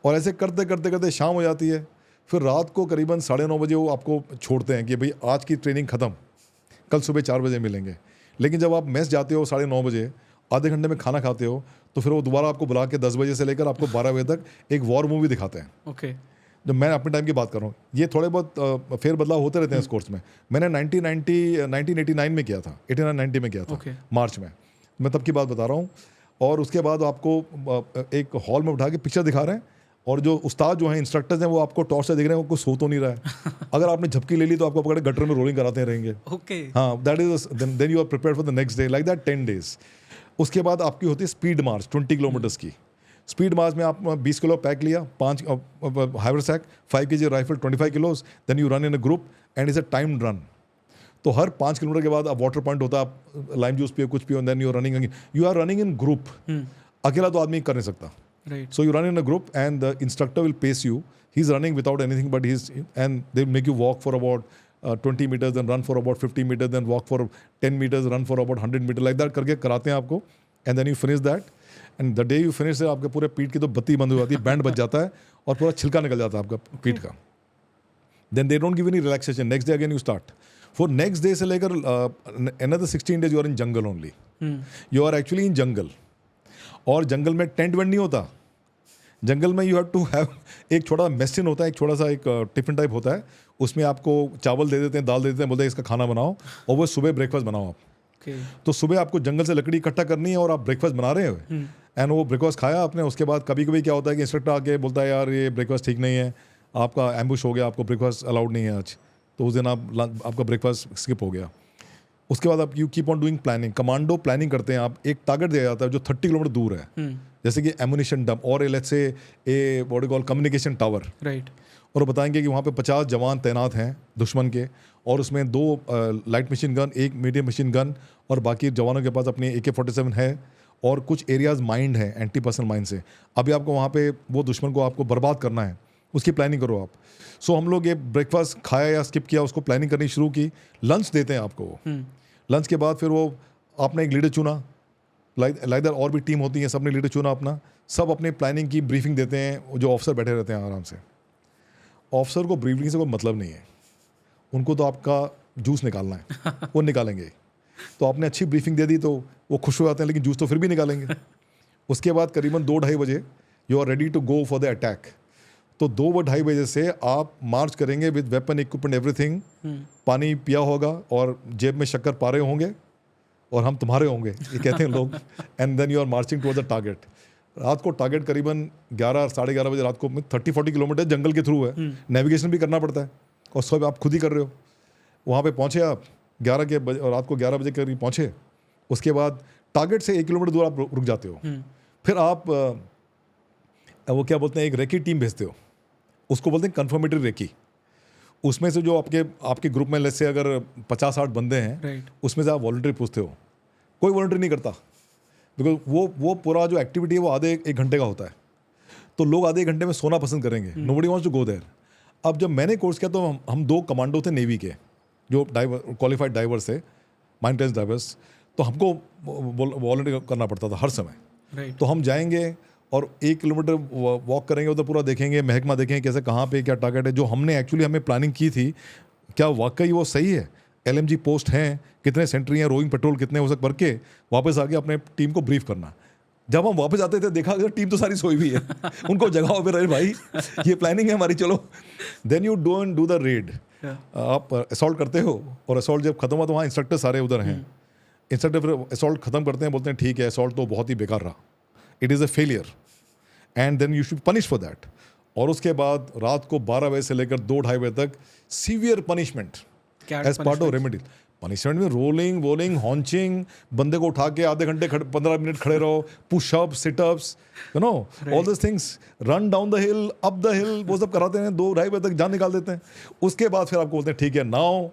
और ऐसे करते करते करते शाम हो जाती है. फिर रात को करीबन 9:30 बजे वो आपको छोड़ते हैं कि भाई आज की ट्रेनिंग ख़त्म, कल सुबह 4 बजे मिलेंगे. लेकिन जब आप मेस जाते हो 9:30 बजे, आधे घंटे में खाना खाते हो, तो फिर वो दोबारा आपको बुला के 10 बजे से लेकर आपको 12 बजे तक एक वॉर मूवी दिखाते हैं. ओके. जब मैं अपने टाइम की बात कर रहा हूँ, ये थोड़े बहुत फेर बदलाव होते रहते हैं इस कोर्स में. मैंने 1989 में किया था, 89-90 में किया था, मार्च में. मैं तब की बात बता रहा हूँ. और उसके बाद आपको एक हॉल में उठा के पिक्चर दिखा रहे हैं, और जो उस्ताद जो हैं, इंस्ट्रक्टर्स हैं, वो आपको टॉर्च से देख रहे हैं, वो सो तो नहीं रहा है. अगर आपने झपकी ले ली तो आपको पकड़े गटर में रोलिंग कराते रहेंगे. ओके. हाँ, that is then you are prepared for the next day, like that 10 days. उसके बाद आपकी होती है स्पीड मार्च 20 किलोमीटर्स की. स्पीड मार्च में आप 20 किलो पैक लिया, 5 haversack, 5 kg rifle, 25 kilos. Then you run in a group and is a timed run. तो हर 5 किलोमीटर के बाद आप वाटर पॉइंट होता है, आप लाइम जूस पियो, कुछ पियो, then you are running in group. अकेला तो आदमी कर नहीं सकता. Right. So you run in a group and the instructor will pace you. He's running without anything, but and they'll make you walk for about 20 meters, then run for about 50 meters, then walk for 10 meters, run for about 100 meters, like that करके कराते हैं आपको. And then you finish that. And the day you finish, आपके पूरे पीठ की तो बत्ती बंद हो जाती है, बैंड बच जाता है, और पूरा छिलका निकल जाता है आपका पीठ का. Then they don't give any relaxation. Next day again you start. For next day से लेकर another 16 days you are in jungle only. You are actually in jungle. और जंगल में टेंट वेंट नहीं होता. जंगल में यू हैव टू हैव एक छोटा मेसिन होता है, एक छोटा सा एक टिफिन टाइप होता है. उसमें आपको चावल दे देते हैं, दाल दे देते हैं, बोलते हैं इसका खाना बनाओ, और वो सुबह ब्रेकफास्ट बनाओ आप. Okay. तो सुबह आपको जंगल से लकड़ी इकट्ठा करनी है और आप ब्रेकफास्ट बना रहे हो एंड वो ब्रेकफास्ट खाया आपने, उसके बाद कभी कभी क्या होता है कि इंस्ट्रक्टर आके बोलता है यार ये ब्रेकफास्ट ठीक नहीं है, आपका एम्बुश हो गया, आपको ब्रेकफास्ट अलाउड नहीं है आज, तो उस दिन आपका ब्रेकफास्ट स्किप हो गया। उसके बाद आप you keep on doing planning, commando planning करते हैं आप। एक टारगेट दिया जाता है जो 30 किलोमीटर दूर है, जैसे कि एमुनिशन डंप और let's say A what you call communication tower, right. और वो बताएंगे कि वहाँ पे 50 जवान तैनात हैं दुश्मन के, और उसमें 2 light machine gun, 1 medium machine gun, और बाकी जवानों के पास अपनी AK-47 है, और कुछ एरियाज माइंड है एंटी पर्सनल माइंड से। अभी आपको वहाँ पे वो दुश्मन को आपको बर्बाद करना है, उसकी प्लानिंग करो आप। सो हम लोग ये ब्रेकफास्ट खाया या स्किप किया, उसको प्लानिंग करनी शुरू की। लंच देते हैं आपको, लंच के बाद फिर वो आपने एक लीडर चुना, लाइक और भी टीम होती है, सबने लीडर चुना अपना, सब अपने प्लानिंग की ब्रीफिंग देते हैं। जो ऑफिसर बैठे रहते हैं आराम से, ऑफिसर को ब्रीफिंग से कोई मतलब नहीं है, उनको तो आपका जूस निकालना है, वो निकालेंगे। तो आपने अच्छी ब्रीफिंग दे दी तो वो खुश हो जाते हैं, लेकिन जूस तो फिर भी निकालेंगे। उसके बाद करीबन 2-2:30 बजे you are ready to go for the attack. तो 2-2:30 बजे से आप मार्च करेंगे विद वेपन इक्विपमेंट एवरीथिंग। पानी पिया होगा और जेब में शक्कर पारे होंगे और हम तुम्हारे होंगे, ये कहते हैं लोग। And then you are marching towards the target. रात को टारगेट करीबन 11 साढ़े 11 बजे रात को 30-40 किलोमीटर जंगल के थ्रू है, नेविगेशन भी करना पड़ता है और सब आप खुद ही कर रहे हो। वहाँ पे पहुँचे आप 11 के बजे, और रात को 11 बजे करीब पहुँचे। उसके बाद टारगेट से 1 किलोमीटर दूर आप रुक जाते हो। फिर आप वो क्या बोलते हैं, एक रेकी टीम भेजते हो, उसको बोलते हैं कन्फर्मेटरी रेकी। उसमें से जो आपके ग्रुप में लेट्स से अगर 50-60 बंदे हैं, उसमें से आप वॉलंटरी पूछते हो। कोई वॉलंटरी नहीं करता, बिकॉज वो पूरा जो एक्टिविटी है वो आधे 1 घंटे का होता है, तो लोग आधे 1 घंटे में सोना पसंद करेंगे। Nobody wants to go there. अब जब मैंने कोर्स किया तो हम 2 कमांडो थे नेवी के, जो क्वालिफाइड डाइवर्स थे, माइंड टेंस डाइवर्स, तो हमको वॉलंटियर करना पड़ता था हर समय। तो हम जाएंगे और 1 किलोमीटर वॉक करेंगे, उधर पूरा देखेंगे, महकमा देखेंगे कैसे, कहाँ पे क्या टारगेट है। जो हमने एक्चुअली हमें प्लानिंग की थी, क्या वाकई वो सही है, LMG पोस्ट हैं, कितने सेंट्री हैं, रोइंग पेट्रोल कितने हो सक, भर के वापस आके अपने टीम को ब्रीफ करना। जब हम वापस आते थे देखा टीम तो सारी सोई हुई है, उनको जगाओ पे रहे भाई, ये प्लानिंग है हमारी, चलो। Then you do the raid. आप असॉल्ट करते हो, और असॉल्ट जब खत्म हुआ तो वहाँ इंस्ट्रक्टर सारे उधर हैं। इंस्ट्रक्टर फिर असॉल्ट खत्म करते हैं, बोलते हैं ठीक है असॉल्ट तो बहुत ही बेकार रहा, it is a failure and then you should punish for that. और उसके बाद रात को 12 बजे से लेकर 2-2:30 बजे तक severe punishment as part of remedy. Punishment में रोलिंग वोलिंग हॉन्चिंग, बंदे को उठा के आधे घंटे 15 मिनट खड़े रहो, push up sit ups, you know all this things, run down the hill up the hill, वो सब कराते हैं। 2-2:30 बजे तक जान निकाल देते हैं। उसके बाद फिर आपको बोलते हैं ठीक है नाउ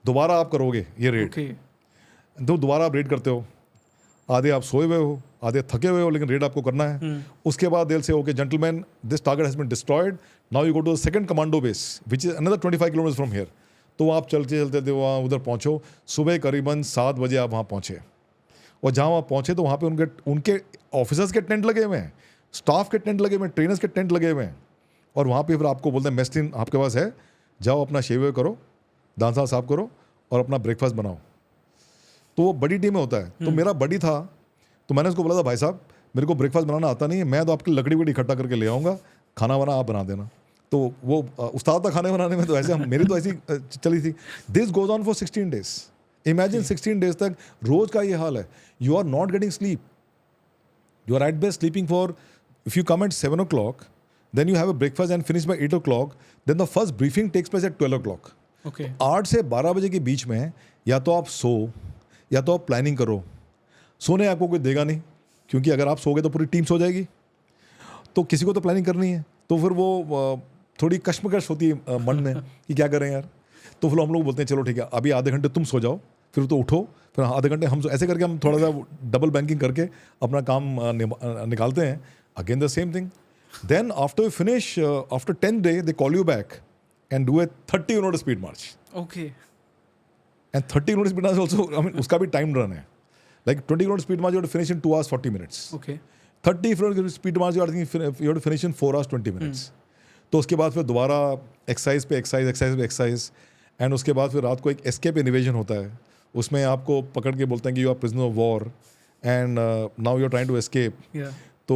दोबारा आप करोगे ये रेड। तो दोबारा आप रेड करते हो, आधे आप सोए हुए हो, आधे थके हुए हो, लेकिन रेड आपको करना है। उसके बाद दिल से okay gentleman, this target has been destroyed, now you go to the second commando base which is another 25 kilometre from here. तो आप चलते चलते वहाँ उधर पहुँचो। सुबह करीबन 7 बजे आप वहाँ पहुँचे, और जहाँ वहाँ पहुँचे तो वहाँ पे उनके ऑफिसर्स के टेंट लगे हुए हैं, स्टाफ के टेंट लगे हुए हैं, ट्रेनर्स के टेंट लगे हुए हैं। और वहाँ पे फिर आपको बोलते हैं मेस टीन आपके पास है, जाओ अपना शेव करो, दांत साफ करो और अपना ब्रेकफास्ट बनाओ। तो वो बड़ी टीम में होता है। तो मेरा बड़ी था, तो मैंने उसको बोला था भाई साहब मेरे को ब्रेकफास्ट बनाना आता नहीं है, मैं तो आपकी लकड़ी वकड़ी इकट्ठा करके ले आऊँगा, खाना वाना आप बना देना। तो वो उस्ताद था खाने बनाने में, तो ऐसे मेरी तो ऐसी चली थी। This goes on for 16 days. Imagine 16 days तक रोज का ये हाल है। You are not getting sleep, you are at best sleeping for, if you come at 7 o'clock, then you have a breakfast and finish by 8 o'clock, then the first briefing takes place at 12 o'clock. Okay. 8 से 12 बजे के बीच में या तो आप सो या तो आप प्लानिंग करो। सोने आपको कोई देगा नहीं, क्योंकि अगर आप सोगे तो पूरी टीम सो जाएगी, तो किसी को तो प्लानिंग करनी है। तो फिर वो थोड़ी कश्मकश होती है मन में कि क्या करें यार। तो फिर हम लोग बोलते हैं चलो ठीक है अभी आधे घंटे तुम सो जाओ, फिर तो उठो, फिर आधे घंटे हम ऐसे करके हम थोड़ा सा डबल बैंकिंग करके अपना काम निकालते हैं। Again the same thing. Then after you finish, after 10th day, they call you back and do a 30-kilometer speed march. Okay. And 30-kilometer speed march also, I mean, उसका भी time run है. Like 20-kilometer speed march, you have to finish in 2 hours 40 minutes. Okay. 30-kilometer speed march, you have to finish in 4 hours 20 minutes. तो उसके बाद फिर दोबारा एक्सरसाइज पे एक्सरसाइज, एंड उसके बाद फिर रात को एक एस्केप इन्वेजन होता है। उसमें आपको पकड़ के बोलते हैं कि you are prisoner of war and now you are trying to escape. तो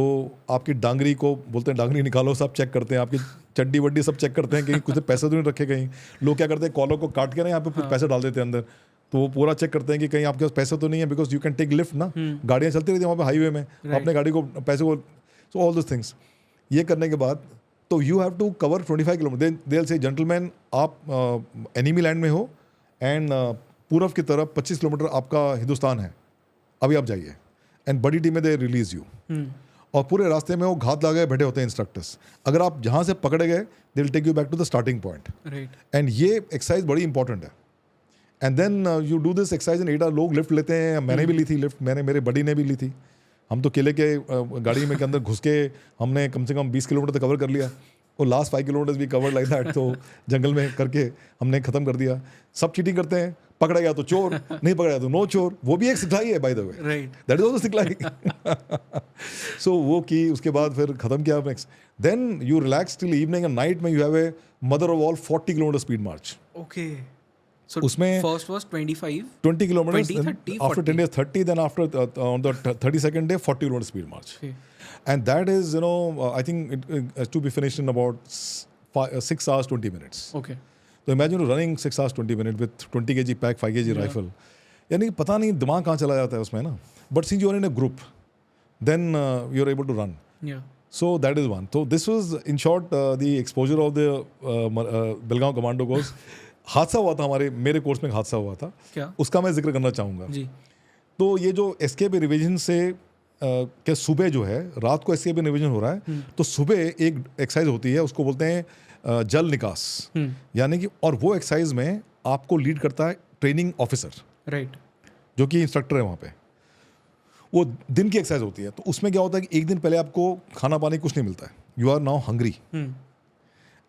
आपकी डांगरी को बोलते हैं डांगरी निकालो, सब चेक करते हैं, आपकी चड्डी वड्डी सब चेक करते हैं कि कुछ पैसे तो नहीं रखे कहीं। लोग क्या करते हैं कॉलर को काट के ना यहाँ पे कुछ पैसे डाल देते हैं अंदर, तो वो पूरा चेक करते हैं कि कहीं आपके पास पैसे तो नहीं है, because you can take lift ना, गाड़ियाँ चलती रहती है वहाँ पे हाईवे में, अपने गाड़ी को पैसे को, सो ऑल दिस थिंग्स। ये करने के बाद तो you have to cover 25 kilometre. They will say gentleman आप एनिमी लैंड में हो एंड पूरब की तरफ 25 किलोमीटर आपका हिंदुस्तान है, अभी आप जाइए। एंड बड़ी टीम में दे रिलीज यू, और पूरे रास्ते में वो घात लगा बैठे होते हैं इंस्ट्रक्टर्स। अगर आप जहाँ से पकड़े गए they will take you back to the starting point. And ये एक्सरसाइज बड़ी इंपॉर्टेंट है। And then you do this exercise in 8 hour. लोग लिफ्ट लेते हैं, मैंने भी ली थी लिफ्ट, मेरे बडी ने भी ली थी। हम तो केले के गाड़ी में के अंदर घुस के हमने कम से कम 20 किलोमीटर तक कवर कर लिया, और लास्ट 5 किलोमीटर भी कवर लाइक दैट। तो जंगल में करके हमने ख़त्म कर दिया। सब चीटिंग करते हैं, पकड़ा गया तो चोर, नहीं पकड़ा गया तो नो चोर। वो भी एक सिखलाई है by the way, that is also सिखलाई। सो वो की, उसके बाद फिर ख़त्म किया next. Then you relax till evening and night में you have a mother of all 40 kilometre speed march. Okay, so उसमें first was 25, 20 kilometers, 20, 30, after 10 days 30, then after on the 32nd day 40 kilometer speed march. Okay. And that is, you know, I think it has to be finished in about 6 hours 20 minutes. Okay. So imagine running 6 hours 20 minutes with 20 kg pack, 5 kg rifle. यानी पता नहीं दिमाग कहाँ चला जाता है उसमें ना. But since you are in a group, then you are able to run. Yeah. So that is one. So this was in short the exposure of the Belgaum Commando Course. हादसा हुआ था मेरे कोर्स में, हादसा हुआ था। क्या? उसका मैं जिक्र करना चाहूँगा जी। तो ये जो एस्केप रिवीजन से क्या सुबह जो है, रात को एस्केप रिवीजन हो रहा है, तो सुबह एक एक्सरसाइज होती है, उसको बोलते हैं जल निकास। यानी कि और वो एक्सरसाइज में आपको लीड करता है ट्रेनिंग ऑफिसर, राइट, जो कि इंस्ट्रक्टर है वहाँ पे। वो दिन की एक्सरसाइज होती है। तो उसमें क्या होता है कि एक दिन पहले आपको खाना पानी कुछ नहीं मिलता है, you are now hungry,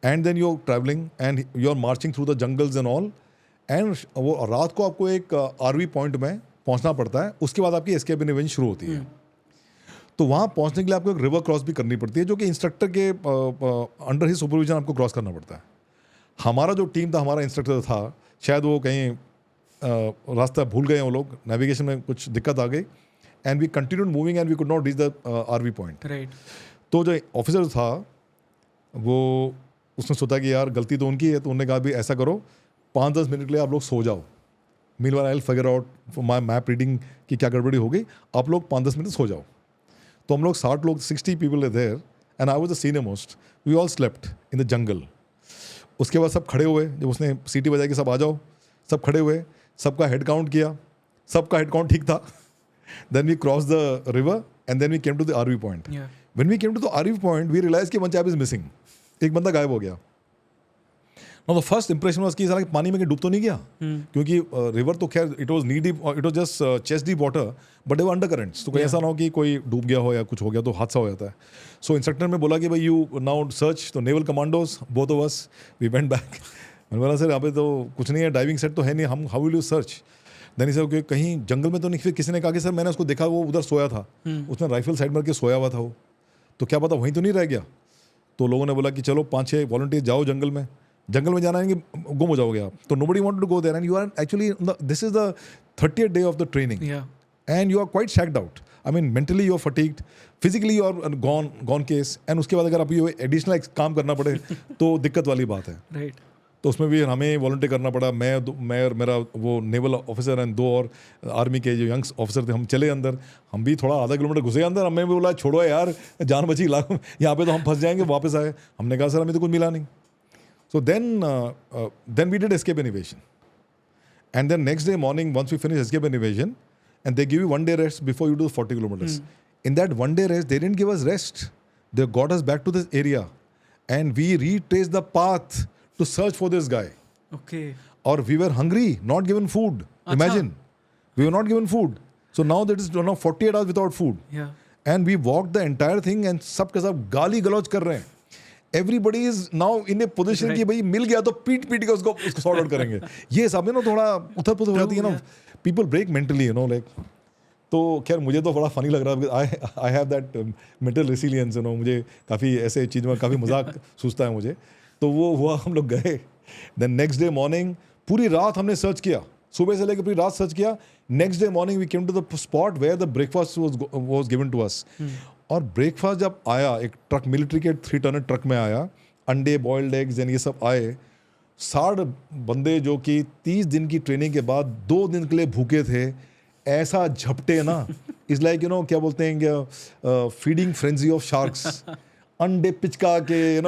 and then you are travelling and you are marching through the jungles and all, and वो रात को आपको एक आरवी पॉइंट में पहुंचना पड़ता है। उसके बाद आपकी एस्केप रिवीजन शुरू होती है। तो वहाँ पहुंचने के लिए आपको एक रिवर क्रॉस भी करनी पड़ती है, जो कि इंस्ट्रक्टर के अंडर ही सुपरविजन आपको क्रॉस करना पड़ता है। हमारा जो टीम था, हमारा इंस्ट्रक्टर था, शायद वो कहीं रास्ता भूल गए वो लोग, नेविगेशन में कुछ दिक्कत आ गई, and we continued moving and we could not reach the RV point. Right. तो जो ऑफिसर था वो, उसने सोचा कि यार गलती तो उनकी है, तो उन्होंने कहा भी ऐसा करो 5-10 मिनट के लिए आप लोग सो जाओ, meanwhile I will figure out my map reading की क्या गड़बड़ी हो गई, आप लोग 5-10 मिनट सो जाओ। तो हम लोग 60 लोग, 60 पीपल है there, and I was the senior most, we all slept in the jungle. उसके बाद सब खड़े हुए, जब उसने सीटी बजाई कि सब आ जाओ, सब खड़े हुए, सबका हेड काउंट किया, सबका हेड काउंट ठीक था। Then we cross the river and then we came to the RV point. When we came to the RV point we realise कि वन चैप इज मिसिंग, एक बंदा गायब हो गया। Now the first impression was कि साला पानी में डूब तो नहीं गया, क्योंकि रिवर तो खैर it was knee deep, it was just chest deep water, but they were under currents. तो कोई ऐसा ना हो कि कोई डूब गया हो या कुछ हो गया तो हादसा हो जाता है। सो इंस्ट्रक्टर ने बोला कि भाई यू नाउ सर्च, तो naval commandos both of us we went back. मैंने बोला सर यहाँ पे तो कुछ नहीं है, डाइविंग सेट तो है नहीं, हम how will you search. Then sir कि कहीं जंगल में तो नहीं। फिर किसी ने कहा कि सर मैंने उसको देखा, वो उधर सोया था, उसने राइफल साइड मार के सोया हुआ था वो, तो क्या पता वहीं तो नहीं रह गया। तो लोगों ने बोला कि चलो 5-6 वॉलंटियर जाओ जंगल में, जंगल में जाना है कि गुम हो जाओगे आप। तो nobody wanted to go there and you are actually this is the 30th day of the training, and you are quite shagged out. I mean mentally you are fatigued, physically you are gone case, and उसके बाद अगर आप ये एडिशनल काम करना पड़े तो दिक्कत वाली बात है। राइट। तो उसमें भी हमें वॉलंटियर करना पड़ा। मैं और मेरा वो नेवल ऑफिसर एंड 2 और आर्मी के जो यंग्स ऑफिसर थे, हम चले अंदर। हम भी थोड़ा आधा किलोमीटर घुसे अंदर, हमें भी बोला छोड़ो यार, जान बची, यहाँ पे तो हम फंस जाएंगे, वापस आए। हमने कहा सर हमें तो कुछ मिला नहीं। So then we did escape and evasion, and then next day morning once we finish escape and evasion, and they give you 1 day rest before you do 40 kilometers. In that 1 day rest, they didn't give us rest. They got us back to this area, and we retraced the path to search for this guy. Okay. Or we were hungry, not given food. Imagine, we were not given food. So now that is now 48 hours without food. Yeah. And we walked the entire thing, and सब के सब गाली गलौज कर रहे हैं. Everybody is now in a position कि भाई मिल गया तो पीट के उसको सॉर्ट आउट करेंगे। ये सब में ना थोड़ा उथल-पुथल हो जाती है ना, people break mentally, you know, like. तो खैर मुझे तो बड़ा फनी लग रहा है, I have that mental resilience, you know, मुझे काफ़ी ऐसे चीज़ में काफ़ी मजाक सूझता है मुझे। तो वो हुआ, हम लोग गए। देन नेक्स्ट डे मॉर्निंग पूरी रात हमने सर्च किया, सुबह से लेकर पूरी रात सर्च किया। Next day morning we came to the spot where the breakfast was given to us. और ब्रेकफास्ट जब आया, एक ट्रक, मिलिट्री के 3 टन ट्रक में आया, अंडे, बॉइल्ड एग्स एंड ये सब आए। 60 बंदे जो कि 30 दिन की ट्रेनिंग के बाद 2 दिन के लिए भूखे थे, ऐसा झपटे ना, इज लाइक यू नो क्या बोलते हैं, फीडिंग फ्रेंजी ऑफ शार्क्स। अंडे पिचका के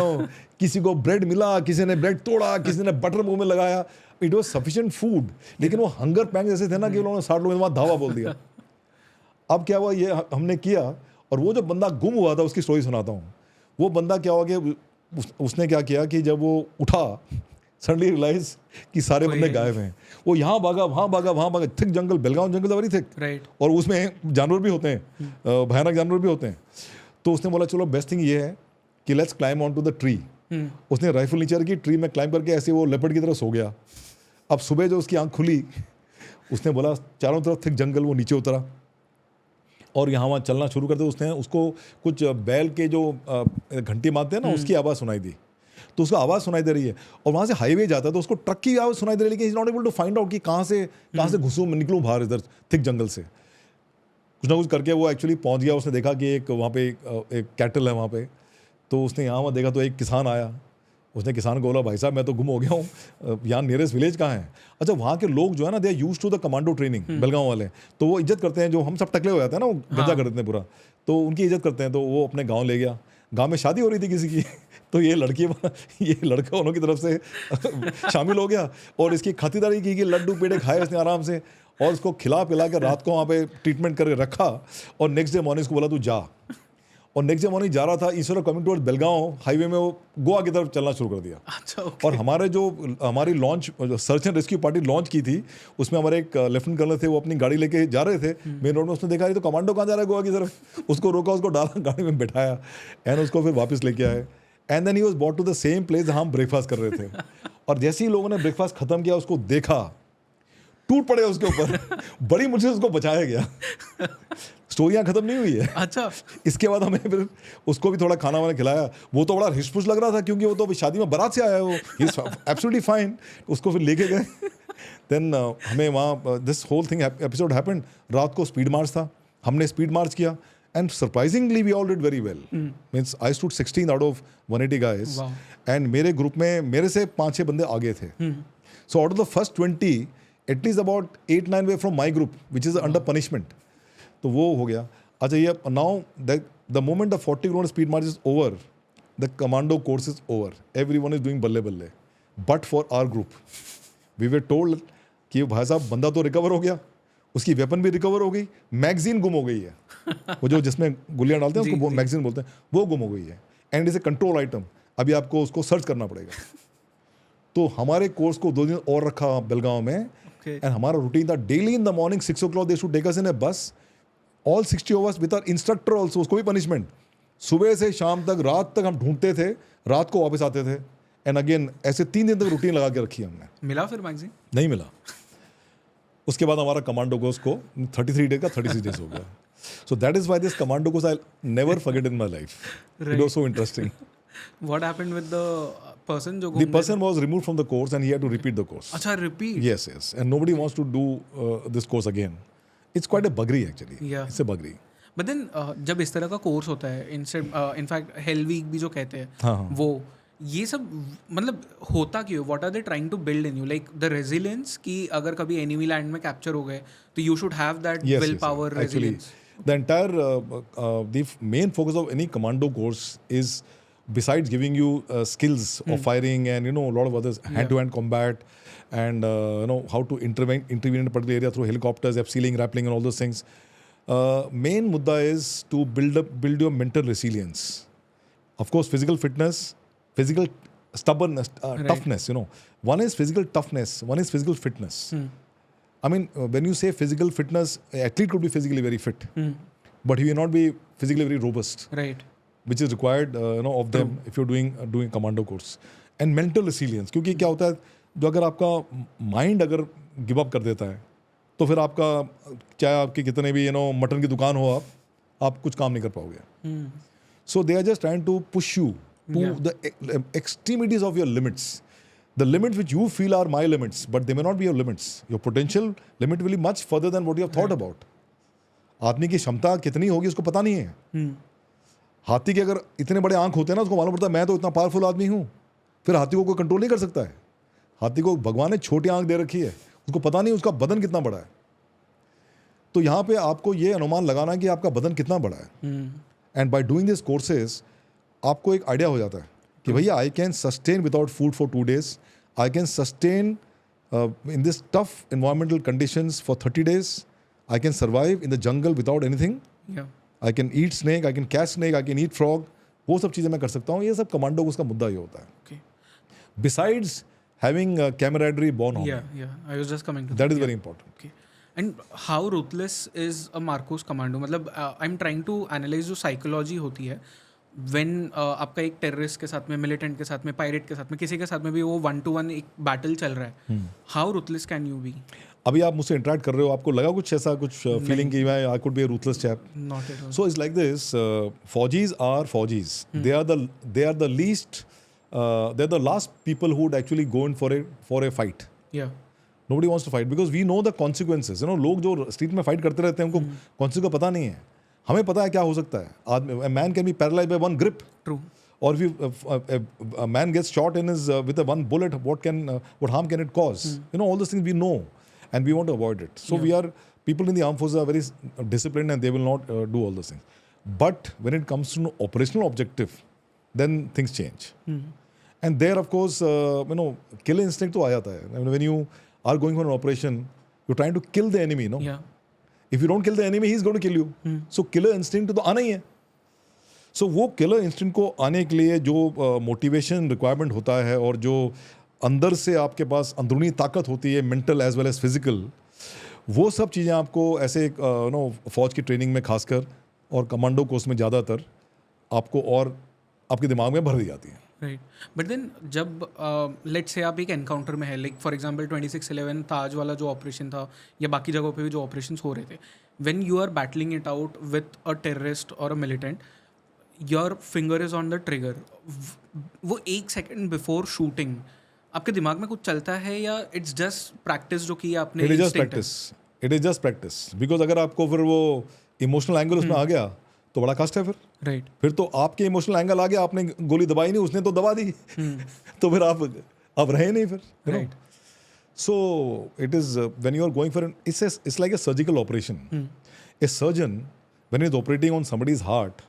किसी को ब्रेड मिला, किसी ने ब्रेड तोड़ा, किसी ने बटर मुंह में लगाया, इट वॉज सफिशिएंट फूड, लेकिन वो हंगर पैंग जैसे थे ना कि उन्होंने 60 लोगों ने वहाँ धावा बोल दिया। अब क्या हुआ, ये हमने किया, और वो जो बंदा गुम हुआ था उसकी स्टोरी सुनाता हूँ। वो बंदा क्या हुआ कि उसने क्या किया कि जब वो उठा, सडनली रियलाइज कि सारे बंदे गायब हैं। वो यहाँ भागा, वहाँ भागा, वहाँ भागा, थिक जंगल, बेलगांव जंगल वेरी थिक, राइट, और उसमें जानवर भी होते हैं, भयानक जानवर भी होते हैं। तो उसने बोला चलो बेस्ट थिंग ये है कि let's climb on to the tree. उसने राइफल नीचे रखी, ट्री में क्लाइम करके ऐसे वो लेपर्ड की तरह सो गया। अब सुबह जो उसकी आंख खुली, उसने बोला चारों तरफ थिक जंगल, वो नीचे उतरा और यहाँ वहाँ चलना शुरू कर दिया। उसने उसको कुछ बैल के जो घंटी मारते हैं ना, उसकी आवाज़ सुनाई दी। तो उसको आवाज़ सुनाई दे रही है, और वहाँ से हाईवे जाता है तो उसको ट्रक की आवाज़ सुनाई दे रही है, लेकिन is not able to find out कि कहाँ से घुसूँ, निकलूँ बाहर इधर थिक जंगल से। कुछ ना कुछ करके वो एक्चुअली पहुँच गया। उसने देखा कि एक वहाँ पे एक कैटल है वहाँ पे, तो उसने यहाँ वहाँ देखा तो एक किसान आया। उसने किसान को बोला भाई साहब मैं तो गुम हो गया हूँ, यहाँ नियरेस्ट विलेज कहाँ है? अच्छा, वहाँ के लोग जो है ना, they are used to the commando training, Belgaum वाले, तो वो इज्जत करते हैं। जो हम सब टकले हो जाते हैं ना, वो गंजा कर देते हैं पूरा, तो उनकी इज्जत करते हैं। तो वो अपने गाँव ले गया। गाँव में शादी हो रही थी किसी की, तो ये लड़का उन्हों की तरफ से शामिल हो गया और इसकी खातिरदारी की कि लड्डू पेड़े खाए उसने आराम से, और उसको खिला पिला के रात को वहाँ पे ट्रीटमेंट करके रखा। और नेक्स्ट डे मॉर्निंग उसको बोला तू जा, और नेक्स्ट डे मॉर्निंग जा रहा था, instead of coming towards Belgaum highway में वो गोवा की तरफ चलना शुरू कर दिया। अच्छा, और हमारी launch search and rescue party launch की थी, उसमें हमारे एक लेफ्टिनेंट कर्नल थे, वो अपनी गाड़ी लेके जा रहे थे मेन रोड में। उसने देखा ये तो कमांडो कहाँ जा रहा है गोवा की तरफ, उसको रोका, उसको डाला गाड़ी में बैठाया, एंड उसको फिर वापस लेके आए। And then he was brought to the same place जहाँ हम ब्रेकफास्ट कर रहे थे। और जैसे ही लोगों ने ब्रेकफास्ट खत्म किया, उसको देखा, टूट पड़े उसके ऊपर। बड़ी मुझसे उसको बचाया गया। स्टोरियाँ खत्म नहीं हुई है। अच्छा, इसके बाद हमें फिर उसको भी थोड़ा खाना वाना खिलाया। वो तो बड़ा हिचपुच लग रहा था क्योंकि वो तो शादी में बारात से आया है, वो ही इज एब्सोल्युटली फाइन। उसको फिर लेके गए। देन हमें वहाँ this whole thing episode happened. रात को स्पीड मार्च था, हमने स्पीड मार्च किया, and surprisingly we all did very well. Means I stood 16 out of 180 guys, and मेरे ग्रुप में मेरे से 5-6 बंदे आगे थे। So out of the first 20, at least about 8-9 they from my group which is under punishment. तो वो हो गया। अच्छा, ये now the moment the 40 kilometre speed march is over, the commando course is over, everyone is doing बल्ले बल्ले, but for our group we were told कि भाई साहब बंदा तो रिकवर हो गया, उसकी वेपन भी रिकवर हो गई, मैगजीन गुम हो गई है। वो जो जिसमें गुलियाँ डालते हैं उसको मैगजीन बोलते हैं, वो गुम हो गई है, and is a control item. अभी आपको उसको सर्च करना पड़ेगा। तो हमारे कोर्स को 2 दिन और रखा बेलगांव में, एंड हमारा रूटीन था daily in the morning 6 o'clock they should take us in a bus, all 60 of us with our instructor also. उसको भी पनिशमेंट, सुबह से शाम तक, रात तक हम ढूंढते थे, रात को वापस आते थे, एंड अगेन ऐसे 3 दिन तक रूटीन लगा के रखी हमने। मिला फिर मैगजीन? नहीं मिला। उसके बाद हमारा कमांडो कोर्स को 33 डेज का 36 डेज हो गया। सो that is why this commando course I never forget in my life. It was so interesting. What happened with the person जो The person was removed from the course and he had to repeat the course. अच्छा, repeat? Yes, yes. And nobody wants to do this course again. It's quite a buggery actually. Yeah. It's a buggery. But then जब इस तरह का कोर्स होता है, इनफैक्ट हेल वीक भी जो कहते हैं, हाँ. वो ये सब मतलब होता क्यों? What are they trying to build in you, like the resilience कि अगर कभी एनिमी लैंड में कैप्चर हो गए तो you should have that will power, resilience. The entire the main focus of any commando course is, besides giving you skills of firing and a lot of others, hand-to-hand combat, and how to intervene in a particular area through helicopters, abseiling, rappelling, and all those things. Main mudda is to build your mental resilience. Of course, physical fitness, physical stubbornness, toughness. One is physical toughness, one is physical fitness. I mean, when you say physical fitness, athlete could be physically very fit, but he may not be physically very robust. Right. Which is required of them if you're doing commando course. And mental resilience, क्योंकि क्या होता है, जो अगर आपका माइंड अगर गिव अप कर देता है तो फिर आपका चाहे आपके कितने भी मटन की दुकान हो, आप कुछ काम नहीं कर पाओगे. So they are just trying to push you to the extremities of your limits. The limits which you feel are my limits, but they may not be your limits. Your potential limit will be much further than what you have thought about. आदमी की क्षमता कितनी होगी उसको पता नहीं है. हाथी के अगर इतने बड़े आंख होते हैं ना, उसको मालूम पड़ता है मैं तो इतना पावरफुल आदमी हूँ. फिर हाथी को कोई कंट्रोल नहीं कर सकता है. हाथी को भगवान ने छोटी आंख दे रखी है, उसको पता नहीं उसका बदन कितना बड़ा है। तो यहाँ पे आपको ये अनुमान लगाना कि आपका बदन कितना बड़ा है। And by doing this courses आपको एक आइडिया हो जाता है कि भैया I can sustain without food for 2 days, I can sustain in this tough environmental conditions for 30 days, I can survive in the jungle without anything, I can eat snake, I can catch snake, I can eat frog, वो सब चीज़ें मैं कर सकता हूँ। ये सब कमांडो को उसका मुद्दा ये होता है। Besides having camaraderie born on, I was just coming to that is Yeah. Very important. Okay. And how ruthless is a Marcos commando? मतलब I'm trying to analyze जो psychology होती है when आपका एक टेररिस्ट के साथ में, मिलिटेंट के साथ में, पायरेट के साथ में, किसी के साथ में भी वो 1-to-1 एक बैटल चल रहा है, how ruthless can you be? अभी आप मुझसे इंटरेक्ट कर रहे हो, आपको लगा कुछ ऐसा कुछ फीलिंग कि मैं I could be a ruthless chap? Not at all. So it's like this. Fauji's are Faujis. They are the least. They're the last people who would actually go in for a fight. Yeah. Nobody wants to fight because we know the consequences. लोग जो स्ट्रीट में फाइट करते रहते हैं उनको कॉन्सिक्वेंस का पता नहीं है। हमें पता है क्या हो सकता है। आदमी, a man can be paralyzed by one grip. True. Or if a man gets shot in his with a one bullet, what harm can it cause? All those things we know, and we want to avoid it. So we are people in the armed forces are very disciplined, and they will not do all those things. But when it comes to operational objective, then things change. And there, of course, kill instinct तो आ जाता है. I mean, when you are going for an operation, you're trying to kill the enemy, no? Yeah. If you don't kill the enemy, he's going to kill you. So killer instinct तो आना ही है. So वो killer instinct को आने के लिए जो motivation requirement होता है और जो अंदर से आपके पास अंदरूनी ताकत होती है, mental as well as physical, वो सब चीज़ें आपको ऐसे फौज की ट्रेनिंग में खासकर और कमांडो कोर्स में ज़्यादातर आपको और आपके दिमाग में भर दी जाती है। राइट, बट देन जब लेट्स से आप एक एनकाउंटर में है, लाइक फॉर एग्जांपल 26/11 ताज वाला जो ऑपरेशन था या बाकी जगहों पे भी जो ऑपरेशंस हो रहे थे, when you are battling it out with a terrorist और a militant, your finger is on the trigger, वो 1 सेकेंड बिफोर शूटिंग आपके दिमाग में कुछ चलता है या इट्स जस्ट प्रैक्टिस जो की आपने? It is just practice because अगर आपको फिर वो इमोशनल एंगल उसमें आ गया तो बड़ा कष्ट है फिर। राइट, फिर तो आपके इमोशनल एंगल आ गया, आपने गोली दबाई नहीं, उसने तो दबा दी तो फिर आप रहे नहीं फिर। Right, so it is when you are going for it's like a surgical operation. A surgeon when is operating on somebody's heart,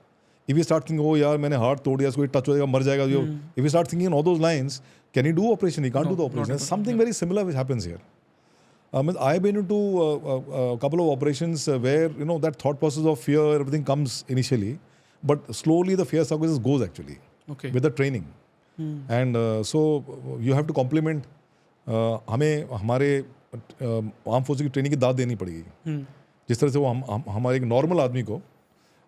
if you start thinking oh यार मैंने हार्ट तोड़ दिया, इसको टच हो जाएगा मर जाएगा, if you start thinking on all those lines, can you do operation? You can't do the operation. Something very similar which happens here. I've been into a couple of operations where that thought process of fear, everything comes initially, but slowly the fear subconscious goes actually with the training. And so you have to complement. हमें हमारे आर्म फोर्स की ट्रेनिंग की दाद देनी पड़ेगी, जिस तरह से वो हमारे एक नॉर्मल आदमी को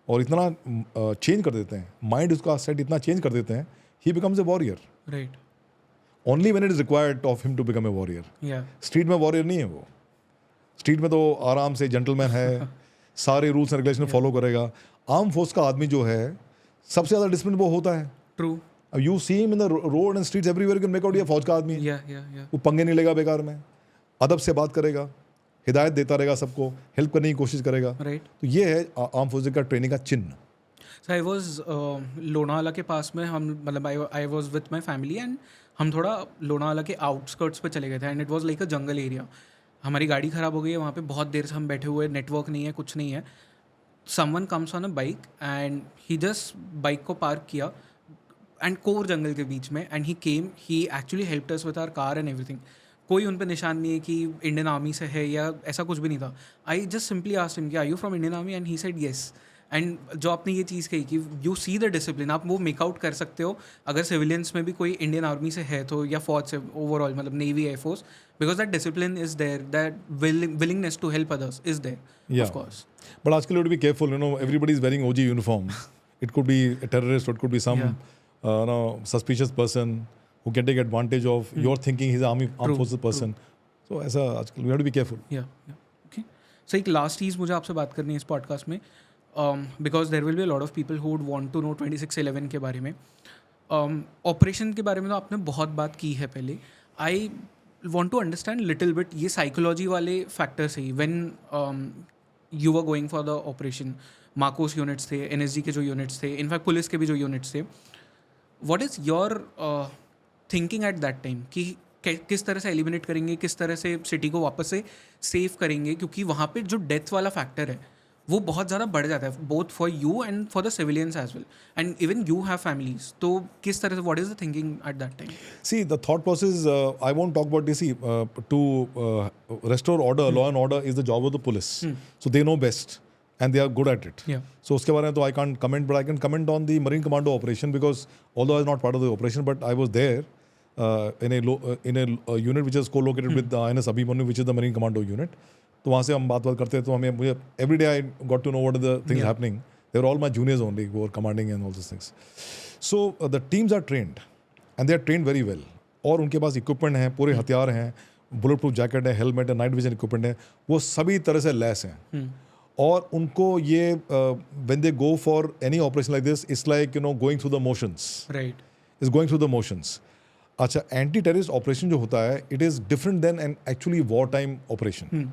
और इतना चेंज कर देते हैं, माइंड उसका सेट इतना चेंज कर देते हैं, he becomes a warrior. Right, Only when it is required of him to become a warrior. Street में वॉरियर नहीं है वो। स्ट्रीट में तो आराम से जेंटलमैन है, सारे रूल्स एंड रेगुलेशन फॉलो करेगा। आर्म फोर्स का आदमी जो है सबसे ज़्यादा डिसिप्लिन वो होता है। True, you see him in the road and streets everywhere, you can make out ये फौज का आदमी है। वो पंगे नहीं लेगा बेकार में, अदब से बात करेगा, हिदायत देता रहेगा, सबको हेल्प करने की कोशिश करेगा। राइट, तो ये है आर्म फोर्स का ट्रेनिंग का चिन्ह। सो आई वॉज लोनावाला के पास में, हम मतलब I was with my family and हम थोड़ा लोनावाला के आउटस्कर्ट्स पे चले गए थे and it was like a jungle area. हमारी गाड़ी ख़राब हो गई है वहाँ पे, बहुत देर से हम बैठे हुए, नेटवर्क नहीं है, कुछ नहीं है। Someone comes on a bike and he just bike को पार्क किया एंड कोर जंगल के बीच में, and he came, he actually helped us with our car and everything. कोई उन पर निशान नहीं है कि इंडियन आर्मी से है या ऐसा कुछ भी नहीं था। I just simply asked him कि are you from Indian army, and he said yes. And जो आपने ये चीज़ कही कि यू सी द डिसिप्लिन, आप वो मेक आउट कर सकते हो अगर सिविलियंस में भी कोई इंडियन आर्मी से है तो, या फौज से ओवरऑल, मतलब navy, air force, because that discipline is there, that willingness to help others is there, of course. But आजकल you have to be careful, everybody is wearing OG uniform. It could be a terrorist, or it could be some suspicious person who can take advantage of your thinking he's an armed forces person. So ऐसा आजकल we have to be careful. Okay. So एक लास्ट चीज़ मुझे आपसे बात करनी है इस पॉडकास्ट में, because there will be a lot of people who would want to know 26/11 के बारे में। ऑपरेशन के बारे में तो आपने बहुत बात की है पहले। I want to understand little bit ये साइकोलॉजी वाले फैक्टर्स ही, when you were going for the operation, MARCOS units थे, एनएसजी के जो यूनिट्स थे, इनफैक्ट पुलिस के भी जो यूनिट्स थे, what is your thinking at that time कि किस तरह से एलिमिनेट करेंगे, किस तरह से सिटी को वापस से सेव करेंगे, क्योंकि वहाँ पे जो डेथ वाला फैक्टर है वो बहुत ज़्यादा बढ़ जाता है, both for you and for the civilians as well, and even you have families. तो किस तरह से, what is the thinking at that time? See, the thought process, I won't talk about this. See, to restore order, law and order is the job of the police. So they know best and they are good at it. Yeah. So उसके बारे में तो I can't comment, but I can comment on the Marine Commando operation because although I was not part of the operation, but I was there in a unit which is co-located with the INS Abhimanyu, which is the Marine Commando unit. तो वहाँ से हम बात करते हैं, तो हमें मुझे every day I got to know what are the things happening. They were all my juniors only who were commanding and all those things. So the teams are trained and they are trained very well. और उनके पास इक्विपमेंट हैं, पूरे हथियार हैं, बुलेट प्रूफ जैकेट है, हेलमेट है, नाइट विजन इक्विपमेंट है, वो सभी तरह से लैस हैं. और उनको ये when they go for any operation like this, it's like going through the motions. Right. It's going through the motions. अच्छा, एंटी टेररिस्ट ऑपरेशन जो होता है, it is different than an actually war time operation.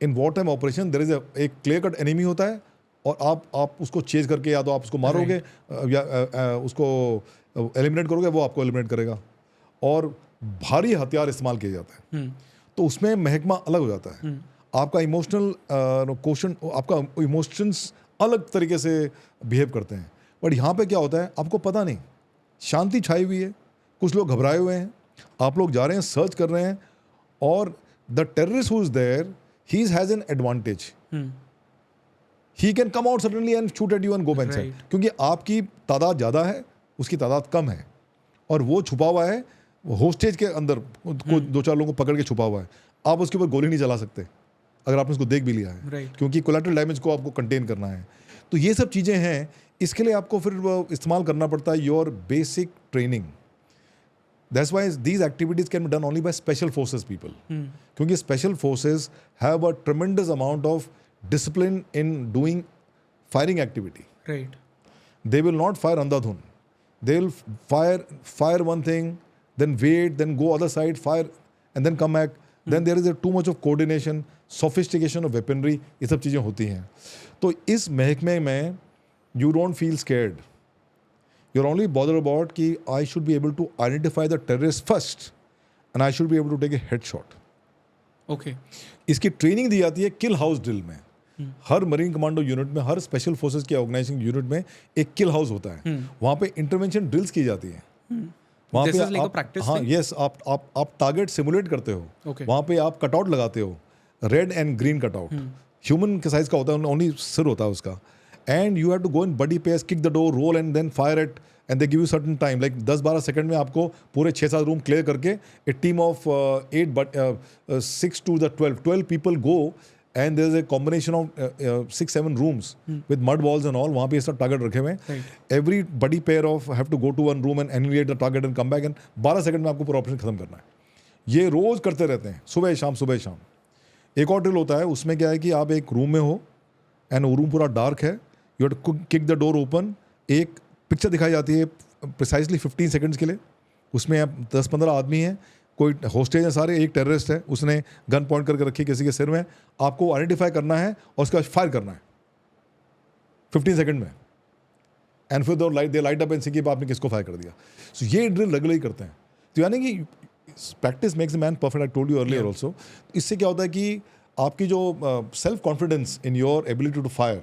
In war time operation there is एक क्लियर कट एनिमी होता है और आप उसको चेज करके या तो आप उसको मारोगे या उसको एलिमिनेट करोगे, वो आपको एलिमिनेट करेगा. और भारी हथियार इस्तेमाल किए जाते हैं, तो उसमें महकमा अलग हो जाता है. आपका इमोशनल क्वेश्चन, आपका इमोशंस अलग तरीके से बिहेव करते हैं. बट यहाँ पे क्या होता है, आपको पता नहीं, शांति छाई हुई है, कुछ लोग घबराए हुए हैं, आप लोग जा रहे हैं, सर्च कर रहे हैं, और the terrorist who is there, he has an advantage. He can come out suddenly and shoot at you and go back side, क्योंकि आपकी तादाद ज़्यादा है, उसकी तादाद कम है, और वो छुपा हुआ है होस्टेज के अंदर, को दो चार लोगों को पकड़ के छुपा हुआ है. आप उसके ऊपर गोली नहीं चला सकते अगर आपने उसको देख भी लिया है, क्योंकि कोलैटरल डैमेज को आपको कंटेन करना है. तो ये सब चीज़ें हैं, इसके लिए आपको फिर इस्तेमाल करना पड़ता है your basic training. That's why these activities can be done only by special forces people. क्योंकि special forces have a tremendous amount of discipline in doing firing activity. Right. They will not fire andhadhun. They will fire one thing, then wait, then go other side, fire, and then come back. Then there is too much of coordination, sophistication of weaponry. ये सब चीज़ें होती हैं. तो इस महकमे में you don't feel scared. You're only bothered about कि I should be able to identify the terrorist first and I should be able to take a headshot. Okay. इसकी ट्रेनिंग दी जाती है किल हाउस ड्रिल में. हर मरीन कमांडो यूनिट में, हर स्पेशल फोर्सेस के ऑर्गेनाइजिंग यूनिट में एक किल हाउस होता है. वहाँ पे इंटरवेंशन ड्रिल्स की जाती है. वहाँ पे आप, हाँ, यस, आप टारगेट सिमुलेट करते हो. वहाँ पे आप कटआउट लगाते हो, red and green cutout, human के साइज का होता है, ओनली सिर होता है उसका. And you have to go in buddy pairs, kick the door, roll and then fire it, and they give you certain time, like 10-12 second में आपको पूरे 6-7 रूम क्लियर करके, a team of 6 to the 12 people go, and there is a combination of 6-7 rooms with mud walls and all. वहाँ पे ये सब टारगेट रखे हुए हैं. Every buddy pair of have to go to one room and annihilate the target and come back, and 12 second में आपको पूरा ऑपरेशन खत्म करना है. ये रोज करते रहते हैं, सुबह शाम. एक और ड्रिल होता है, उसमें क्या है कि आप एक रूम में हो एंड वो रूम पूरा डार्क है. You have to kick the door open. एक पिक्चर दिखाई जाती है प्रिसाइसली 15 सेकंड्स के लिए. उसमें आप 10-15 आदमी हैं, कोई होस्टेज है सारे, एक टेररिस्ट है, उसने गन पॉइंट करके रखी किसी के सिर में. आपको आइडेंटिफाई करना है और उसके बाद फायर करना है 15 सेकंड में. एंड फिर दे लाइट अप एंड सी कि आपने किसको फायर कर दिया. सो ये ड्रिल रेगुलरली करते हैं. तो यानी कि practice makes the man perfect. I told you earlier also. इससे क्या होता है कि आपकी जो self confidence in your ability to fire,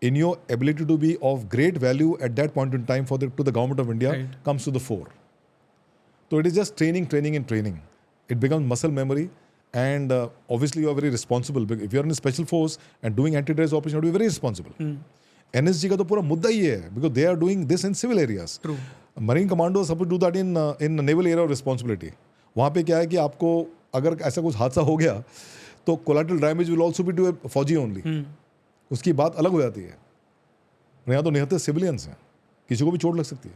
in your ability to be of great value at that point in time to the government of India, comes to the fore. So it is just training. It becomes muscle memory, and obviously you are very responsible. If you are in a special force and doing anti-terrorist operation, you have to be very responsible. NSG का तो पूरा मुद्दा ही है, because they are doing this in civil areas. True. Marine Commandos supposed to do that in naval area of responsibility. वहाँ पे क्या है कि आपको अगर ऐसा कुछ हादसा हो गया तो collateral damage will also be to a फौजी only. उसकी बात अलग हो जाती है. यहाँ तो निहत्ते सिविलियंस हैं, किसी को भी चोट लग सकती है.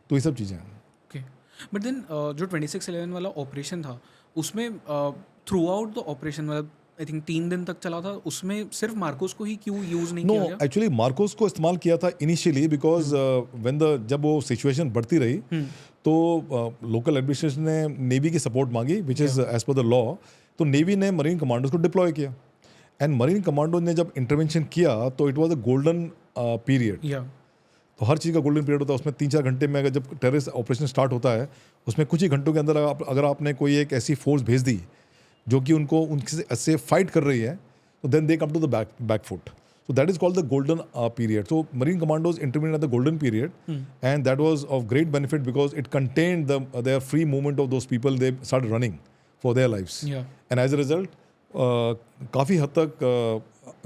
तो ये सब चीज़ें हैं. ओके, बट देन जो 26/11 वाला ऑपरेशन था, उसमें थ्रू आउट द ऑपरेशन, मतलब आई थिंक 3 दिन तक चला था, उसमें सिर्फ मार्कोस को ही क्यों यूज़ नहीं किया गया? नो, एक्चुअली मार्कोस को इस्तेमाल किया था इनिशियली, बिकॉज जब वो सिचुएशन बढ़ती रही तो लोकल एडमिनिस्ट्रेशन ने नेवी की सपोर्ट मांगी, which is as per the law. तो नेवी ने मरीन कमांडोज को डिप्लॉय किया, एंड मरीन कमांडो ने जब इंटरवेंशन किया तो it was a golden period. तो हर चीज़ का गोल्डन पीरियड होता है, उसमें 3-4 घंटे में अगर जब टेररिस्ट ऑपरेशन स्टार्ट होता है उसमें कुछ ही घंटों के अंदर अगर आपने कोई एक ऐसी फोर्स भेज दी जो कि उनको उनसे फाइट कर रही है, तो then they come to the back foot. So that is called the golden period. So Marine Commandos intervened at the golden period, and that was of great benefit because it contained their free movement of those people. They started running for their lives, and as a result, काफ़ी हद तक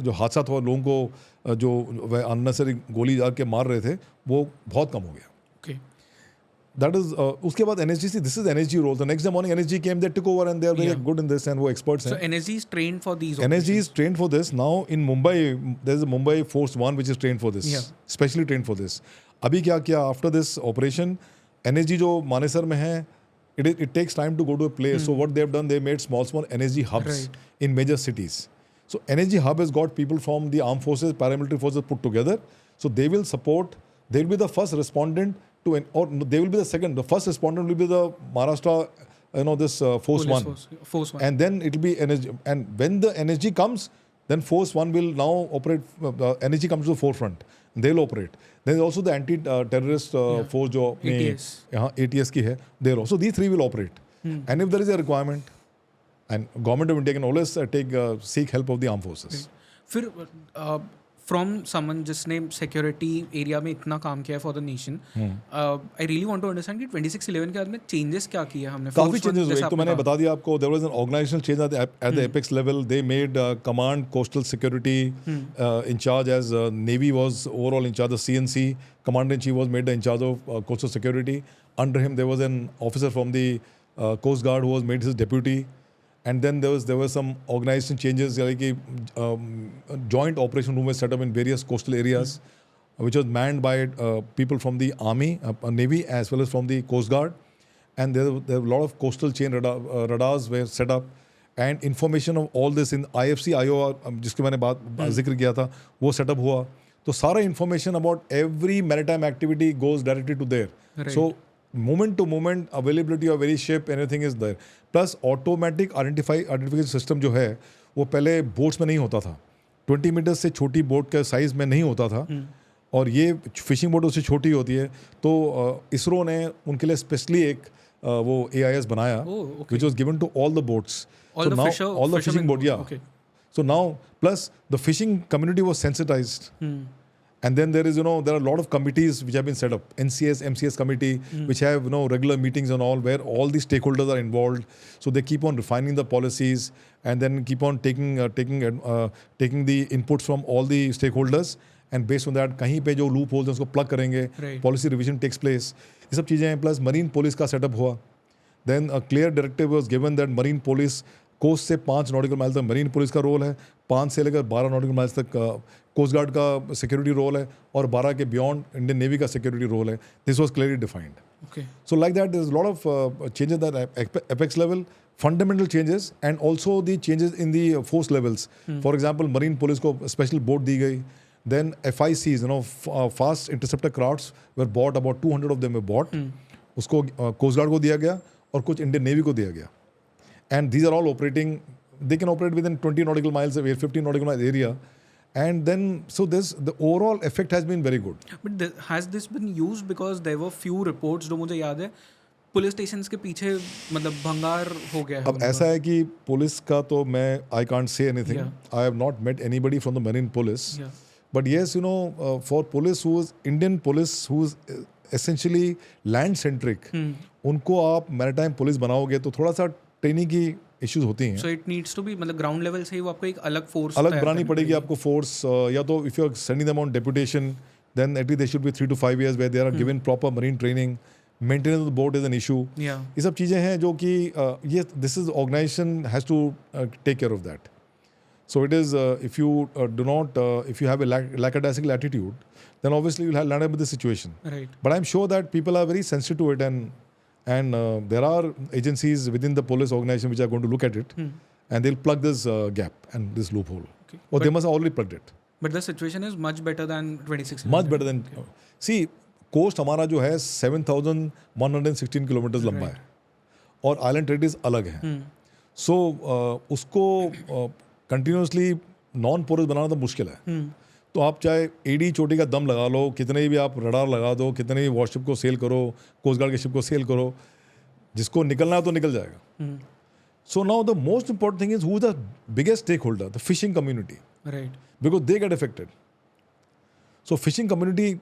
जो हादसा था, लोगों को जो वह अननेसेसरी गोली डाल के मार रहे थे, वो बहुत कम हो गया. That is उसके बाद NSG से this is NSG role. The next day morning NSG came, they took over and they are very good in this and वो experts हैं. So NSG is trained for these. NSG is trained for this. Now in Mumbai there is a Mumbai Force 1 which is trained for this. Specially trained for this. अभी क्या किया after this operation, NSG जो मानेसर में है, it takes time to go to a place. So what they have done, they made small NSG hubs in major cities. So NSG hub has got people from the armed forces, paramilitary forces put together. So they will support. They will be the first respondent to or they will be the second. The first respondent will be the Maharashtra, this Force 1. Force 1. And then it will be NSG. And when the NSG comes, then Force 1 will now operate. NSG comes to the forefront. They will operate. There is also the anti-terrorist force जो ATS. यहाँ ATS की है. There also these three will operate. And if there is a requirement, and government of India can always seek help of the armed forces. फिर फ्रॉम समन जिसने सिक्योरिटी एरिया में इतना काम किया है for the nation, I really want to understand कि 26/11 के बाद में चेंजेस क्या किए हमने. काफी चेंजेस हुए. तो मैंने बता दिया आपको, there was an organisational change at the apex level. They made command coastal security in charge as navy was overall in charge. The CNC commander in chief was made the in charge of coastal security. Under him there was an officer from the Coast Guard who was made his deputy. And then there were some organization changes, like a joint operation room was set up in various coastal areas, which was manned by people from the Army, Navy, as well as from the Coast Guard. And there were a lot of coastal chain radars were set up. And information of all this in IFC, IOR, जिसके मैंने जिक्र किया था, वो setup हुआ. तो सारा information about every maritime activity goes directly to there. Right. So moment to moment availability of any ship, anything is there. Plus automatic identification system जो है वो पहले बोट्स में नहीं होता था. 20 मीटर से छोटी बोट के साइज में नहीं होता था, और ये फिशिंग बोट उससे छोटी होती है. तो इसरो ने उनके लिए स्पेशली एक वो AIS बनाया, which was given to all the boats. All the fishing boat, yeah. Okay. So now, plus the fishing community was sensitized. And then there are a lot of committees which have been set up. NCS, MCS committee, which have regular meetings and all, where all the stakeholders are involved. So they keep on refining the policies and then keep on taking the inputs from all the stakeholders. And based on that, कहीं पे जो loop holes हैं उसको plug करेंगे. Policy revision takes place. ये सब चीज़ें हैं. Plus marine police का setup हुआ. Then a clear directive was given that marine police coast से 5 नॉटिकल माइल तक मरीन पुलिस का रोल है, 5 से लेकर 12 नॉटिकल माइल्स तक कोस्ट गार्ड का सिक्योरिटी रोल है, और 12 के बियॉन्ड इंडियन नेवी का सिक्योरिटी रोल है. This was clearly defined. So like that there is lot of changes at apex level, fundamental changes, and also the changes in the force levels. For example marine police को स्पेशल बोट दी गई. Then FICs, fast interceptor crafts were bought, about 200 of them were bought. उसको कोस्ट गार्ड को दिया गया और कुछ इंडियन नेवी को दिया गया. And these are all operating, they can operate within 20 nautical miles away, 15 nautical miles area. And then, so the overall effect has been very good. But has this been used? Because there were few reports जो मुझे याद है पुलिस स्टेशंस के पीछे मतलब भंगार हो गया है. अब ऐसा है कि पुलिस का तो मैं I can't say anything. I have not met anybody from the marine police. But yes, for police Indian police who's essentially land centric, उनको आप maritime police बनाओगे तो थोड़ा सा ट्रेनिंग की इश्यूज होती हैं. So it needs to be, मतलब ग्राउंड लेवल से ही वो आपको एक अलग फोर्स बनानी पड़ेगी आपको फोर्स. या तो if you are sending them on deputation, then at least they should be 3 to 5 years where they are given proper marine training. Maintenance of the boat is an issue. ये सब चीज़ें हैं जो कि ये this is organisation has to take care of that. So it is if you do not if you have a lackadaisical attitude, then obviously you'll land up with the situation. But I'm sure that people are very sensitive to it, and there are agencies within the police organization which are going to look at it, and they'll plug this gap and this loophole. Or they must have already plugged it. But the situation is much better than 26. Much better than. See, coast हमारा जो है 7,116 किलोमीटर लंबा है, और आइलैंड टेरिटरीज अलग हैं. So उसको कंटिन्यूसली नॉन पोरस बनाना तो मुश्किल है. तो आप चाहे एडी चोटी का दम लगा लो, कितने भी आप रडार लगा दो, कितने भी वॉरशिप को सेल करो, कोस्ट गार्ड के शिप को सेल करो, जिसको निकलना है तो निकल जाएगा. So now the most important thing is who is the biggest stakeholder, the fishing community. Right. Because they get affected. So fishing community,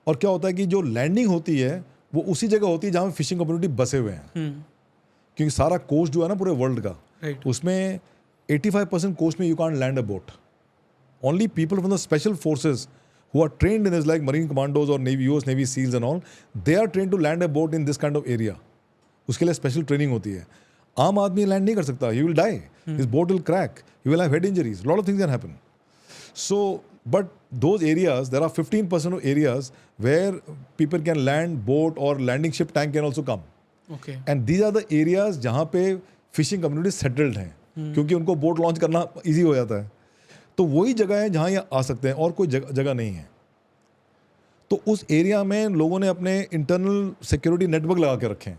और क्या होता है कि जो लैंडिंग होती है वो उसी जगह होती है जहाँ पे फिशिंग कम्युनिटी बसे हुए हैं. क्योंकि सारा कोस्ट जो है ना पूरे वर्ल्ड का, Right. उसमें 85% कोस्ट में you can't land a boat. Only people from the special forces who are trained in this, like Marine Commandos or Navy, US Navy SEALs and all, they are trained to land a boat in this kind of area. उसके लिए स्पेशल ट्रेनिंग होती है. आम आदमी लैंड नहीं कर सकता. He will die. His boat will crack. He will have head injuries. A lot of things can happen. So, but those areas, there are 15% of areas where people can land boat or landing ship tank can also come. Okay. And these are the areas जहाँ पे फिशिंग कम्युनिटी सेटल्ड हैं, क्योंकि उनको बोट लॉन्च करना ईजी हो जाता है. तो वही जगह है जहाँ ये आ सकते हैं और कोई जगह नहीं है. तो उस एरिया में लोगों ने अपने इंटरनल सिक्योरिटी नेटवर्क लगा के रखे हैं.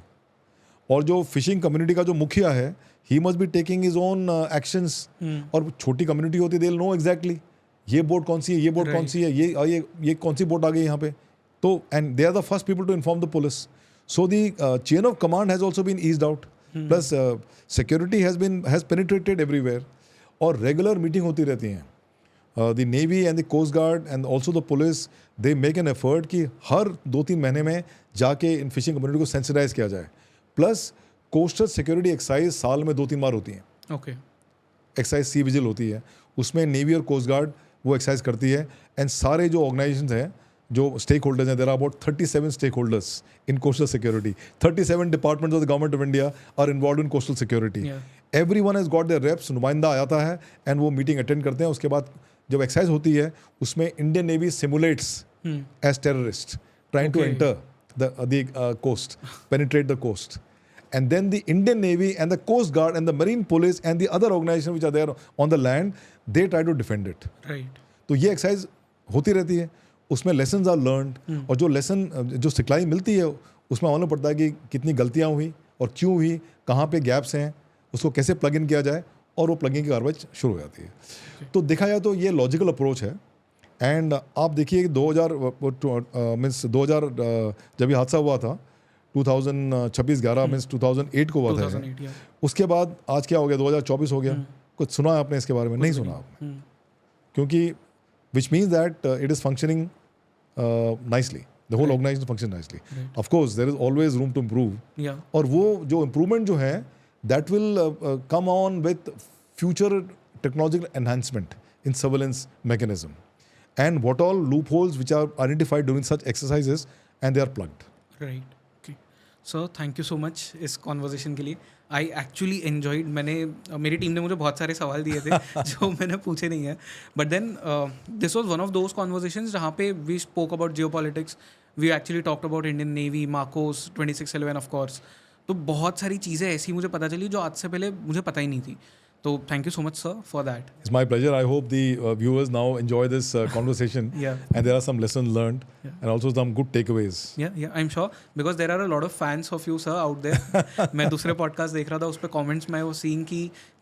और जो फिशिंग कम्युनिटी का जो मुखिया है, he must be taking his own actions. और छोटी कम्युनिटी होती है, दे विल नो एग्जैक्टली ये बोट कौन सी है, ये बोट कौन सी है, ये कौन सी बोट आ गई यहाँ पे. तो and they are the first people to inform the police. So the chain of command has also been eased out. Plus security has penetrated everywhere. और रेगुलर मीटिंग होती रहती हैं. The navy and the coast guard and also the police, they make an effort कि हर 2-3 महीने में जाके इन फिशिंग कम्युनिटी को सेंसिटाइज किया जाए. प्लस कोस्टल सिक्योरिटी एक्साइज साल में 2-3 बार होती हैं. ओके. एक्साइज सी विजिल होती है, उसमें नेवी और कोस्ट गार्ड वो एक्साइज करती है. एंड सारे जो ऑर्गेनाइजेशन हैं, जो स्टेक होल्डर्स हैं, there are about 37 stakeholders in coastal security. 37 departments of the government of India are involve in coastal security. Everyone has got their reps. नुमाइंदा आता है एंड वो मीटिंग अटेंड करते हैं. उसके बाद जब एक्साइज होती है, उसमें Indian navy simulates as terrorist trying to enter the coast, penetrate the coast. And then the Indian Navy and the Coast Guard and the Marine Police and the other organizations which are there on the land, they try to defend it. Right. तो ये एक्सरसाइज होती रहती है. उसमें lessons are learned. और जो लेसन, जो सिखलाई मिलती है, उसमें मालूम पड़ता है कि कितनी गलतियाँ हुई और क्यों हुई, कहाँ पे गैप्स हैं, उसको कैसे प्लग इन किया जाए, और वो प्लगिंग की कार्रवाई शुरू हो जाती है. तो देखा जाए तो ये लॉजिकल अप्रोच है. एंड आप देखिए 2000 जब ये हादसा हुआ था, 2026-11 मीन्स 2008 को हुआ था. 2008, yeah. उसके बाद आज क्या हो गया, 2024 हो गया. कुछ सुना है आपने इसके बारे में? नहीं सुना आपने, क्योंकि which means that it is functioning nicely. The whole organisation function nicely. Of course there is always room to improve. और वो जो इम्प्रूवमेंट जो है, that will come on with future technological enhancement in surveillance mechanism and what all loopholes which are identified during such exercises, and they are plugged. Right. Okay. So thank you so much इस conversation के लिए. I actually enjoyed. मेरी टीम ने मुझे बहुत सारे सवाल दिए थे जो मैंने पूछे नहीं है. But then this was one of those conversations जहाँ पे we spoke about geopolitics. We actually talked about Indian Navy, Marcos, 2611 of course. तो बहुत सारी चीज़ें ऐसी मुझे पता चली जो आज से पहले मुझे पता ही नहीं थी. So thank you so much, sir, for that. It's my pleasure. I hope the viewers now enjoy this conversation. Yeah. And there are some lessons learned, and also some good takeaways. Yeah, I'm sure, because there are a lot of fans of you, sir, out there. मैं दूसरे podcast देख रहा था, उस पे comments में I was seeing कि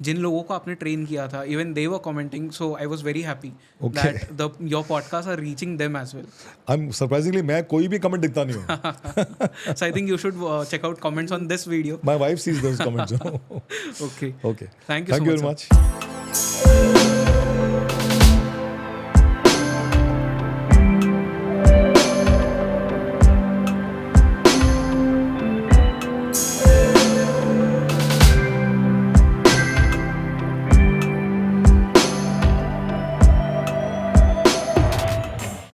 जिन लोगों को आपने train किया था, even they were commenting. So I was very happy that your podcasts are reaching them as well. I'm surprisingly, मैं कोई भी comment दिखता नहीं हूँ. So I think you should check out comments on this video. My wife sees those comments. Okay. Okay. Thank you so much. Very much.